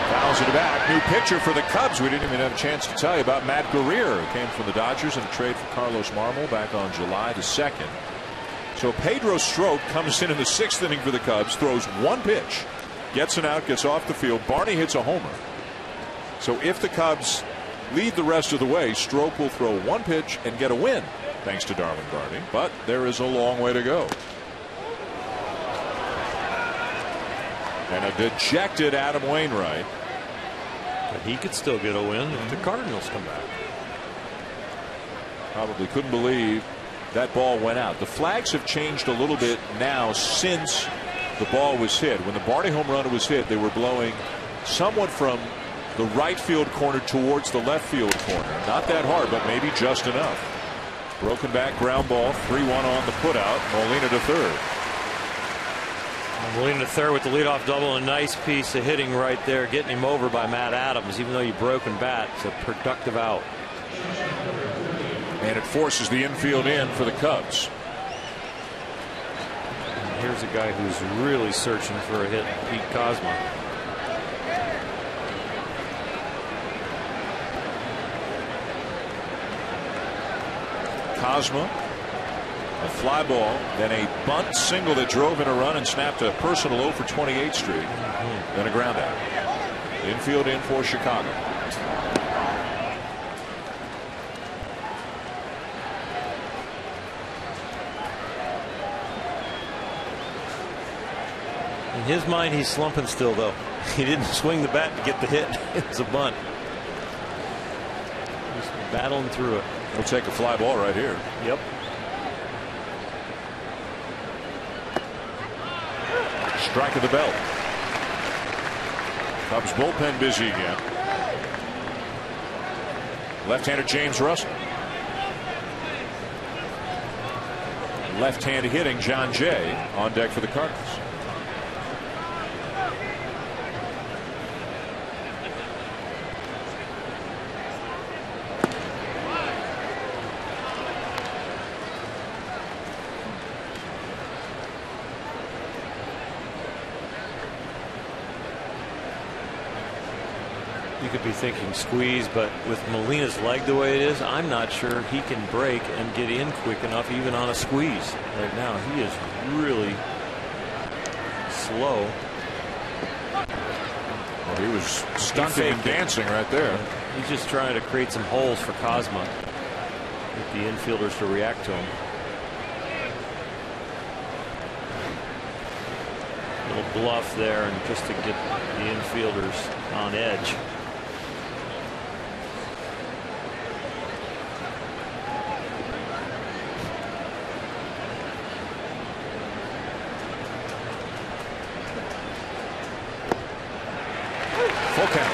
Fouls it back. New pitcher for the Cubs. We didn't even have a chance to tell you about Matt Guerrier, who came from the Dodgers in a trade for Carlos Marmol back on July the 2nd. So Pedro Strop comes in the 6th inning for the Cubs, throws 1 pitch, gets an out, gets off the field. Barney hits a homer. So if the Cubs lead the rest of the way, Strop will throw 1 pitch and get a win, thanks to Darwin Barney. But there is a long way to go. And a dejected Adam Wainwright. But he could still get a win if the Cardinals come back. Probably couldn't believe that ball went out. The flags have changed a little bit now since the ball was hit. When the Barney home run was hit, they were blowing somewhat from the right field corner towards the left field corner. Not that hard, but maybe just enough. Broken back ground ball, 3-1 on the putout. Molina to third. Molina to third with the leadoff double. A nice piece of hitting right there, getting him over by Matt Adams. Even though you broken bat, it's a productive out. And it forces the infield in for the Cubs. And here's a guy who's really searching for a hit, Pete Kozma. Kozma, a fly ball, then a bunt single that drove in a run and snapped a personal 0 for 28th Street. Then a ground out. Infield in for Chicago. In his mind, he's slumping still, though. He didn't swing the bat to get the hit. It was a bunt. Just battling through it. He'll take a fly ball right here. Yep. Strike of the belt. Cubs bullpen busy again. Left-hander James Russell. Left-handed hitting John Jay on deck for the Cardinals. You could be thinking squeeze, but with Molina's leg the way it is, I'm not sure he can break and get in quick enough even on a squeeze right now. He is really slow. Well, he was stunting and dancing right there. He's just trying to create some holes for Kozma. Get the infielders to react to him. Little bluff there, and just to get the infielders on edge. Full count.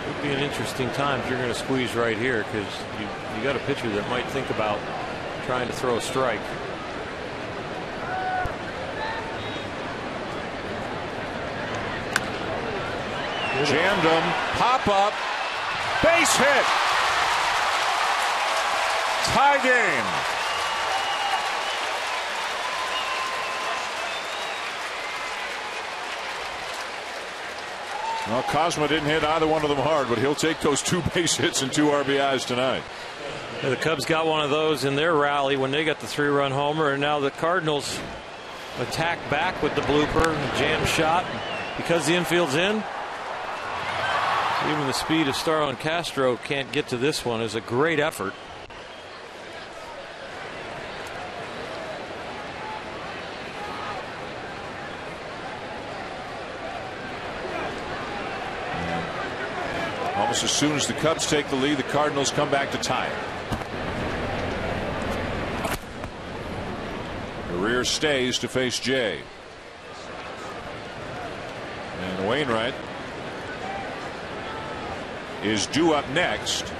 Would be an interesting time if you're going to squeeze right here, because you got a pitcher that might think about trying to throw a strike. Jammed him. Pop up. Base hit. Tie game. Well, Cosma didn't hit either one of them hard, but he'll take those 2 base hits and 2 RBIs tonight. The Cubs got one of those in their rally when they got the 3-run homer, and now the Cardinals attack back with the blooper, jam shot. Because the infield's in, even the speed of Starlin Castro can't get to this one. It was a great effort. Almost as soon as the Cubs take the lead, the Cardinals come back to tie it. The rear stays to face Jay. And Wainwright is due up next.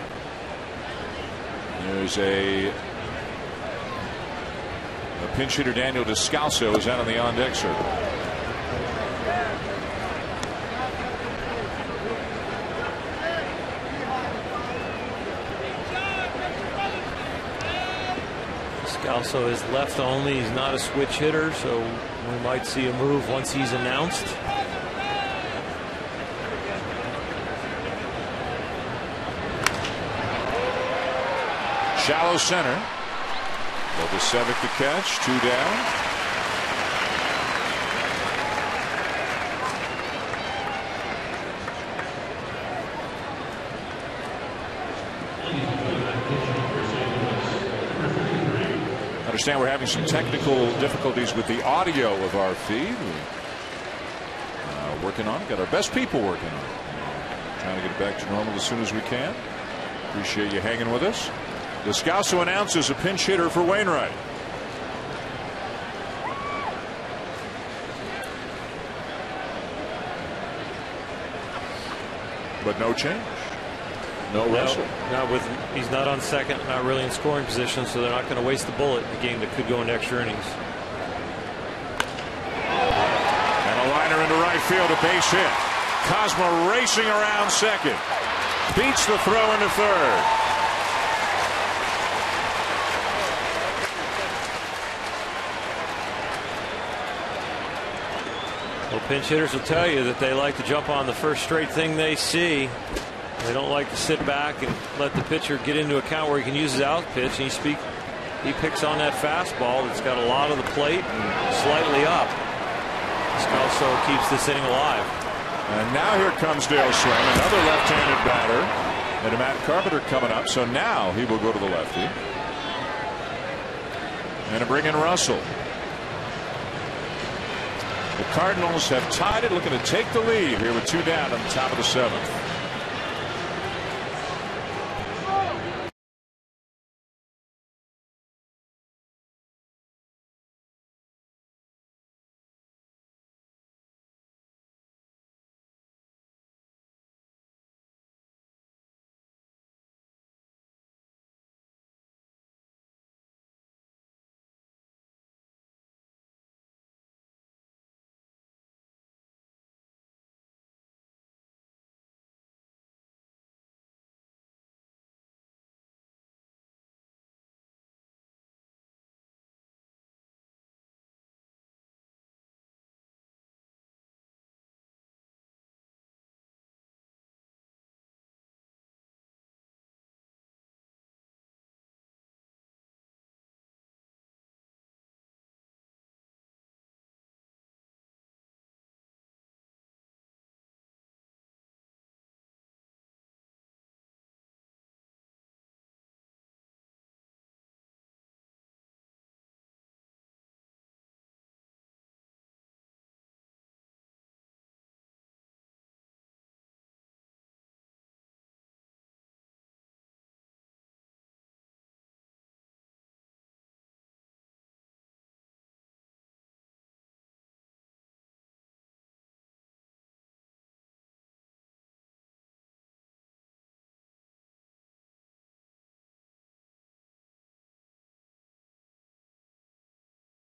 There's a pinch hitter. Daniel Descalso is out on the on-deck circle. Descalso is left only. He's not a switch hitter, so we might see a move once he's announced. Shallow center. Kovacevic to catch. 2 down. Understand we're having some technical difficulties with the audio of our feed. We're working on it. Got our best people working on it. Trying to get it back to normal as soon as we can. Appreciate you hanging with us. Descalso announces a pinch hitter for Wainwright. But no change. No Russell. He's not on second, not really in scoring position, so they're not going to waste the bullet in a game that could go into extra innings. And a liner into right field, a base hit. Cosma racing around second. Beats the throw into third. Well, pinch hitters will tell you that they like to jump on the first straight thing they see. They don't like to sit back and let the pitcher get into a count where he can use his out pitch. And he picks on that fastball that's got a lot of the plate and slightly up. Descalso keeps this inning alive. And now here comes Dale Swim, another left-handed batter. And Matt Carpenter coming up. So now he will go to the lefty. And to bring in Russell. The Cardinals have tied it, looking to take the lead here with 2 down on the top of the 7th.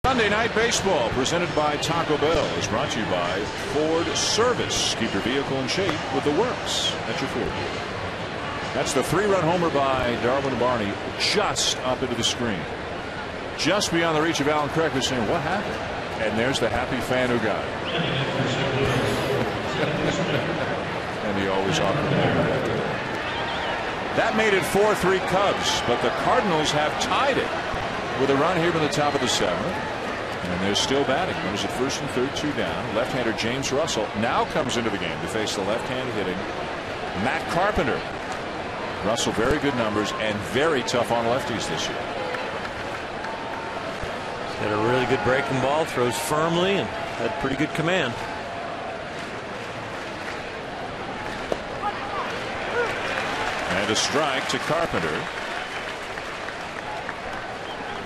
Sunday Night Baseball presented by Taco Bell is brought to you by Ford Service. Keep your vehicle in shape with the works at your Ford. That's the 3-run homer by Darwin Barney, just up into the screen, just beyond the reach of Alan Craig, who's saying, what happened? And there's the happy fan who got it. always awkward in there. That made it 4-3 Cubs, but the Cardinals have tied it with a run here to the top of the 7th. And they're still batting. Runners at first and third, 2 down. Left-hander James Russell now comes into the game to face the left-hand hitting Matt Carpenter. Russell, very good numbers and very tough on lefties this year. He's got a really good breaking ball, throws firmly, and had pretty good command. And a strike to Carpenter.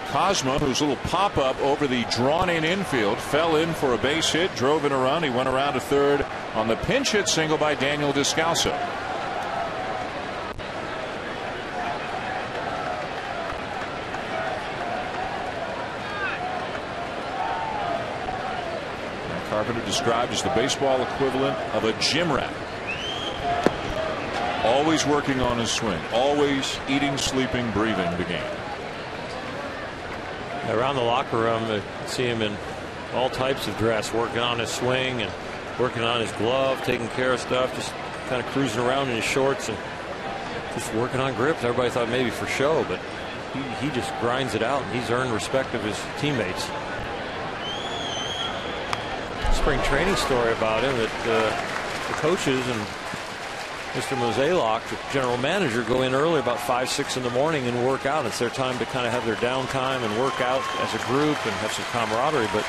Cosmo, whose little pop-up over the drawn-in infield, fell in for a base hit, drove in a run. He went around to third on the pinch hit single by Daniel Descalso. Carpenter described as the baseball equivalent of a gym rat. Always working on his swing, always eating, sleeping, breathing the game. Around the locker room, I see him in all types of dress, working on his swing and working on his glove, taking care of stuff, just kind of cruising around in his shorts and just working on grips. Everybody thought maybe for show, but he just grinds it out, and he's earned respect of his teammates. Spring training story about him that the coaches and Mr. Mozeliak, the general manager, go in early about 5, 6 in the morning and work out. It's their time to kind of have their downtime and work out as a group and have some camaraderie. But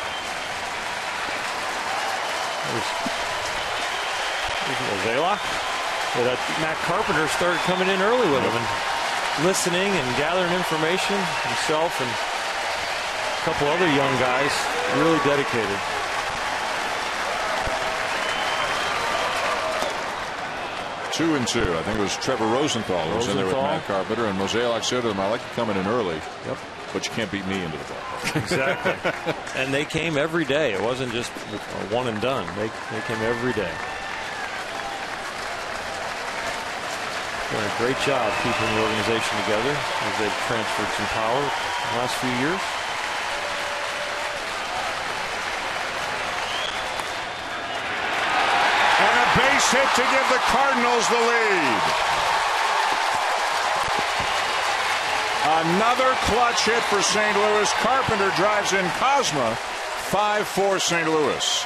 there's Mozeliak. Yeah, Matt Carpenter started coming in early with him and listening and gathering information himself, and a couple other young guys really dedicated. 2-2. I think it was Trevor Rosenthal who was in there with Matt Carpenter, and Mozeliak said to him, "I like you coming in early, but you can't beat me into the ball." Exactly. And they came every day. It wasn't just one and done. They came every day. Doing a great job keeping the organization together as they've transferred some power in the last few years. Base hit to give the Cardinals the lead. Another clutch hit for St. Louis. Carpenter drives in Cosma. 5-4 St. Louis.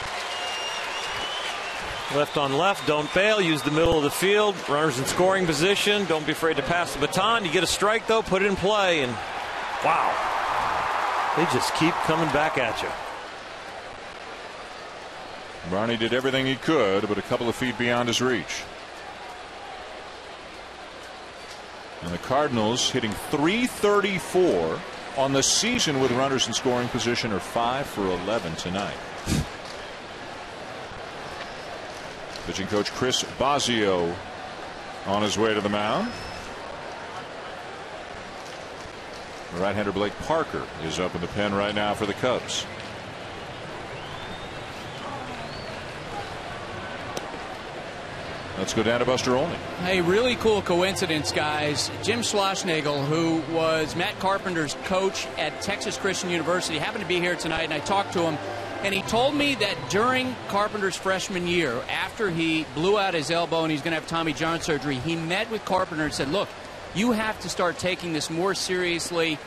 Left on left, don't bail, use the middle of the field. Runners in scoring position, don't be afraid to pass the baton. You get a strike though, put it in play, and wow, they just keep coming back at you. Barney did everything he could, but a couple of feet beyond his reach. And the Cardinals hitting .334 on the season with runners in scoring position, are 5 for 11 tonight. Pitching coach Chris Bosio on his way to the mound. The right-hander Blake Parker is up in the pen right now for the Cubs. Let's go down to Buster Olney. Hey, really cool coincidence, guys. Jim Schlossnagel, who was Matt Carpenter's coach at Texas Christian University, happened to be here tonight, and I talked to him, and he told me that during Carpenter's freshman year, after he blew out his elbow and he's going to have Tommy John surgery, he met with Carpenter and said, look, you have to start taking this more seriously,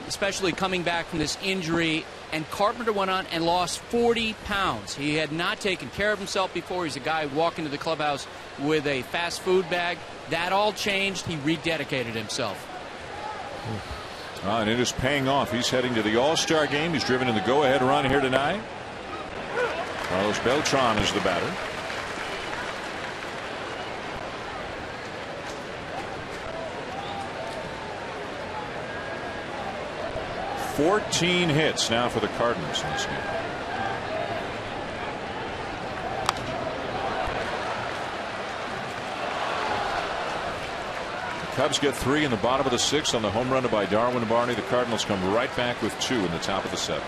especially coming back from this injury. And Carpenter went on and lost 40 pounds. He had not taken care of himself before. He's a guy walking to the clubhouse with a fast food bag. That all changed. He rededicated himself. And it is paying off. He's heading to the All-Star game. He's driven in the go-ahead run here tonight. Carlos Beltran is the batter. Fourteen hits now for the Cardinals in this game. The Cubs get 3 in the bottom of the 6th on the home run by Darwin Barney. The Cardinals come right back with 2 in the top of the 7th.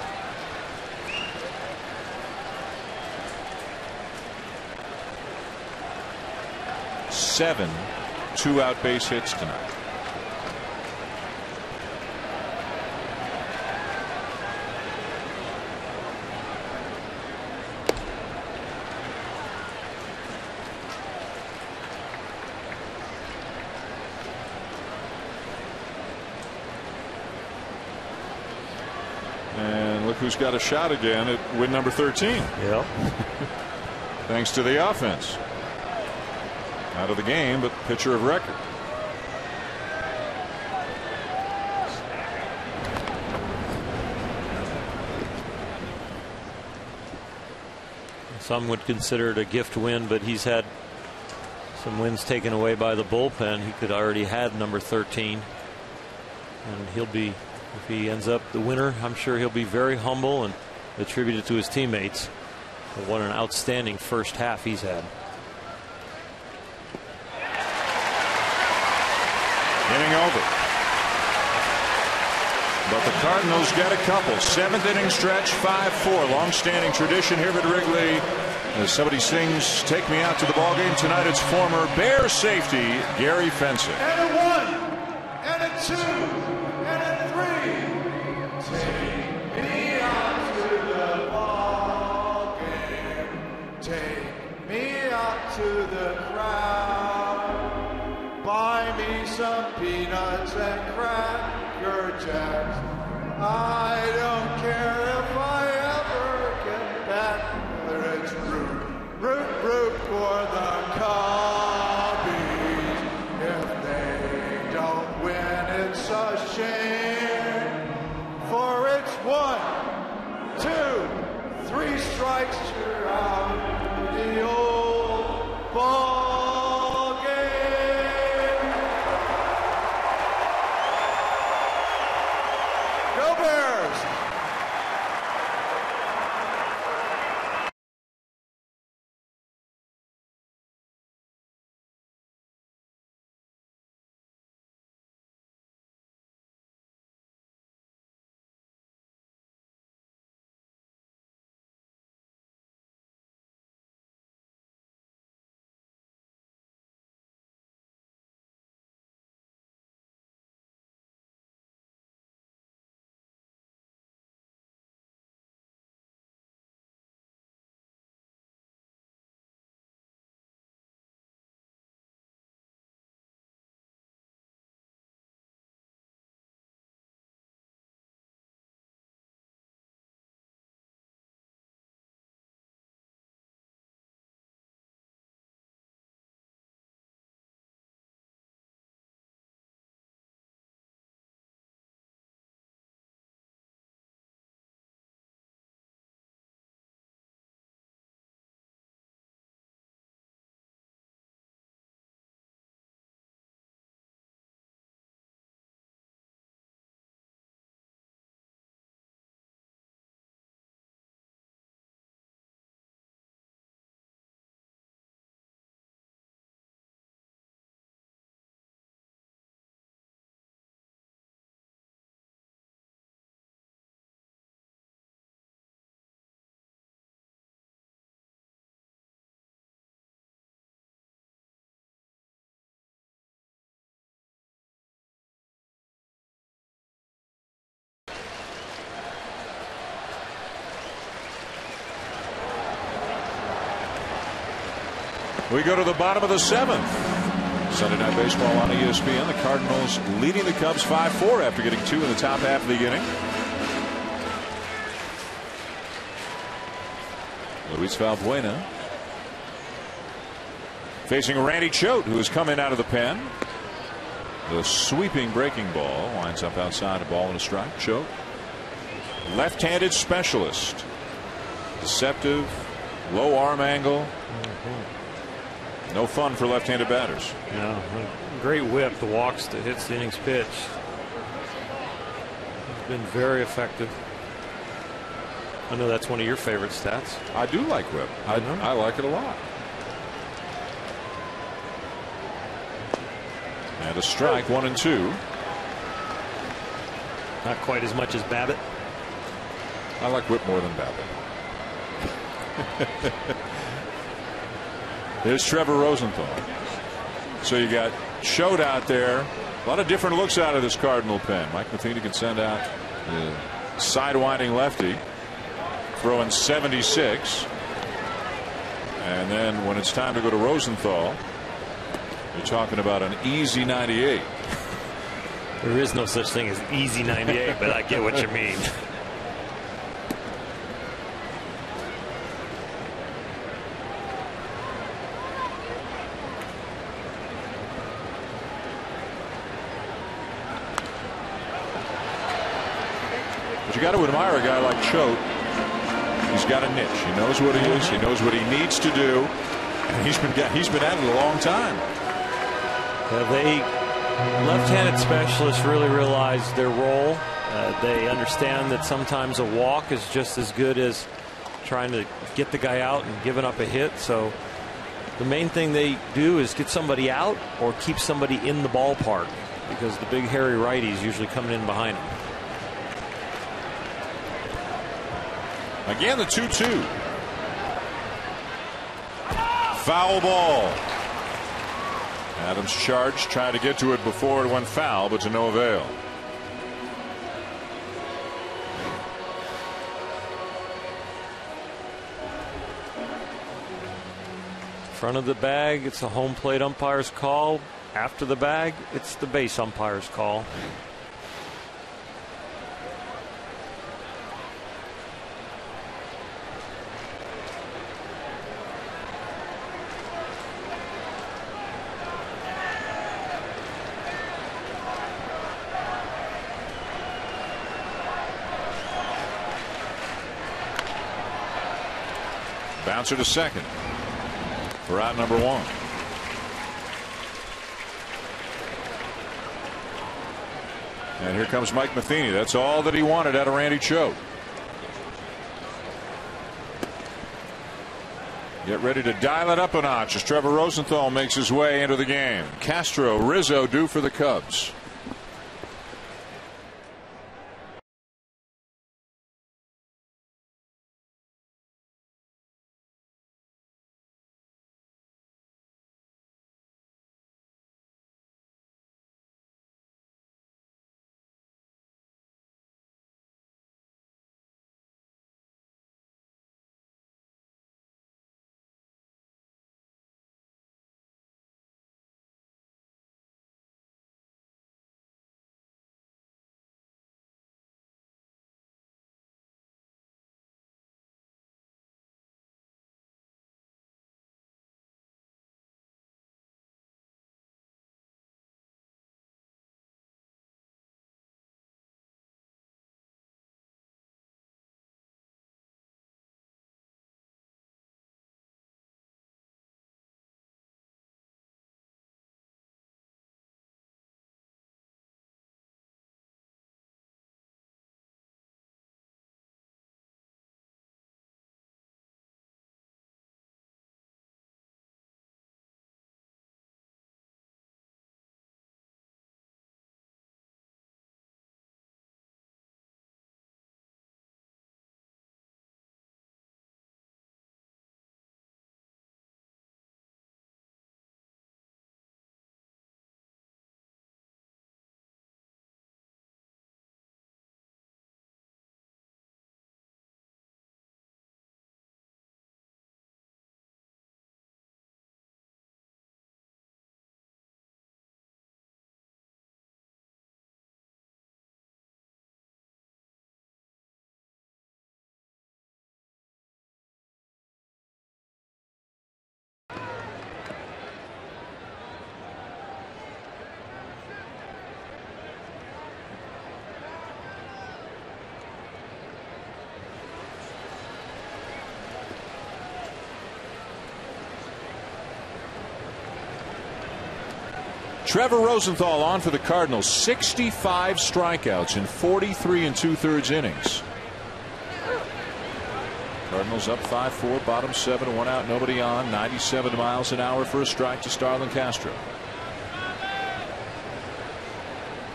Seven 2-out base hits tonight. And look who's got a shot again at win number 13. Yeah. Thanks to the offense. Out of the game, but pitcher of record. Some would consider it a gift win, but he's had some wins taken away by the bullpen. He could already had number 13. And he'll be, if he ends up the winner, I'm sure he'll be very humble and attribute it to his teammates. But what an outstanding first half he's had. Inning over. But the Cardinals get a couple. 7th inning stretch, 5-4. Long-standing tradition here at Wrigley. As somebody sings "Take Me Out to the Ball Game" tonight, it's former Bears safety Gary Fensick. And a 1, and a 2, and a 3. Take me out to the ball game. Take me out to the crowd. Buy me some peanuts and Cracker Jacks. I don't care if I ever get back. Whether it's root for the Cubbies. If they don't win, it's a shame. For it's 1, 2, 3 strikes, you're out. The old ball game. Go Bears! We go to the bottom of the 7th. Sunday Night Baseball on ESPN. The Cardinals leading the Cubs 5-4 after getting 2 in the top half of the inning. Luis Valbuena facing Randy Choate, who has come in out of the pen. The sweeping breaking ball winds up outside, a ball and a strike. Choate, left-handed specialist, deceptive, low arm angle. No fun for left-handed batters. Yeah, great whip. The walks that hits the innings pitch. It's been very effective. I know that's one of your favorite stats. I do like whip. I like it a lot. And a strike, 1-2. Not quite as much as Babbitt. I like whip more than Babbitt. There's Trevor Rosenthal. So you got Choate out there. A lot of different looks out of this Cardinal pen. Mike Matheny can send out the sidewinding lefty, throwing 76. And then when it's time to go to Rosenthal, you're talking about an easy 98. There is no such thing as easy 98, but I get what you mean. But you got to admire a guy like Choate. He's got a niche. He knows what he is. He knows what he needs to do. And he's been at it a long time. They left-handed specialists really realize their role. They understand that sometimes a walk is just as good as trying to get the guy out and giving up a hit. So the main thing they do is get somebody out or keep somebody in the ballpark, because the big hairy righties usually coming in behind them. Again, the 2-2. Foul ball. Adams charged, tried to get to it before it went foul, but to no avail. Front of the bag, it's a home plate umpire's call. After the bag, it's the base umpire's call. Bouncer to second for out number 1. And here comes Mike Matheny. That's all that he wanted out of Randy Choate. Get ready to dial it up a notch as Trevor Rosenthal makes his way into the game. Castro, Rizzo due for the Cubs. Trevor Rosenthal on for the Cardinals. 65 strikeouts in 43 2/3 innings. Cardinals up 5-4, bottom 7, 1 out, nobody on. 97 miles an hour for a strike to Starlin Castro,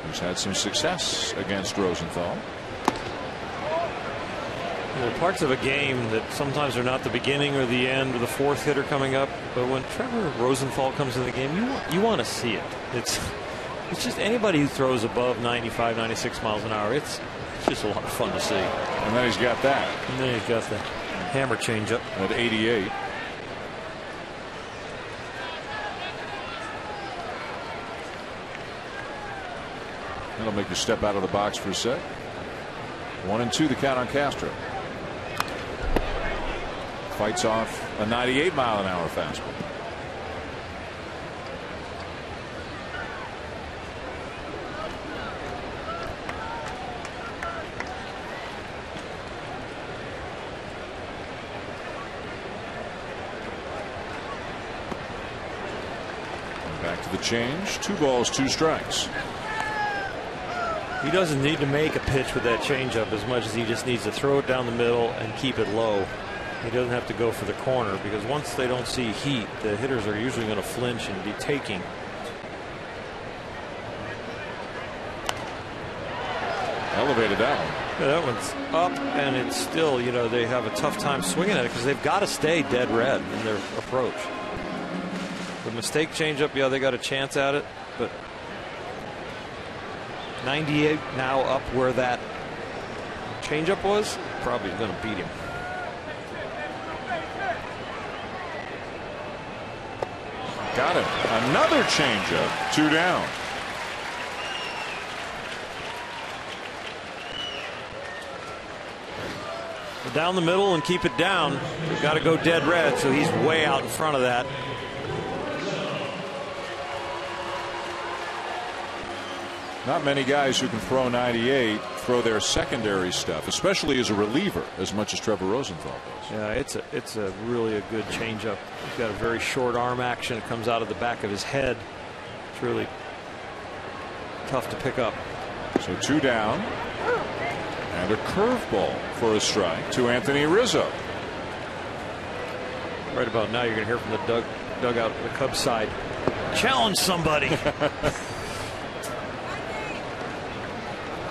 who's had some success against Rosenthal. There are parts of a game that sometimes are not the beginning or the end or the fourth hitter coming up, but when Trevor Rosenthal comes in the game, you want to see it. It's just anybody who throws above 95, 96 miles an hour. It's just a lot of fun to see. And then he's got that. And then he's got the hammer changeup at 88. That'll make you step out of the box for a sec. 1-2 the count on Castro. Fights off a 98 mile an hour fastball. After the change, 2 balls, 2 strikes. He doesn't need to make a pitch with that changeup as much as he just needs to throw it down the middle and keep it low. He doesn't have to go for the corner, because once they don't see heat, the hitters are usually going to flinch and be taking. Elevated that one. Yeah, that one's up, and it's still, you know, they have a tough time swinging at it because they've got to stay dead red in their approach. The mistake changeup, yeah, they got a chance at it, but 98 now up where that changeup was, probably going to beat him. Got it. Another changeup. 2 down. Down the middle and keep it down. They've got to go dead red, so he's way out in front of that. Not many guys who can throw 98 throw their secondary stuff, especially as a reliever, as much as Trevor Rosenthal does. Yeah, it's a really a good changeup. He's got a very short arm action. It comes out of the back of his head. It's really tough to pick up. So 2 down. And a curveball for a strike to Anthony Rizzo. Right about now, you're going to hear from the dugout, the Cubs side. Challenge somebody.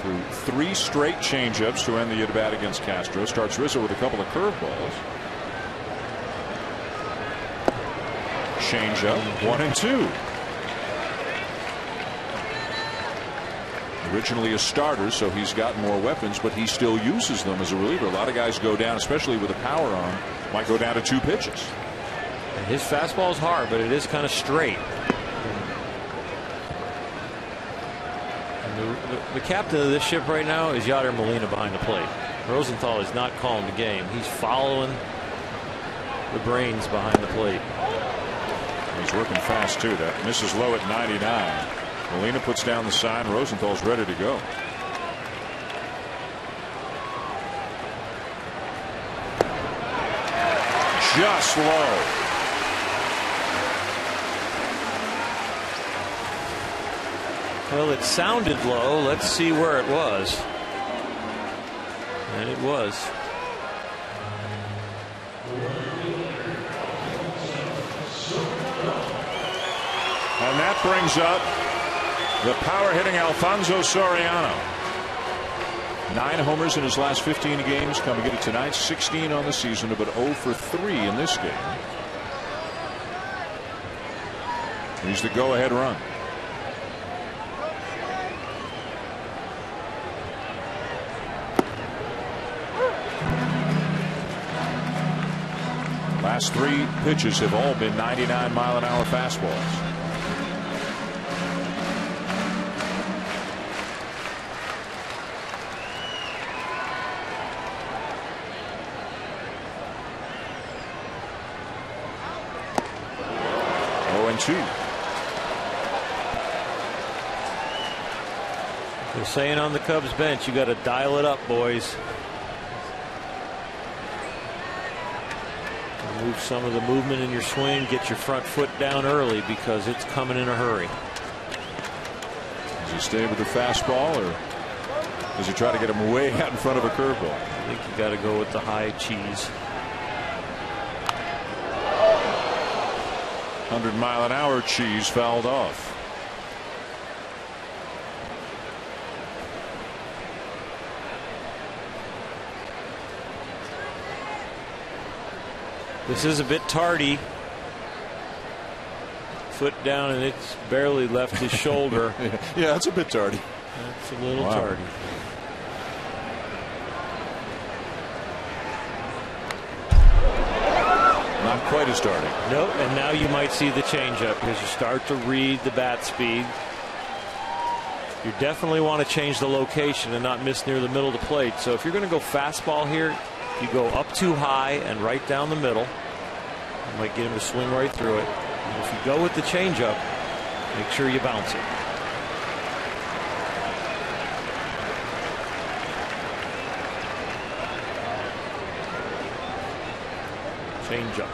Through 3 straight changeups to end the at-bat against Castro. Starts Rizzo with a couple of curveballs. Changeup, 1 and 2. Originally a starter, so he's got more weapons, but he still uses them as a reliever. A lot of guys go down, especially with a power arm, might go down to 2 pitches. And his fastball is hard, but it is kind of straight. And the captain of this ship right now is Yadier Molina behind the plate. Rosenthal is not calling the game. He's following the brains behind the plate. He's working fast too. That misses low at 99. Molina puts down the sign. Rosenthal's ready to go. Just low. Well, it sounded low. Let's see where it was. And it was. And that brings up the power-hitting Alfonso Soriano. 9 homers in his last 15 games. Coming into tonight, 16 on the season, but 0 for 3 in this game. He's the go-ahead run. Last 3 pitches have all been 99-mile-an-hour fastballs. They're saying on the Cubs bench, you got to dial it up, boys. Move some of the movement in your swing. Get your front foot down early because it's coming in a hurry. Does he stay with the fastball, or does he try to get him way out in front of a curveball? I think you got to go with the high cheese. 100-mile-an-hour cheese fouled off. This is a bit tardy. Foot down, and it's barely left his shoulder. Yeah, that's a bit tardy. That's a little tardy. Not quite as tardy. Nope, and now you might see the changeup because you start to read the bat speed. You definitely want to change the location and not miss near the middle of the plate. So if you're going to go fastball here, you go up too high and right down the middle. You might get him to swing right through it. And if you go with the changeup, make sure you bounce it. Changeup.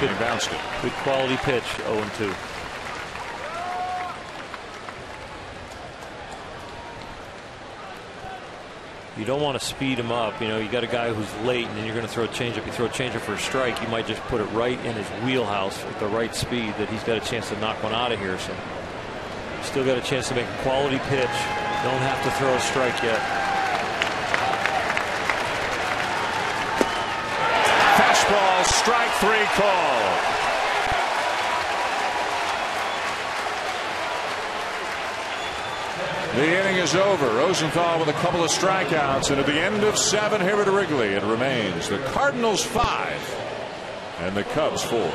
Good, he bounced it. Good quality pitch, 0-2. You don't want to speed him up. You know, you got a guy who's late, and then you're going to throw a changeup. You throw a changeup for a strike, you might just put it right in his wheelhouse at the right speed that he's got a chance to knock one out of here. So, still got a chance to make a quality pitch. Don't have to throw a strike yet. Fastball, strike 3 call. The inning is over. Rosenthal with a couple of strikeouts, and at the end of 7 here at Wrigley, it remains the Cardinals 5 and the Cubs 4.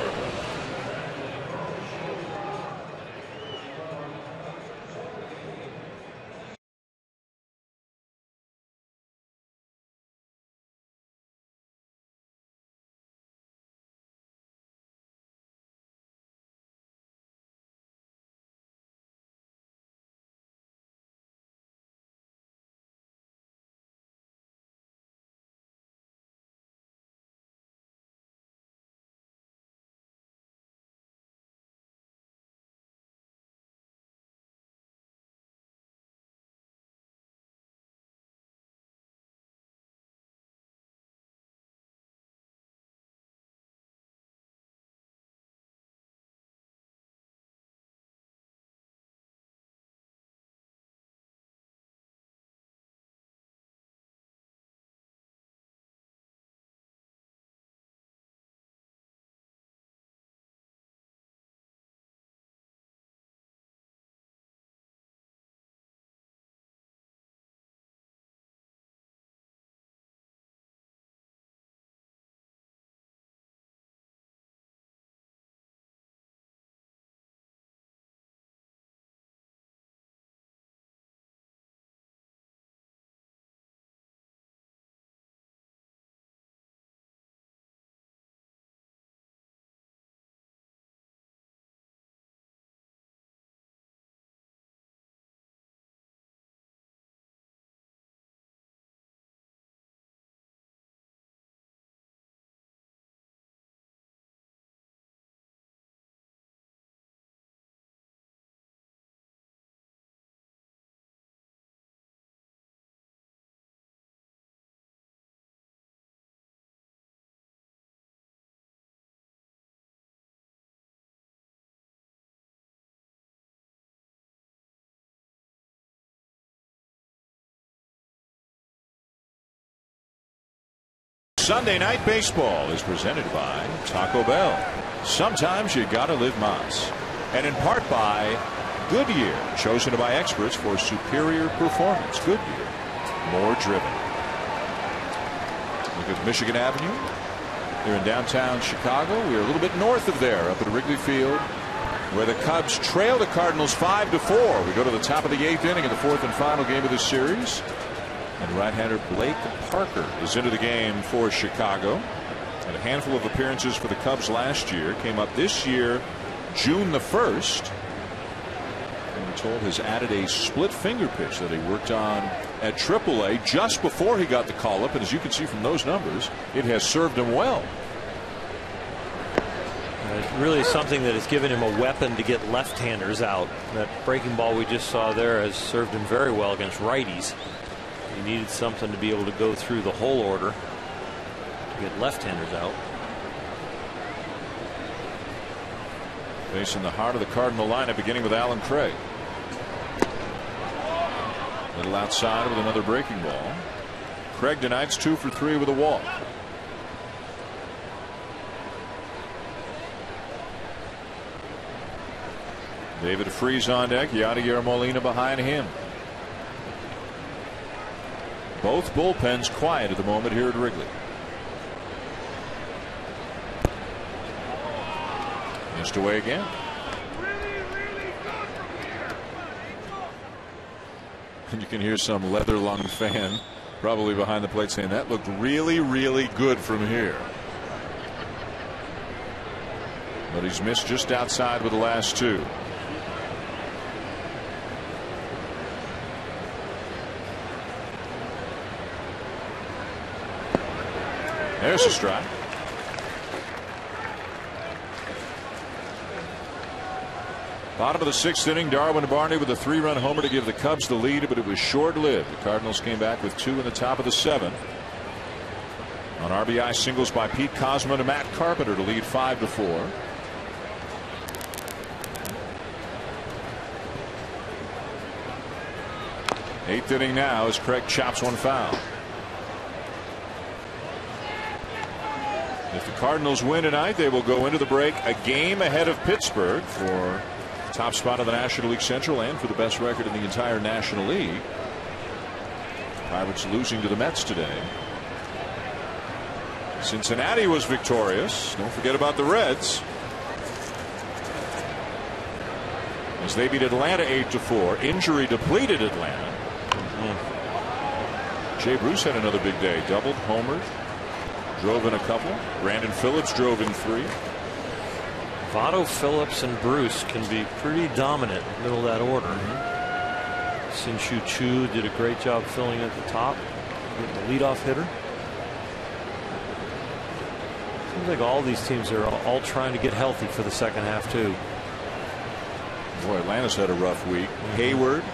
Sunday Night Baseball is presented by Taco Bell. Sometimes you gotta live Mas. And in part by Goodyear, chosen by experts for superior performance. Goodyear, more driven. Look at Michigan Avenue. Here in downtown Chicago. We are a little bit north of there, up at Wrigley Field, where the Cubs trail the Cardinals 5-4. We go to the top of the 8th inning of the 4th and final game of this series. And right-hander Blake Parker is into the game for Chicago. Had a handful of appearances for the Cubs last year. Came up this year, June the 1st. And we're told has added a split finger pitch that he worked on at AAA just before he got the call-up. And as you can see from those numbers, it has served him well. It's really something that has given him a weapon to get left-handers out. That breaking ball we just saw there has served him very well against righties. He needed something to be able to go through the whole order to get left-handers out. Facing the heart of the Cardinal lineup, beginning with Alan Craig. Little outside with another breaking ball. Craig tonight's 2 for 3 with a walk. David Freese on deck. Yadier Molina behind him. Both bullpens quiet at the moment here at Wrigley. Missed away again. And you can hear some leather lung fan probably behind the plate saying that looked really, really good from here. But he's missed just outside with the last 2. There's a strike. Bottom of the 6th inning, Darwin Barney with a 3-run homer to give the Cubs the lead, but it was short-lived. The Cardinals came back with 2 in the top of the 7th. On RBI singles by Pete Kozma to Matt Carpenter to lead 5-4. Eighth inning now as Craig chops one foul. If the Cardinals win tonight, they will go into the break a game ahead of Pittsburgh for top spot of the National League Central and for the best record in the entire National League. Pirates losing to the Mets today. Cincinnati was victorious. Don't forget about the Reds, as they beat Atlanta 8-4. Injury depleted Atlanta. Jay Bruce had another big day. Doubled, homered, drove in a couple. Brandon Phillips drove in 3. Votto, Phillips, and Bruce can be pretty dominant in the middle of that order. Sin-Shu Chu did a great job filling at the top, getting the leadoff hitter. Seems like all these teams are all trying to get healthy for the second half too. Boy, Atlanta's had a rough week. Hayward,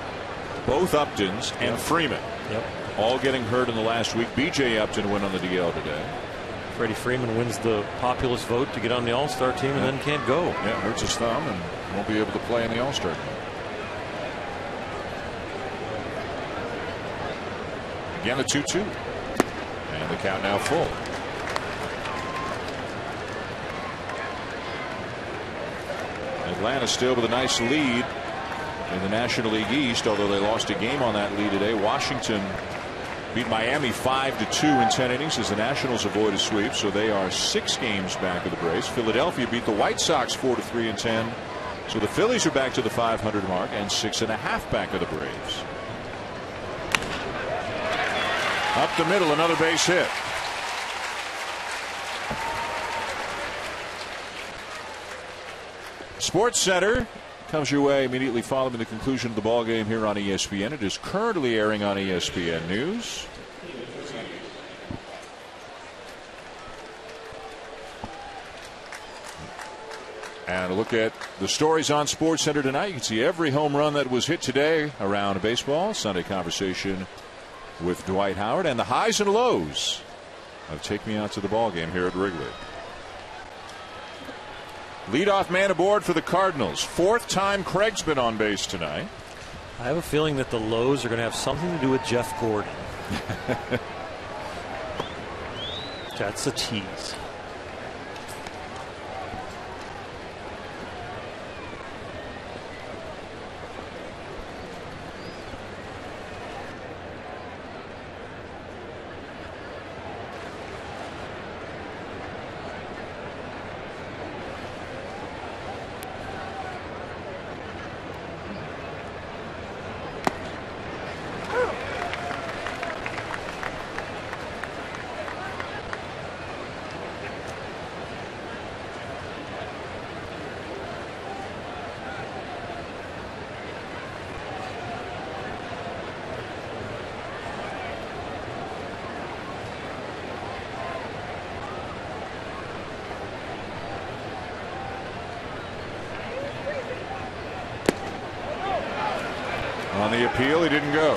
both Uptons, and Freeman. All getting hurt in the last week. B.J. Upton went on the DL today. Freddie Freeman wins the populist vote to get on the All-Star team and then can't go. Yeah, hurts his thumb and won't be able to play in the All-Star game. Again, the 2-2. And the count now full. Atlanta still with a nice lead in the National League East, although they lost a game on that lead today. Washington beat Miami 5-2 in 10 innings as the Nationals avoid a sweep, so they are 6 games back of the Braves. Philadelphia beat the White Sox 4-3 in 10, so the Phillies are back to the 500 mark and 6.5 back of the Braves. Up the middle, another base hit. Sports Center comes your way immediately following the conclusion of the ball game here on ESPN. It is currently airing on ESPN News. And a look at the stories on Sports Center tonight. You can see every home run that was hit today around baseball. Sunday conversation with Dwight Howard and the highs and lows of Take Me Out to the Ball Game here at Wrigley. Leadoff man aboard for the Cardinals. 4th time Craig's been on base tonight. I have a feeling that the lows are going to have something to do with Jeff Gordon. That's a tease. On the appeal, he didn't go.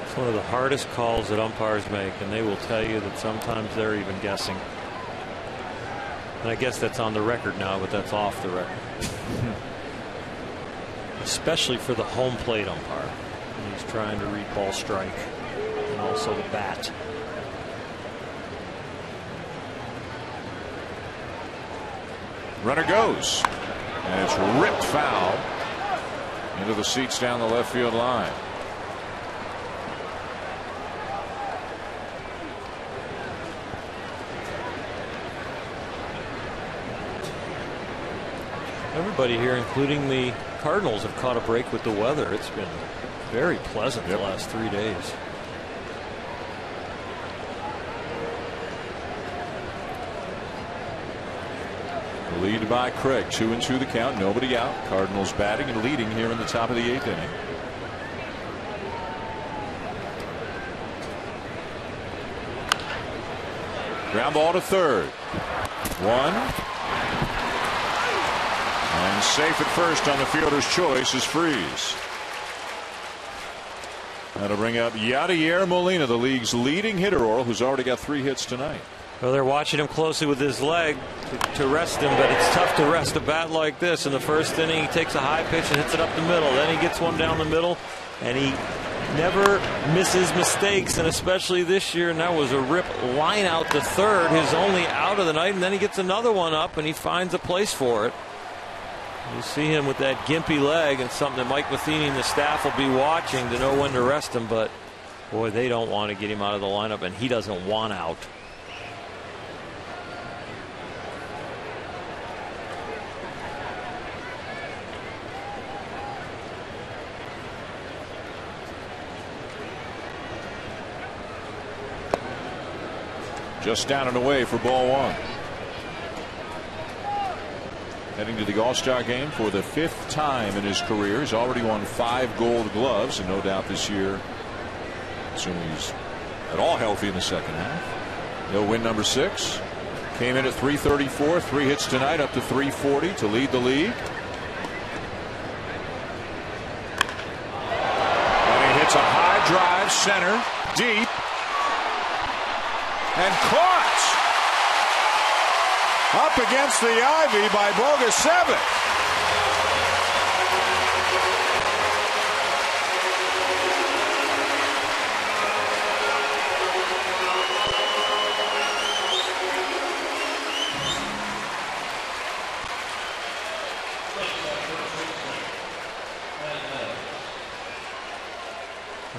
It's one of the hardest calls that umpires make, and they will tell you that sometimes they're even guessing. And I guess that's on the record now, but that's off the record. Especially for the home plate umpire. He's trying to read ball strike and also the bat. Runner goes, and it's ripped foul into the seats down the left field line. Everybody here, including the Cardinals, have caught a break with the weather. It's been very pleasant the last 3 days. Lead by Craig. 2-2 the count. Nobody out. Cardinals batting and leading here in the top of the 8th inning. Ground ball to third. One. And safe at first on the fielder's choice is Freese. That'll bring up Yadier Molina, the league's leading hitter, Oral, who's already got 3 hits tonight. Well, they're watching him closely with his leg to rest him, but it's tough to rest a bat like this. In the first inning, he takes a high pitch and hits it up the middle. Then he gets one down the middle, and he never misses mistakes, and especially this year. And that was a rip line out to third, his only out of the night, and then he gets another one up, and he finds a place for it. You see him with that gimpy leg, and something that Mike Matheny and the staff will be watching to know when to rest him. But boy, they don't want to get him out of the lineup, and he doesn't want out. Just down and away for ball one. Heading to the All-Star game for the 5th time in his career. He's already won 5 Gold Gloves, and no doubt this year, assuming he's at all healthy in the second half, he'll win number 6. Came in at 334, 3 hits tonight, up to 340 to lead the league. And he hits a high drive center, deep, and caught up against the ivy by Bogusevic.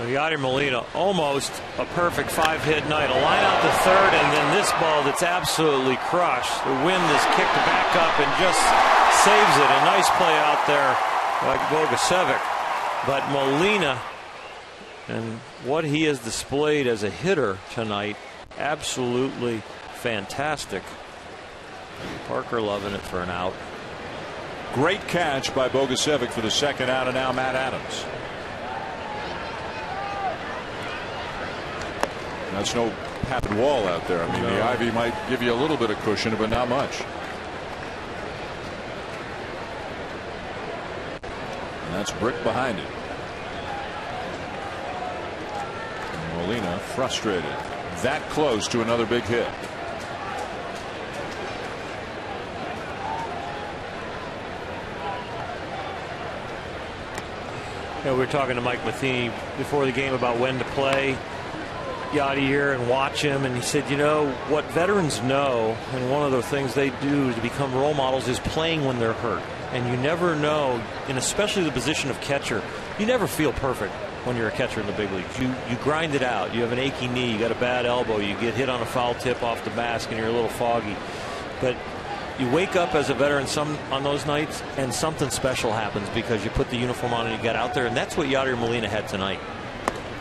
Yadier Molina, almost a perfect 5-hit night. A line out to third, and then this ball that's absolutely crushed. The wind is kicked back up and just saves it. A nice play out there by Bogusevic. But Molina, and what he has displayed as a hitter tonight, absolutely fantastic. Parker loving it for an out. Great catch by Bogusevic for the second out, and now Matt Adams. That's no padded wall out there. I mean, the ivy might give you a little bit of cushion, but not much. And that's brick behind it. And Molina frustrated. That close to another big hit. We were talking to Mike Matheny before the game about when to play Yadier and watch him, and he said, you know what veterans know, and one of the things they do to become role models is playing when they're hurt. And you never know, and especially the position of catcher, you never feel perfect when you're a catcher in the big leagues. You grind it out. You have an achy knee, you got a bad elbow, you get hit on a foul tip off the mask, and you're a little foggy. But you wake up as a veteran on those nights, and something special happens because you put the uniform on and you get out there, and that's what Yadier Molina had tonight.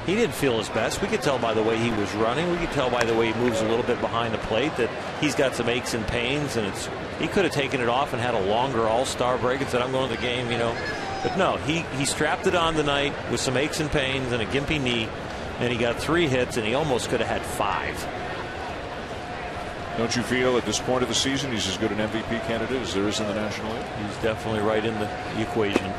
He didn't feel his best. We could tell by the way he was running. We could tell by the way he moves a little bit behind the plate that he's got some aches and pains, and he could have taken it off and had a longer all-star break and said, I'm going to the game, you know. But no, he strapped it on tonight with some aches and pains and a gimpy knee, and he got 3 hits, and he almost could have had 5. Don't you feel at this point of the season he's as good an MVP candidate as there is in the National League? He's definitely right in the equation.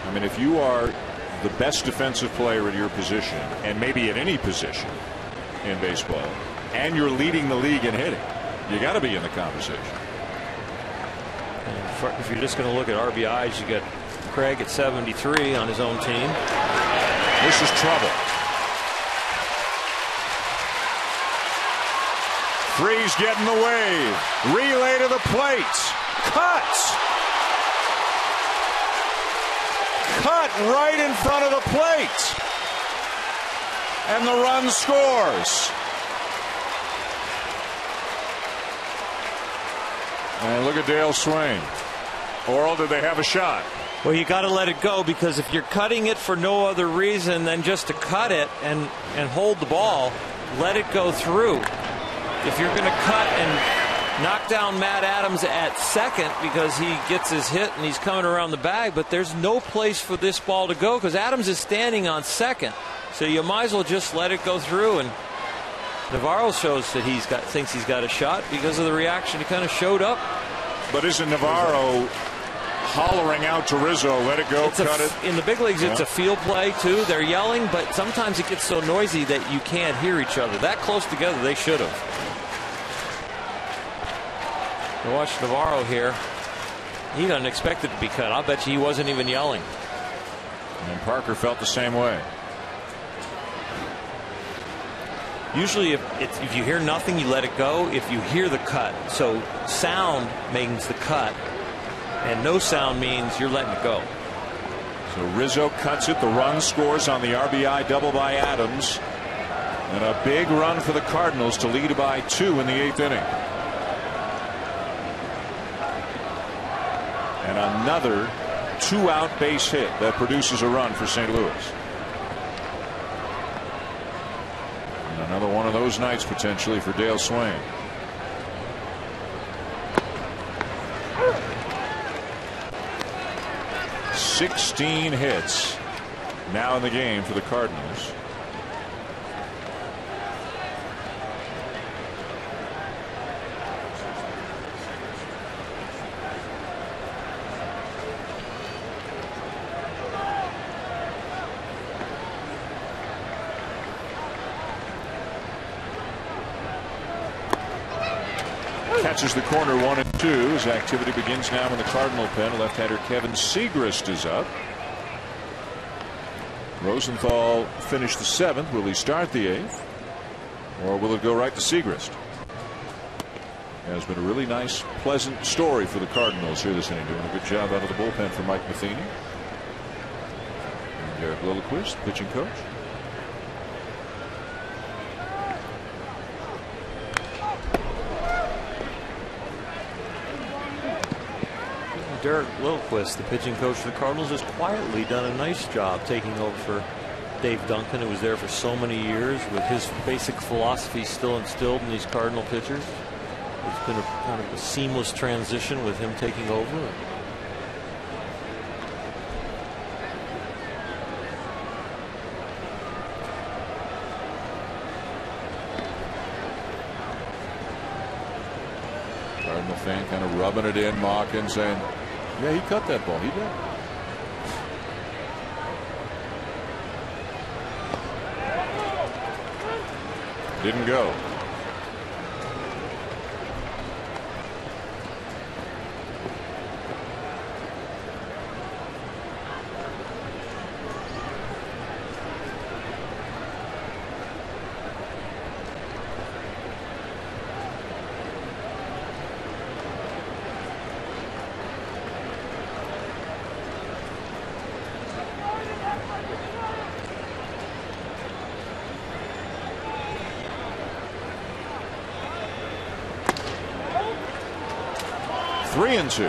I mean, if you are the best defensive player at your position, and maybe at any position in baseball, and you're leading the league in hitting, you got to be in the conversation. And if you're just going to look at RBIs, you got Craig at 73 on his own team. This is trouble. Freese getting the wave. Relay to the plate. Cuts. Cut right in front of the plate. And the run scores. And look at Dale Swain. Oral, did they have a shot? Well, you got to let it go, because if you're cutting it for no other reason than just to cut it and hold the ball, let it go through. If you're going to cut and knock down Matt Adams at second because he gets his hit and he's coming around the bag, but there's no place for this ball to go because Adams is standing on second. So you might as well just let it go through. And Navarro shows that thinks he's got a shot because of the reaction. He kind of showed up. But isn't Navarro hollering out to Rizzo, let it go, cut it? In the big leagues, it's a field play, too. They're yelling, but sometimes it gets so noisy that you can't hear each other. That close together, they should have. You watch Navarro here. He doesn't expect it to be cut. I'll bet you he wasn't even yelling. And Parker felt the same way. Usually if you hear nothing, you let it go. If you hear the cut, so sound means the cut, and no sound means you're letting it go. So Rizzo cuts it. The run scores on the RBI double by Adams. And a big run for the Cardinals to lead by 2 in the 8th inning. And another 2-out base hit that produces a run for St. Louis. And another one of those nights potentially for Dale Swain. "16 hits now in the game for the Cardinals. Catches the corner 1-2 as activity begins now in the Cardinal pen. Left-hander Kevin Segrist is up. Rosenthal finished the 7th. Will he start the 8th? Or will it go right to Segrist? Has been a really nice, pleasant story for the Cardinals here this inning. Doing a good job out of the bullpen for Mike Matheny. And Derek Lilliquist, pitching coach. Derek Lilliquist, the pitching coach for the Cardinals, has quietly done a nice job taking over for Dave Duncan, who was there for so many years, with his basic philosophy still instilled in these Cardinal pitchers. It's been a kind of a seamless transition with him taking over. Cardinal fan kind of rubbing it in, mocking, saying, yeah, he cut that ball. He did. Didn't go. Three and two.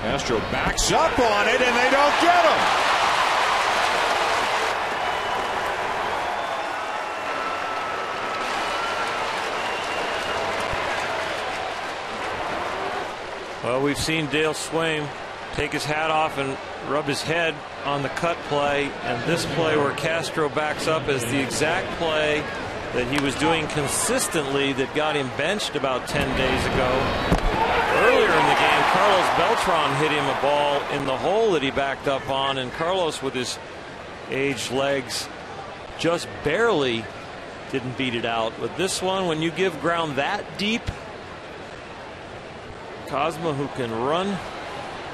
Castro backs up on it, and they don't get him. Well, we've seen Dale Swain take his hat off and rub his head on the cut play, and this play where Castro backs up is the exact play that he was doing consistently that got him benched about 10 days ago. Earlier in the game, Carlos Beltran hit him a ball in the hole that he backed up on, and Carlos, with his aged legs, just barely didn't beat it out. But this one, when you give ground that deep, Cosma, who can run,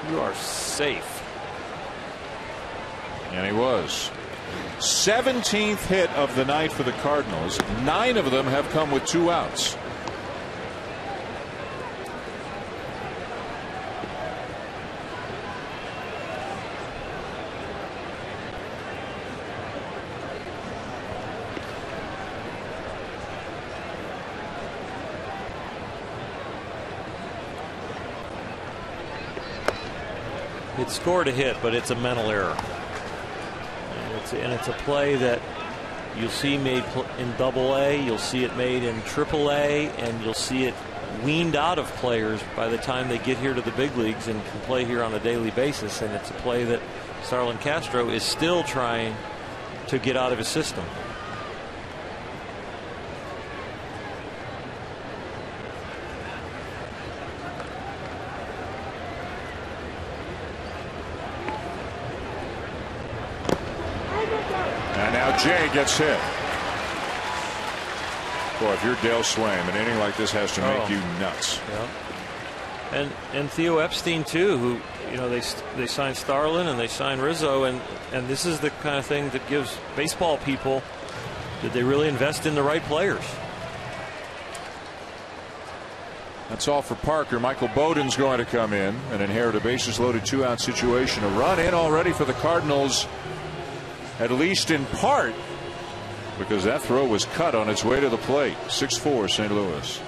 you are safe. And he was. 17th hit of the night for the Cardinals. 9 of them have come with 2 outs. It scored a hit, but it's a mental error. And it's a play that you'll see made in Double-A, you'll see it made in Triple-A, and you'll see it weaned out of players by the time they get here to the big leagues and can play here on a daily basis. And it's a play that Starlin Castro is still trying to get out of his system. And now Jay gets hit. Boy, if you're Dale Swaim, an inning like this has to make you nuts. Yeah. And Theo Epstein too, who, you know, they signed Starlin and they signed Rizzo, and this is the kind of thing that gives baseball people, did they really invest in the right players? That's all for Parker. Michael Bowden's going to come in and inherit a bases loaded 2-out situation. A run in already for the Cardinals, at least in part, because that throw was cut on its way to the plate. 6-4 St. Louis.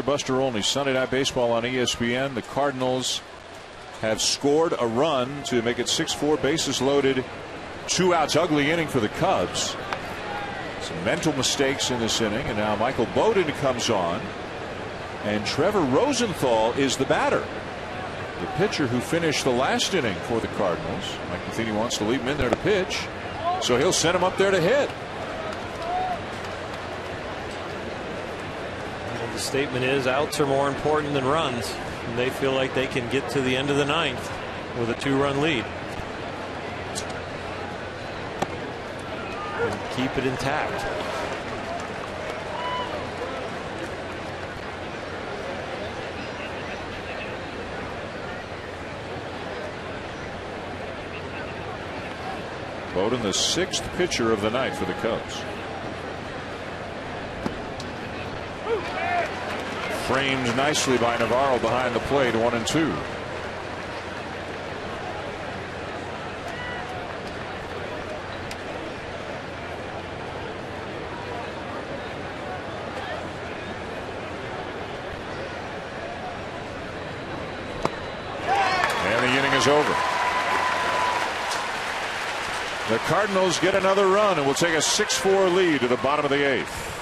Buster Olney, Sunday Night Baseball on ESPN. The Cardinals have scored a run to make it 6-4, bases loaded, 2 outs. Ugly inning for the Cubs. Some mental mistakes in this inning, and now Michael Bowden comes on, and Trevor Rosenthal is the batter, the pitcher who finished the last inning for the Cardinals. Mike Matheny wants to leave him in there to pitch, so he'll send him up there to hit. The statement is outs are more important than runs, and they feel like they can get to the end of the 9th with a 2-run lead and keep it intact. Bowden, the 6th pitcher of the night for the Cubs. Framed nicely by Navarro behind the plate, 1-2. And the inning is over. The Cardinals get another run and will take a 6-4 lead to the bottom of the 8th.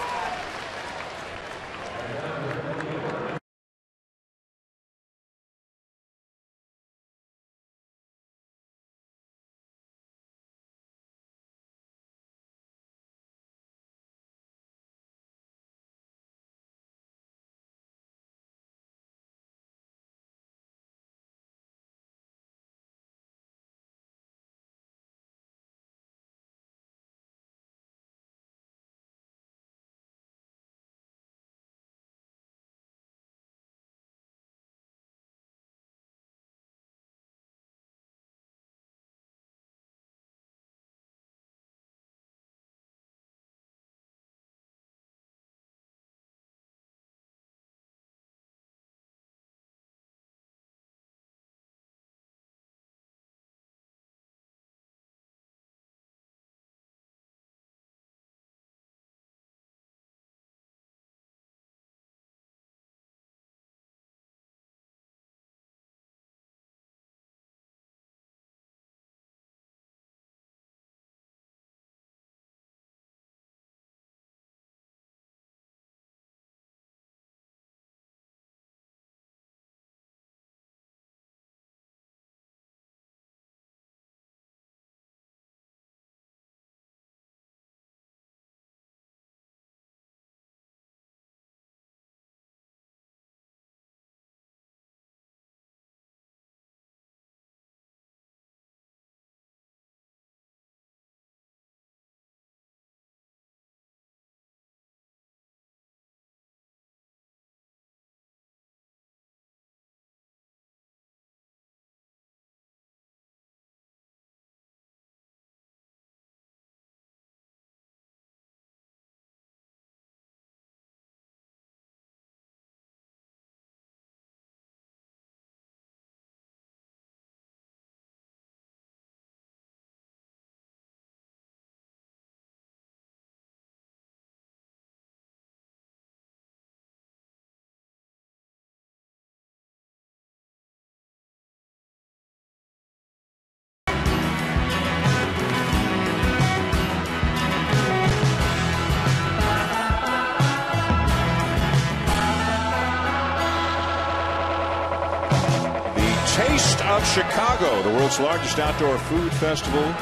Taste of Chicago, the world's largest outdoor food festival,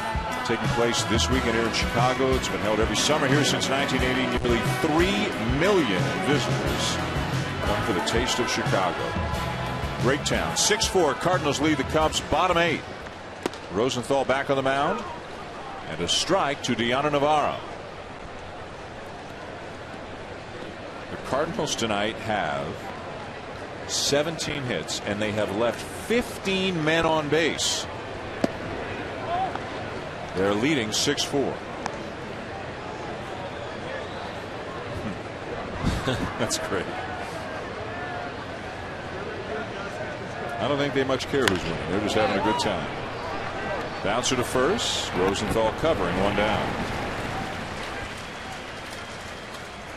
taking place this weekend here in Chicago. It's been held every summer here since 1980. Nearly 3 million visitors come for the Taste of Chicago. Great town. 6-4, Cardinals lead the Cubs, bottom 8. Rosenthal back on the mound, and a strike to Deanna Navarro. The Cardinals tonight have 17 hits, and they have left 15 men on base. They're leading 6-4. That's great. I don't think they much care who's winning. They're just having a good time. Bouncer to first. Rosenthal covering, one down.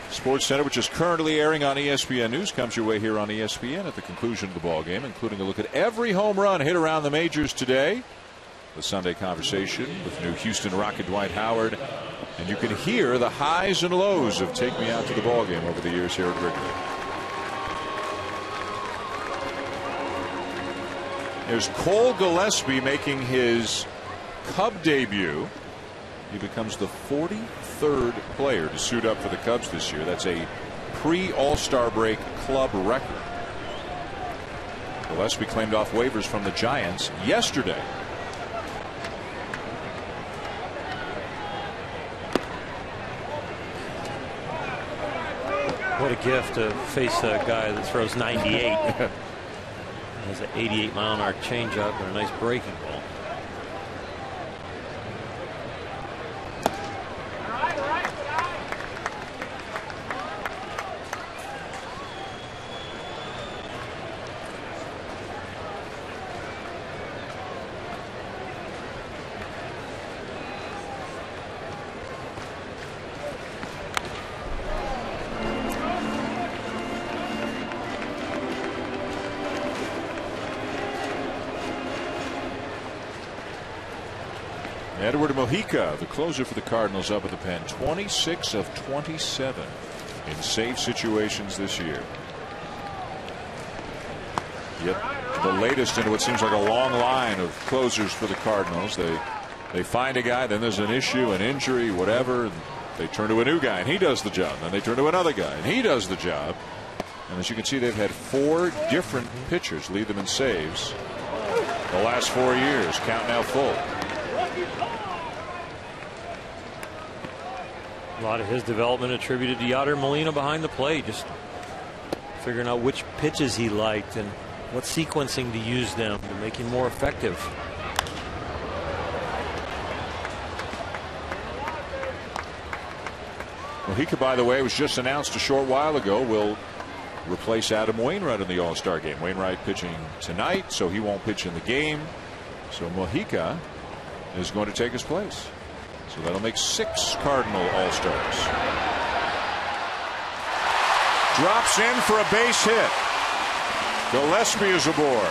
Sports Center, which is currently airing on ESPN News, comes your way here on ESPN at the conclusion of the ball game, including a look at every home run hit around the majors today. The Sunday conversation with new Houston Rocket Dwight Howard, and you can hear the highs and lows of Take Me Out to the Ball Game over the years here at Wrigley. There's Cole Gillespie making his Cub debut. He becomes the 43rd player to suit up for the Cubs this year. That's a pre-All-Star break club record. Gillespie claimed off waivers from the Giants yesterday. What a gift to face a guy that throws 98. Has an 88-mile-an-hour changeup and a nice breaking ball. Edward Mojica, the closer for the Cardinals, up at the pen. 26 of 27 in save situations this year. Yet the latest in what seems like a long line of closers for the Cardinals. They find a guy, then there's an issue, an injury, whatever. And they turn to a new guy and he does the job. Then they turn to another guy and he does the job. And as you can see, they've had 4 different pitchers lead them in saves the last 4 years. Count now full. A lot of his development attributed to Yadier Molina behind the plate, just figuring out which pitches he liked and what sequencing to use them to make him more effective. Mojica, by the way, was just announced a short while ago, will replace Adam Wainwright in the All-Star game. Wainwright pitching tonight, so he won't pitch in the game. So Mojica is going to take his place. So that'll make 6 Cardinal All-Stars. Drops in for a base hit. Gillespie is aboard.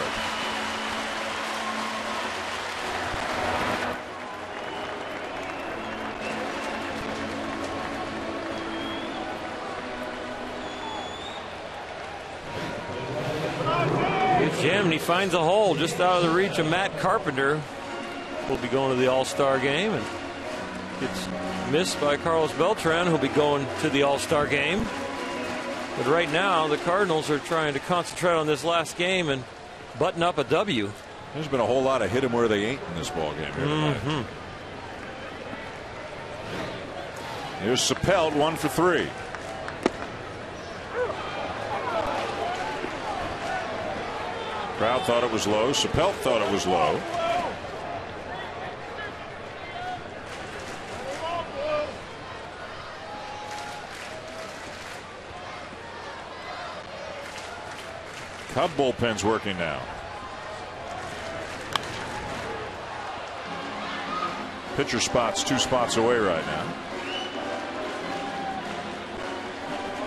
Here's Jim, and he finds a hole just out of the reach of Matt Carpenter. Will be going to the All-Star game, and gets missed by Carlos Beltran, who'll be going to the All-Star game. But right now, the Cardinals are trying to concentrate on this last game and button up a W. There's been a whole lot of hit 'em where they ain't in this ball game here tonight. Here's Sapelt, 1 for 3. Crowd thought it was low. Sapelt thought it was low. Cub bullpen's working now. Pitcher spot's 2 spots away right now.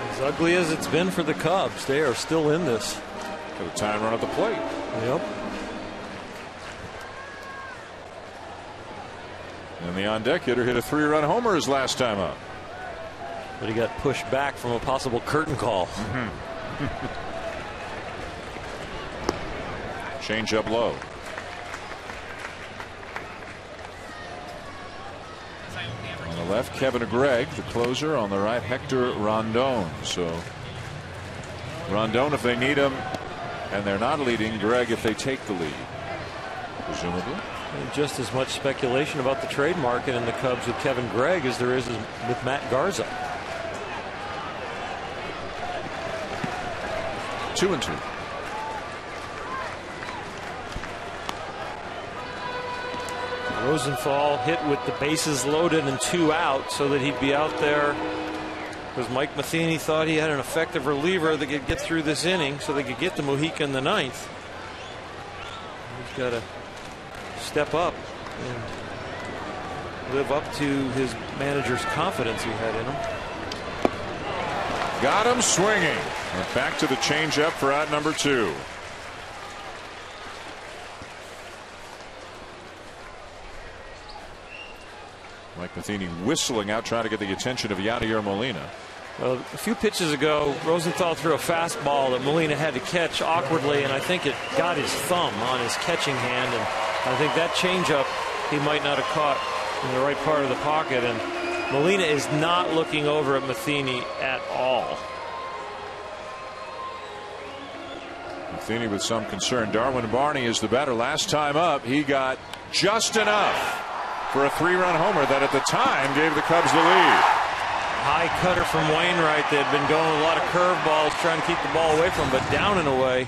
As ugly as it's been for the Cubs, they are still in this. Got a time run at the plate. Yep. And the on-deck hitter hit a 3-run homer his last time up. But he got pushed back from a possible curtain call. Change up low. On the left, Kevin Gregg, the closer. On the right, Hector Rondon. So Rondon if they need him, and they're not leading. Gregg if they take the lead, presumably. And just as much speculation about the trade market in the Cubs with Kevin Gregg as there is with Matt Garza. 2-2. Rosenthal hit with the bases loaded and 2 out so that he'd be out there because Mike Matheny thought he had an effective reliever that could get through this inning so they could get the Mojica in the 9th. He's got to step up and live up to his manager's confidence he had in him. Got him swinging. And back to the changeup for out number 2. Mike Matheny whistling out, trying to get the attention of Yadier Molina. Well, a few pitches ago, Rosenthal threw a fastball that Molina had to catch awkwardly, and I think it got his thumb on his catching hand, and I think that changeup he might not have caught in the right part of the pocket, and Molina is not looking over at Matheny at all. Matheny with some concern. Darwin Barney is the batter. Last time up, he got just enough for a 3-run homer that at the time gave the Cubs the lead. High cutter from Wainwright. They had been going with a lot of curveballs trying to keep the ball away from him, but down and away.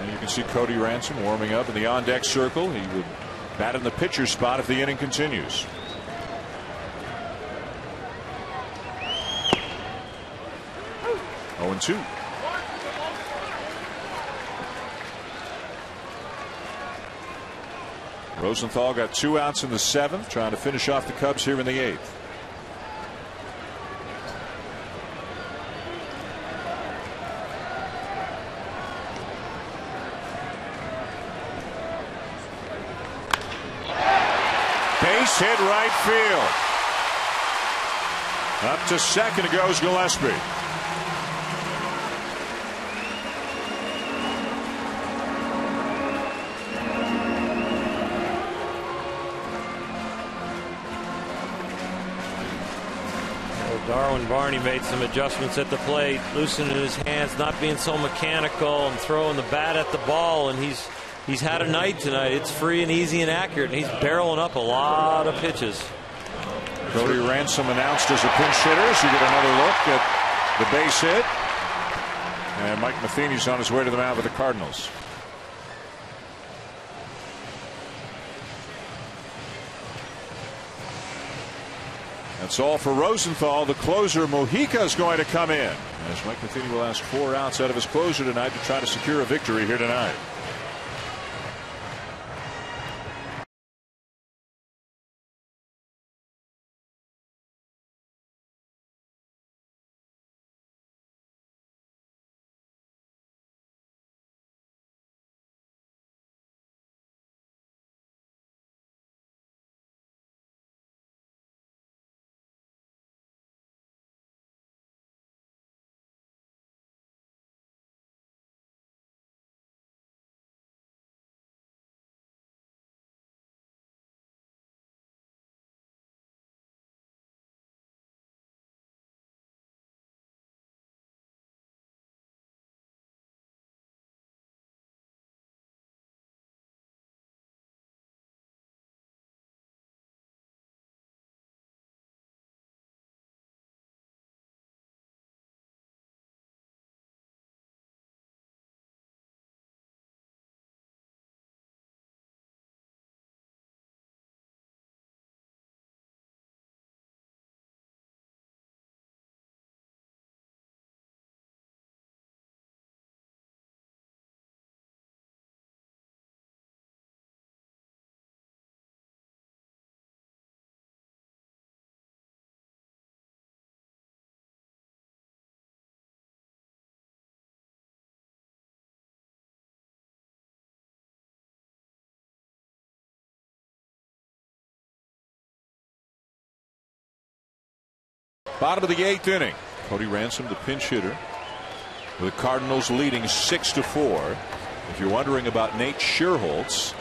And you can see Cody Ransom warming up in the on-deck circle. He would bat in the pitcher's spot if the inning continues. Oh, and 2. Rosenthal got 2 outs in the 7th, trying to finish off the Cubs here in the 8th. Base hit right field. Up to second goes Gillespie. Darwin Barney made some adjustments at the plate, loosening his hands, not being so mechanical, and throwing the bat at the ball. And he's had a night tonight. It's free and easy and accurate, and he's barreling up a lot of pitches. Cody Ransom announced as a pinch hitter. So you get another look at the base hit. And Mike Matheny's on his way to the mound with the Cardinals. That's all for Rosenthal. The closer, Mojica, is going to come in, as Mike Matheny will ask 4 outs out of his closer tonight to try to secure a victory here tonight. Bottom of the 8th inning. Cody Ransom, the pinch hitter, with the Cardinals leading 6-4. If you're wondering about Nate Schierholtz,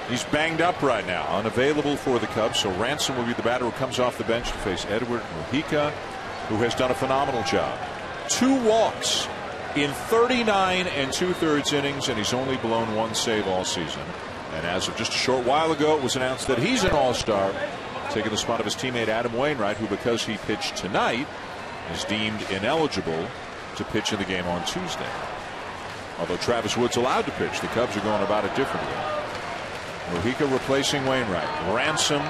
he's banged up right now, unavailable for the Cubs. So Ransom will be the batter who comes off the bench to face Edward Mujica, who has done a phenomenal job. 2 walks in 39 2/3 innings, and he's only blown 1 save all season. And as of just a short while ago, it was announced that he's an all-star, taking the spot of his teammate Adam Wainwright, who, because he pitched tonight, is deemed ineligible to pitch in the game on Tuesday. Although Travis Wood's allowed to pitch, the Cubs are going about it differently. Mujica replacing Wainwright. Ransom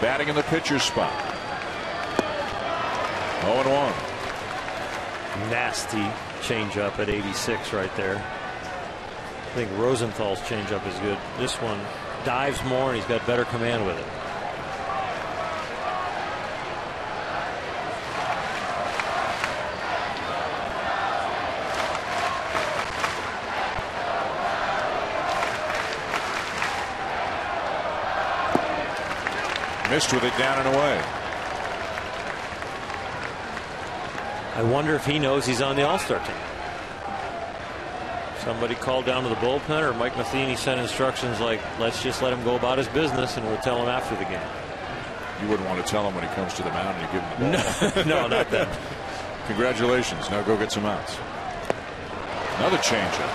batting in the pitcher's spot. 0-1. Nasty changeup at 86 right there. I think Rosenthal's changeup is good. This one dives more, and he's got better command with it. Missed with it down and away. I wonder if he knows he's on the All-Star team. Somebody called down to the bullpen, or Mike Matheny sent instructions like, let's just let him go about his business and we'll tell him after the game. You wouldn't want to tell him when he comes to the mound and you give him the ball. No, not that. Congratulations. Now go get some outs. Another changeup.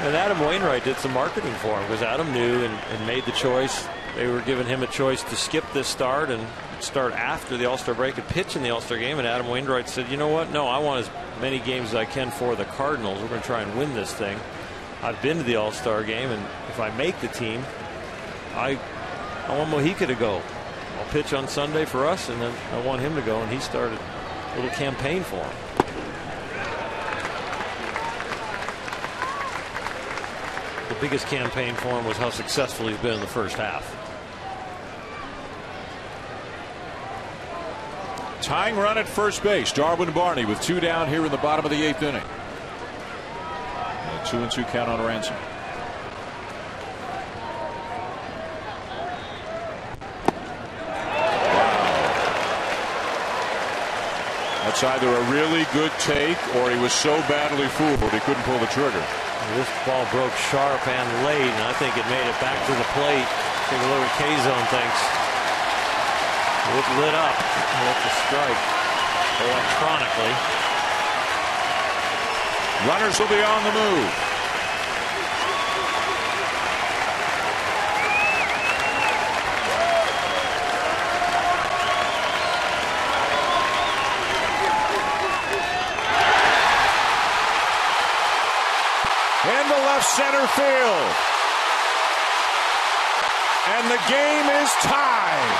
And Adam Wainwright did some marketing for him, because Adam knew and made the choice. They were giving him a choice to skip this start and start after the All-Star break and pitch in the All-Star game. And Adam Wainwright said, you know what? No, I want as many games as I can for the Cardinals. We're going to try and win this thing. I've been to the All-Star game, and if I make the team, I want Mujica to go. I'll pitch on Sunday for us, and then I want him to go. And he started a little campaign for him. The biggest campaign for him was how successful he's been in the first half. Tying run at first base. Darwin Barney with 2 down here in the bottom of the 8th inning. A 2-2 count on Ransom. That's either a really good take, or he was so badly fooled he couldn't pull the trigger. This ball broke sharp and late, and I think it made it back to the plate. Take a look at K-Zone thinks. It lit up with the strike electronically. Runners will be on the move. Into left center field. And the game is tied.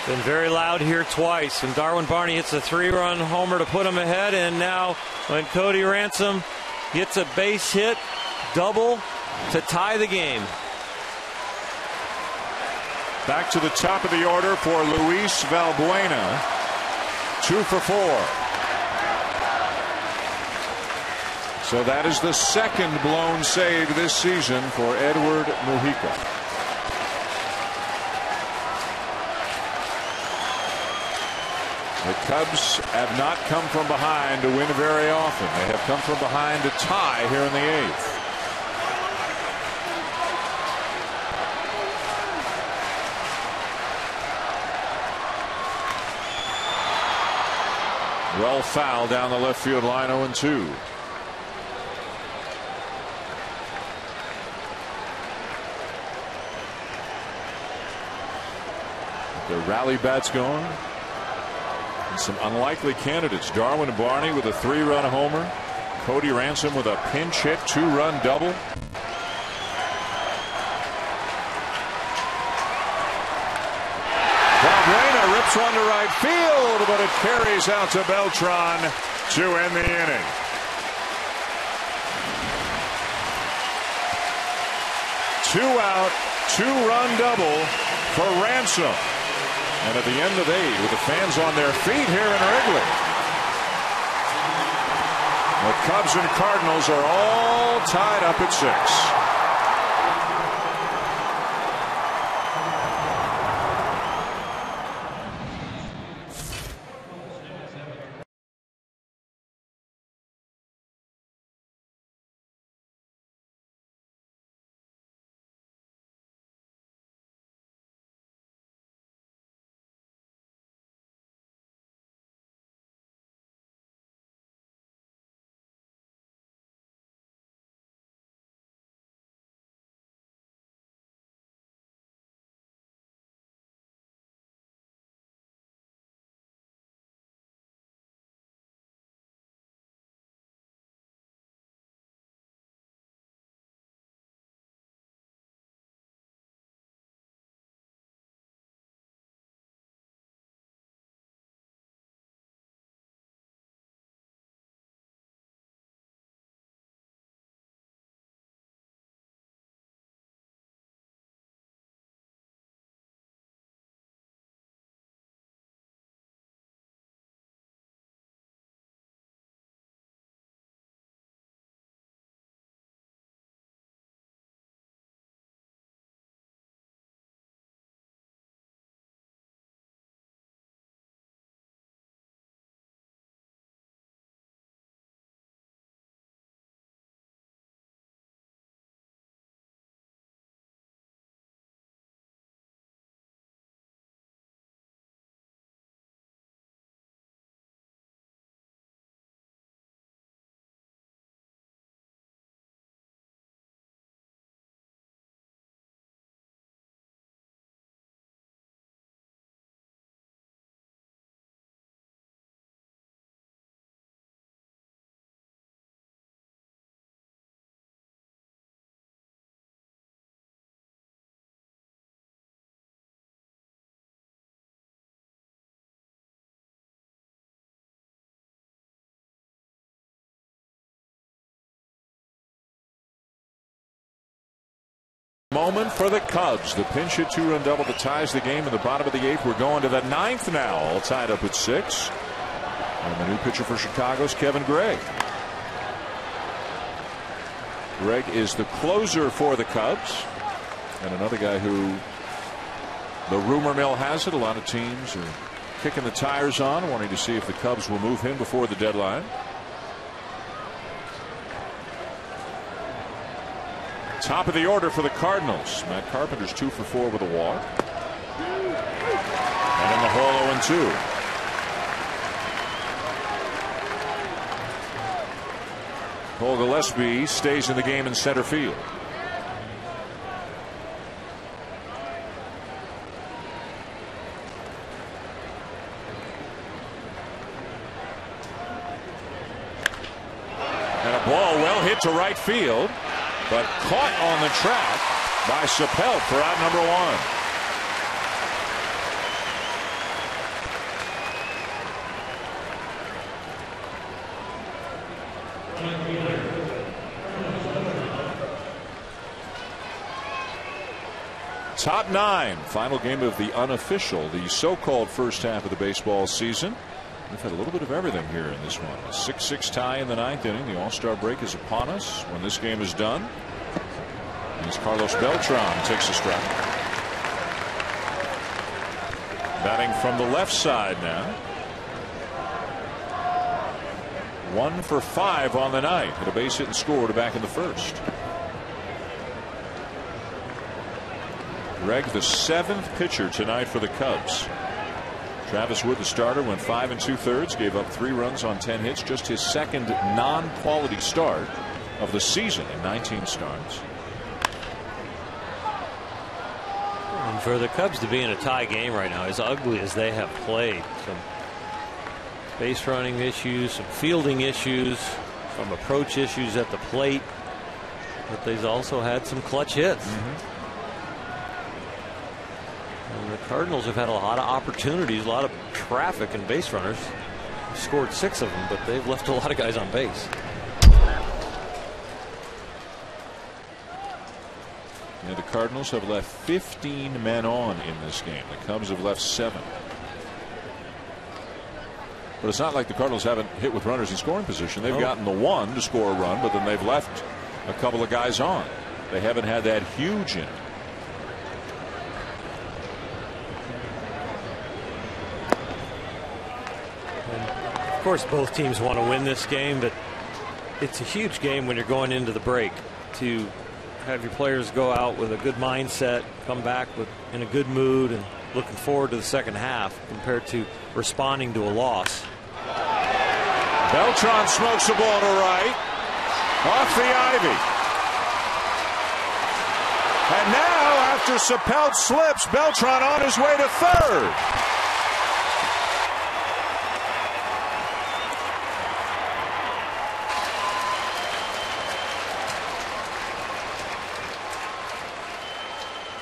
Been very loud here twice, and Darwin Barney hits a 3-run homer to put him ahead, and now when Cody Ransom gets a base hit double to tie the game. Back to the top of the order for Luis Valbuena. 2 for 4. So that is the second blown save this season for Edward Mujica. The Cubs have not come from behind to win very often. They have come from behind to tie here in the 8th. Well foul down the left field line, 0-2. The rally bats going. And some unlikely candidates. Darwin Barney with a 3-run homer. Cody Ransom with a pinch hit 2-run double. Foul Pops one to right field, but it carries out to Beltran to end the inning. Two-out, two-run double for Ransom. And at the end of 8, with the fans on their feet here in Wrigley, the Cubs and Cardinals are all tied up at 6. Moment for the Cubs. The pinch hit two-run double that ties the game in the bottom of the 8th. We're going to the 9th now, all tied up at 6. And the new pitcher for Chicago's Kevin Gregg. Gregg is the closer for the Cubs, and another guy who the rumor mill has it, a lot of teams are kicking the tires on, wanting to see if the Cubs will move him before the deadline. Top of the order for the Cardinals. Matt Carpenter's 2 for 4 with a walk. And in the hole 0-2. Paul Gillespie stays in the game in center field. And a ball well hit to right field, but caught on the track by Chappelle for out number 1. Top 9, final game of the unofficial, the so-called first half of the baseball season. We've had a little bit of everything here in this one. A 6-6 tie in the 9th inning. The All-Star break is upon us when this game is done. As Carlos Beltran takes a strike. Batting from the left side now. 1 for 5 on the night. Hit a base hit and scored back in the first. Gregg, the 7th pitcher tonight for the Cubs. Travis Wood, the starter, went 5 2/3, gave up 3 runs on 10 hits. Just his second non-quality start of the season in 19 starts. And for the Cubs to be in a tie game right now, as ugly as they have played, some base running issues, some fielding issues, some approach issues at the plate, but they've also had some clutch hits. And the Cardinals have had a lot of opportunities, a lot of traffic and base runners. Scored 6 of them, but they've left a lot of guys on base. And the Cardinals have left 15 men on in this game. The Cubs have left 7. But it's not like the Cardinals haven't hit with runners in scoring position. They've gotten the one to score a run, but then they've left a couple of guys on. They haven't had that huge inning. Of course, both teams want to win this game, but it's a huge game when you're going into the break to have your players go out with a good mindset, come back in a good mood and looking forward to the second half compared to responding to a loss. Beltran smokes the ball to right, off the ivy. And now, after Sapelt slips, Beltran on his way to third.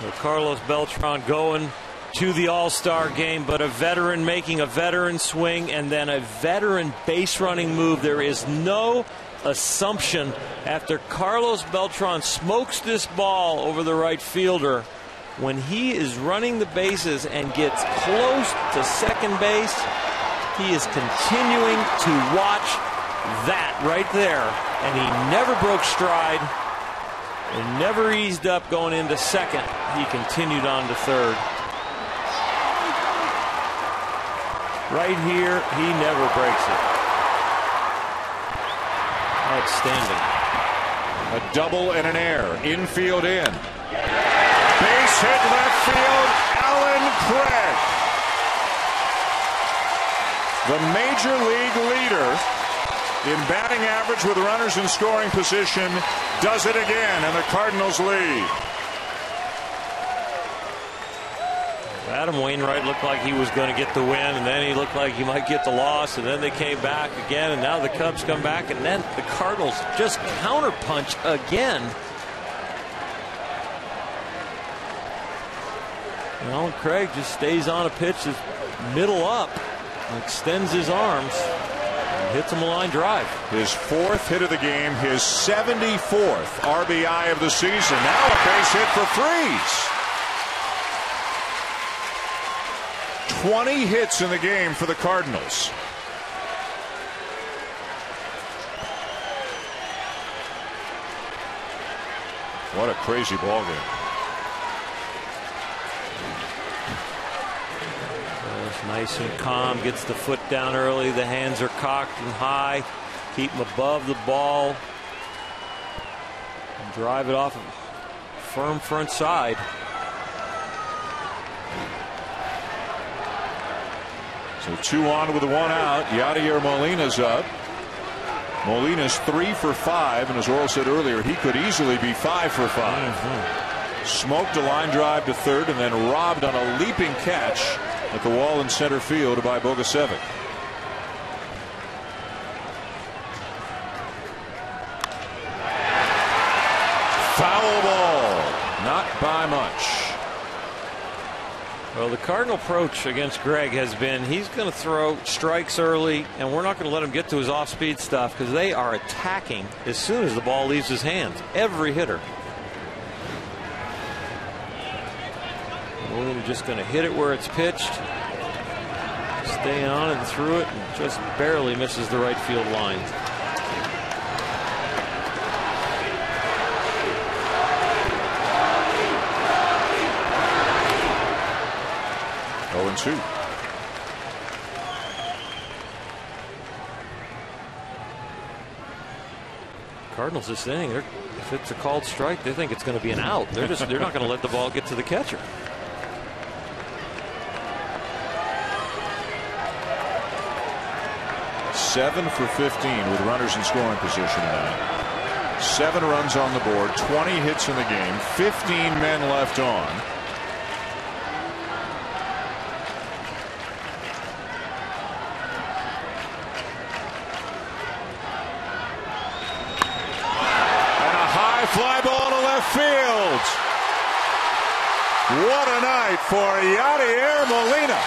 So Carlos Beltran going to the All-Star game, but a veteran making a veteran swing and then a veteran base running move. There is no assumption after Carlos Beltran smokes this ball over the right fielder. When he is running the bases and gets close to second base, he is continuing to watch that right there. And he never broke stride and never eased up going into second. He continued on to third. Right here, he never breaks it. Outstanding. A double and an air. Infield in. Base hit left field. Alan Craig. The major league leader in batting average with runners in scoring position does it again, and the Cardinals lead. Adam Wainwright looked like he was going to get the win, and then he looked like he might get the loss, and then they came back again, and now the Cubs come back, and then the Cardinals just counterpunch again. And Alan Craig just stays on a pitch that's middle up, and extends his arms, and hits him a line drive. His 4th hit of the game, his 74th RBI of the season. Now a base hit for Freese. 20 hits in the game for the Cardinals. What a crazy ball game. Nice and calm, gets the foot down early, the hands are cocked and high, keep him above the ball, and drive it off a firm front side. So 2 on with the 1 out. Yadier Molina's up. Molina's 3 for 5, and as Earl said earlier, he could easily be 5 for 5. Smoked a line drive to third and then robbed on a leaping catch at the wall in center field by Bogasevic. Foul ball. Not by much. Well, the Cardinal approach against Greg has been he's going to throw strikes early, and we're not going to let him get to his off-speed stuff because they are attacking as soon as the ball leaves his hands. Every hitter. We're just going to hit it where it's pitched. Stay on and through it, and just barely misses the right field line. Oh, 2. Cardinals this inning, if it's a called strike, they think it's going to be an out. They're not going to let the ball get to the catcher. Seven for 15 with runners in scoring position tonight. 7 runs on the board, 20 hits in the game, 15 men left on. And a high fly ball to left field. What a night for Yadier Molina.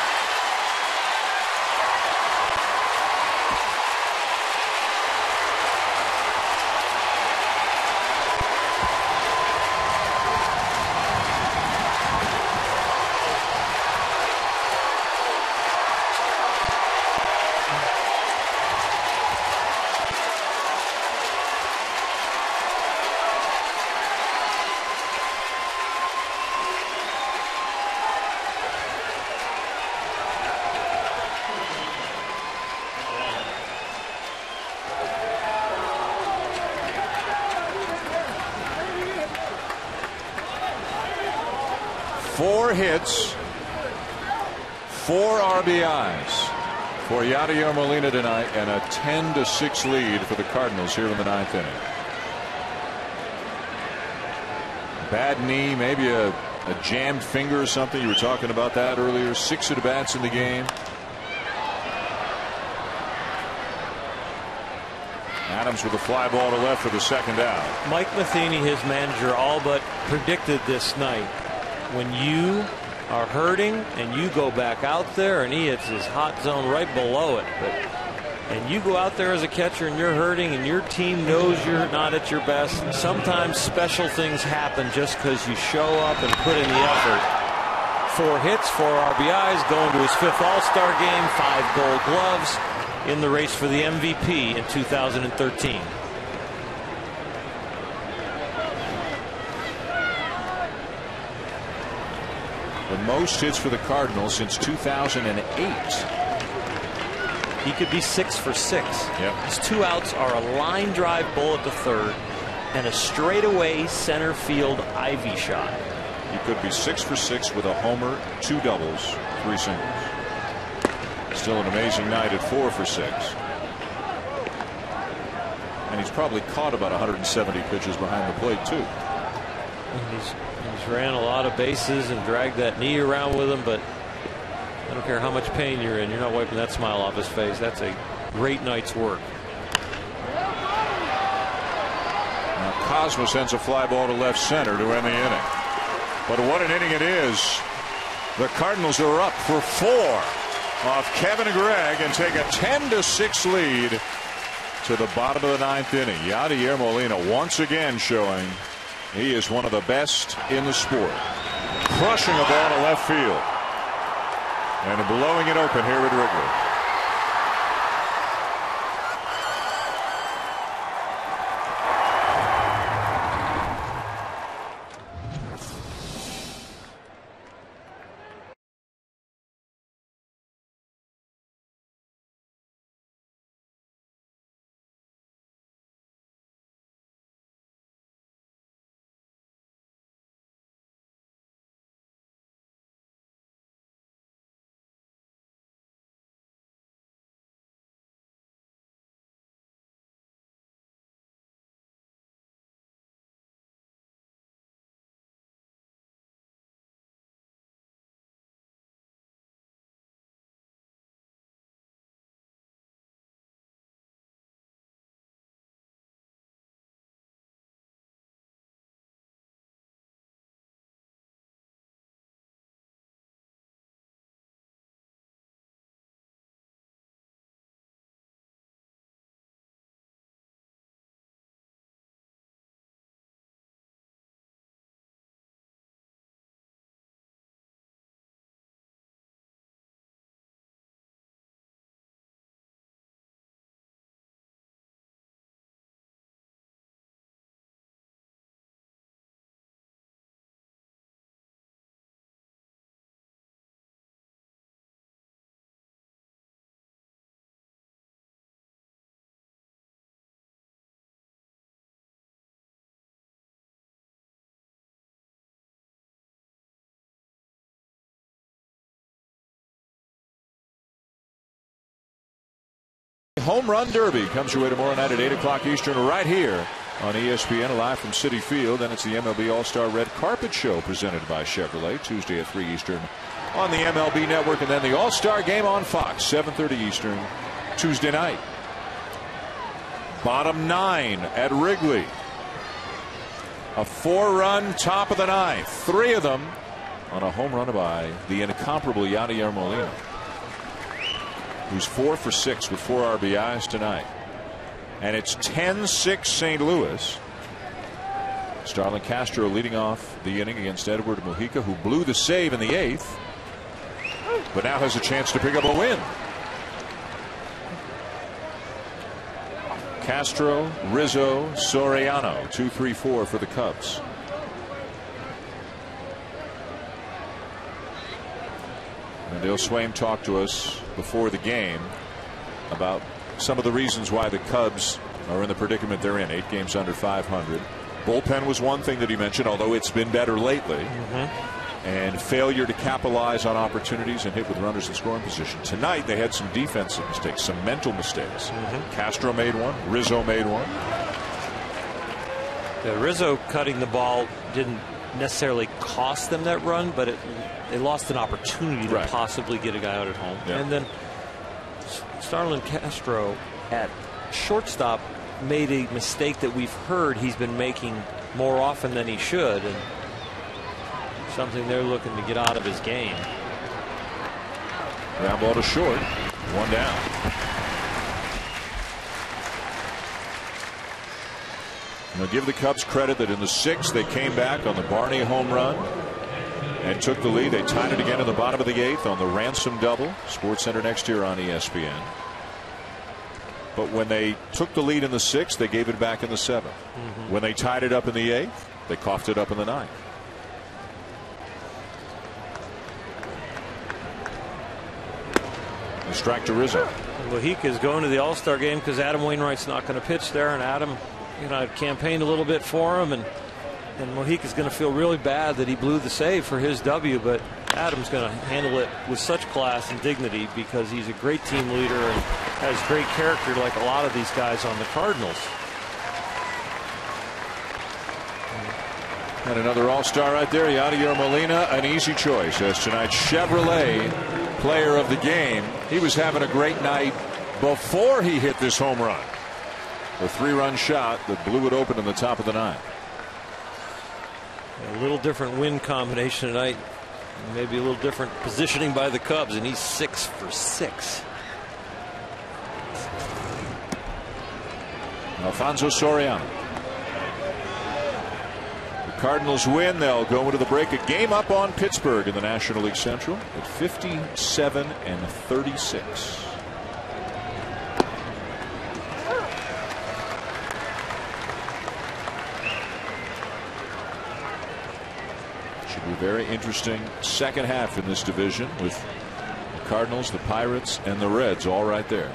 Four hits, 4 RBIs for Yadier Molina tonight, and a 10-6 lead for the Cardinals here in the 9th inning. Bad knee, maybe a jammed finger or something. You were talking about that earlier. 6 at-bats in the game. Adams with a fly ball to left for the second out. Mike Matheny, his manager, all but predicted this night. When you are hurting and you go back out there, and he hits his hot zone right below it, and you go out there as a catcher and you're hurting and your team knows you're not at your best, sometimes special things happen just because you show up and put in the effort. 4 hits, 4 RBIs, going to his 5th All-Star game, 5 Gold Gloves, in the race for the MVP in 2013. The most hits for the Cardinals since 2008. He could be 6 for 6. Yep. His 2 outs are a line drive bullet to third and a straightaway center field Ivy shot. He could be 6 for 6 with a homer, 2 doubles, 3 singles. Still an amazing night at 4 for 6. And he's probably caught about 170 pitches behind the plate too. He's ran a lot of bases and dragged that knee around with him, but I don't care how much pain you're in, you're not wiping that smile off his face. That's a great night's work. Now Cosmo sends a fly ball to left center to end the inning. But what an inning it is. The Cardinals are up for 4 off Kevin and Greg and take a 10-6 lead to the bottom of the 9th inning. Yadier Molina once again showing he is one of the best in the sport. Crushing a ball to left field and blowing it open here at Wrigley. Home Run Derby comes your way tomorrow night at 8 o'clock Eastern right here on ESPN, live from Citi Field. Then it's the MLB All-Star Red Carpet Show presented by Chevrolet, Tuesday at 3 Eastern on the MLB Network. And then the All-Star Game on Fox, 7:30 Eastern, Tuesday night. Bottom 9 at Wrigley. A 4-run top of the 9th. 3 of them on a home run by the incomparable Yadier Molina, who's 4 for 6 with 4 RBIs tonight. And it's 10-6 St. Louis. Starlin Castro leading off the inning against Edward Mujica, who blew the save in the 8th, but now has a chance to pick up a win. Castro, Rizzo, Soriano, 2-3-4 for the Cubs. And Dale Swaim talked to us before the game about some of the reasons why the Cubs are in the predicament they're in. 8 games under 500. Bullpen was one thing that he mentioned, although it's been better lately. And failure to capitalize on opportunities and hit with runners in scoring position. Tonight they had some defensive mistakes, some mental mistakes. Castro made one. Rizzo made one. Yeah, Rizzo cutting the ball didn't necessarily cost them that run, but they lost an opportunity to possibly get a guy out at home. And then Starlin Castro at shortstop made a mistake that we've heard he's been making more often than he should, and something they're looking to get out of his game. Ground ball to short. 1 down. Now give the Cubs credit that in the 6th they came back on the Barney home run and took the lead. They tied it again in the bottom of the 8th on the Ransom double. SportsCenter next year on ESPN. But when they took the lead in the 6th, they gave it back in the 7th. When they tied it up in the 8th, they coughed it up in the 9th. A strike to Rizzo. Mujica is going to the All-Star game because Adam Wainwright's not going to pitch there, and Adam, campaigned a little bit for him, and Mujica's going to feel really bad that he blew the save for his W, but Adam's going to handle it with such class and dignity because he's a great team leader and has great character like a lot of these guys on the Cardinals. And another All-Star right there, Yadier Molina, an easy choice as tonight's Chevrolet player of the game. He was having a great night before he hit this home run. The 3-run shot that blew it open in the top of the 9th. A little different wind combination tonight. Maybe a little different positioning by the Cubs, and he's 6 for 6. Alfonso Soriano. The Cardinals win. They'll go into the break a game up on Pittsburgh in the National League Central at 57-36. Should be very interesting second half in this division with the Cardinals, the Pirates, and the Reds all right there.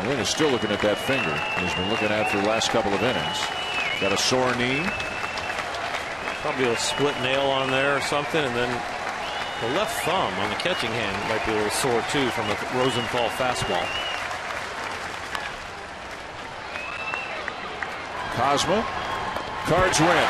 Molina's still looking at that finger he's been looking at for the last couple of innings. Got a sore knee. Probably a split nail on there or something, and then the left thumb on the catching hand might be a little sore too from a Rosenthal fastball. Cosma. Cards win.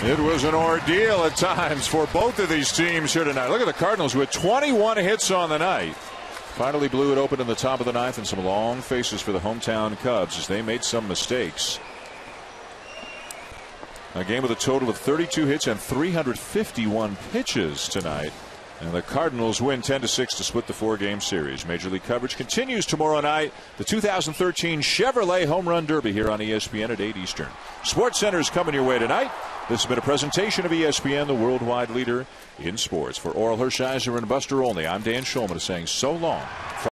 It was an ordeal at times for both of these teams here tonight. Look at the Cardinals with 21 hits on the night. Finally blew it open in the top of the 9th, and some long faces for the hometown Cubs as they made some mistakes. A game with a total of 32 hits and 351 pitches tonight. And the Cardinals win 10-6 to split the 4-game series. Major League coverage continues tomorrow night. The 2013 Chevrolet Home Run Derby here on ESPN at 8 Eastern. SportsCenter is coming your way tonight. This has been a presentation of ESPN, the worldwide leader in sports. For Oral Hershiser and Buster Olney, I'm Dan Shulman saying so long.